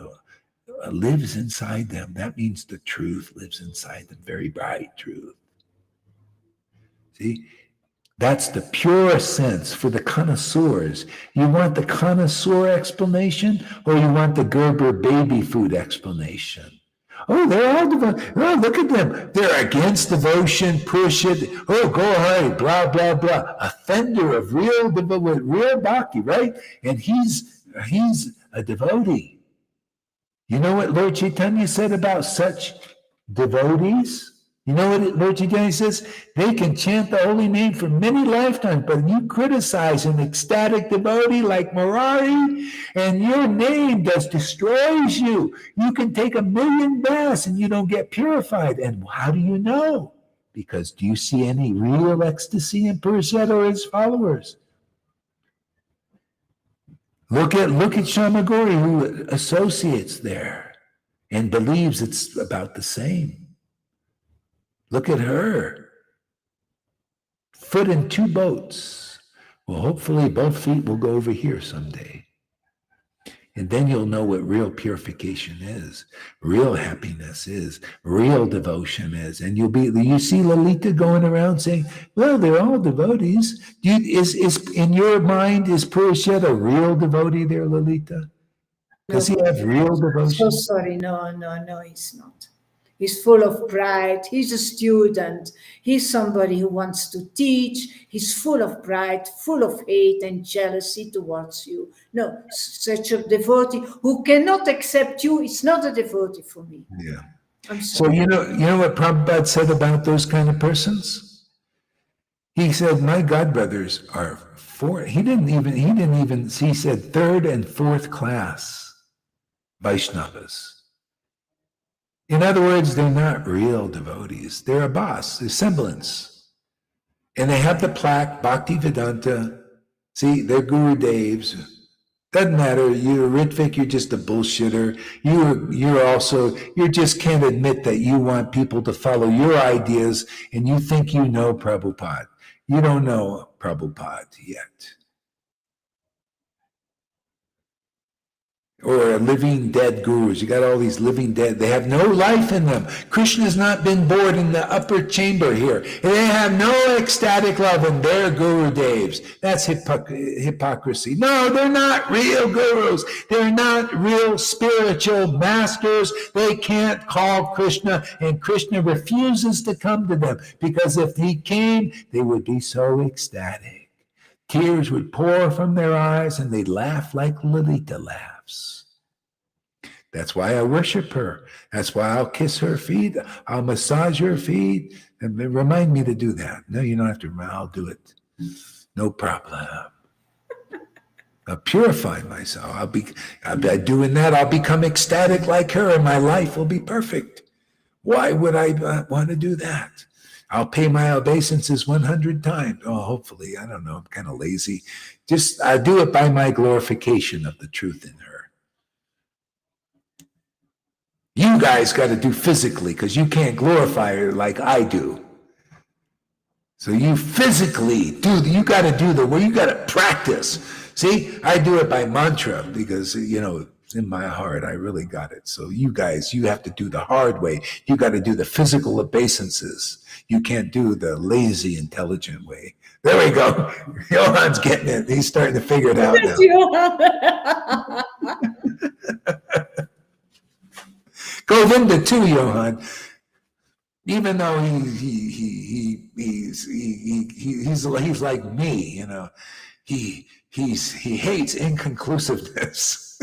E: lives inside them. That means the truth lives inside them, very bright truth. See? That's the pure sense for the connoisseurs. You want the connoisseur explanation or you want the Gerber baby food explanation? Oh, they're all devoted. Oh, look at them. They're against devotion, push it. Oh, go ahead, blah, blah, blah. Offender of real bhakti, right? And he's a devotee. You know what Lord Caitanya said about such devotees? You know what Lord Caitanya says? They can chant the holy name for many lifetimes, but you criticize an ecstatic devotee like Murari, and your name destroys you. You can take 1,000,000 baths and you don't get purified. And how do you know? Because do you see any real ecstasy in Purushotta or his followers? Look at Shamagori, who associates there and believes it's about the same. Look at her. Foot in 2 boats. Well, hopefully both feet will go over here someday. And then you'll know what real purification is, real happiness is, real devotion is. And you see Lalita going around saying, well, they're all devotees. Is in your mind, is Purushotta a real devotee there, Lalita? Does he have real devotion?
C: So sorry, no, he's not. He's full of pride. He's a student. He's somebody who wants to teach. He's full of pride, full of hate and jealousy towards you. No, such a devotee who cannot accept you is not a devotee for me.
E: Yeah.
C: I'm
E: So
C: sorry.
E: you know what Prabhupada said about those kind of persons? He said, my godbrothers are he said 3rd and 4th class Vaishnavas. In other words, they're not real devotees. They're a boss, a semblance. And they have the plaque, Bhakti Vedanta. See, they're Guru Devs. Doesn't matter. You're Rhythmic, you're just a bullshitter. You just can't admit that you want people to follow your ideas and you think you know Prabhupada. You don't know Prabhupada yet. Or living dead gurus. You got all these living dead. They have no life in them. Krishna's not been born in the upper chamber here. They have no ecstatic love in their Guru Devs. That's hypocrisy. No, they're not real gurus. They're not real spiritual masters. They can't call Krishna, and Krishna refuses to come to them because if he came, they would be so ecstatic. Tears would pour from their eyes and they'd laugh like Lalita laughs. That's why I worship her. That's why I'll kiss her feet. I'll massage her feet. And remind me to do that. No, you don't have to. I'll do it. No problem. I'll purify myself. By doing that, I'll become ecstatic like her and my life will be perfect. Why would I want to do that? I'll pay my obeisances 100 times. Oh, hopefully. I don't know. I'm kind of lazy. I do it by my glorification of the truth in her. You guys got to do physically because you can't glorify her like I do. So you physically you got to do the work, you got to practice. See, I do it by mantra because, it's in my heart. I really got it. So you guys, you have to do the hard way. You got to do the physical obeisances. You can't do the lazy, intelligent way. There we go. Johan's getting it. He's starting to figure it out now. Govinda too, Johan. Even though he's like me, he hates inconclusiveness.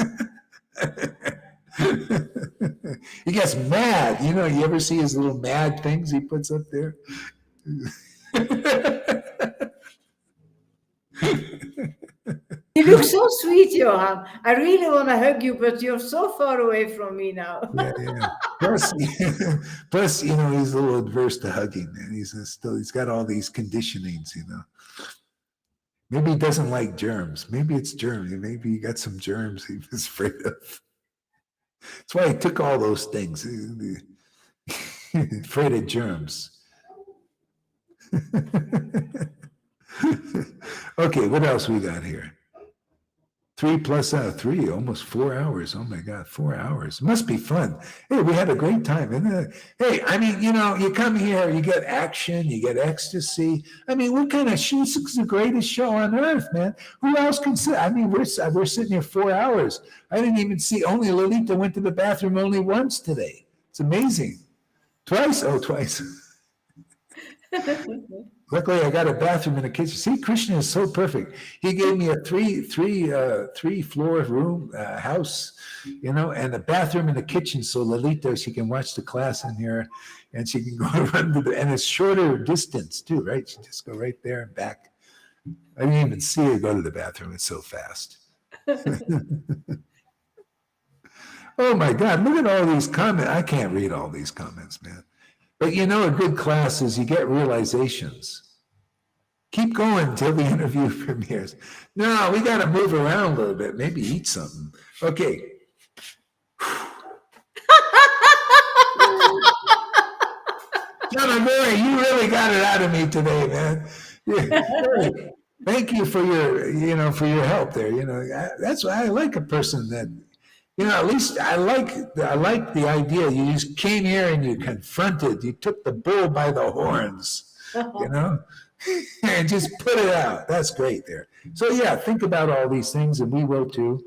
E: He gets mad. You ever see his little mad things he puts up there?
C: You look so sweet, Johan. I really want to hug you, but you're so far away from me now.
E: Yeah. Plus, he's a little adverse to hugging, man. He's got all these conditionings, Maybe he doesn't like germs. Maybe it's germs. Maybe he got some germs he was afraid of. That's why he took all those things. Afraid of germs. Okay, what else we got here? 3 plus 3, almost 4 hours. Oh my God, 4 hours. It must be fun. Hey, we had a great time. And hey, you come here, you get action, you get ecstasy. What kind of shit's the greatest show on earth, man? Who else can sit? We're sitting here 4 hours. I didn't even see. Only Lolita went to the bathroom only once today. It's amazing. Twice? Oh, twice. Luckily, I got a bathroom in the kitchen. See, Krishna is so perfect. He gave me a three-floor room house, and a bathroom in the kitchen, so Lalita, she can watch the class in here, and she can go run to and it's shorter distance too, right? She just go right there and back. I didn't even see her go to the bathroom. It's so fast. Oh my God! Look at all these comments. I can't read all these comments, man. But a good class is you get realizations. Keep going until the interview premieres. No, we got to move around a little bit. Maybe eat something. Okay. John Murray, you really got it out of me today, man. Thank you for your help there. That's why I like a person that. At least I like the idea. You just came here and you confronted. You took the bull by the horns, and just put it out. That's great there. So yeah, think about all these things, and we will too.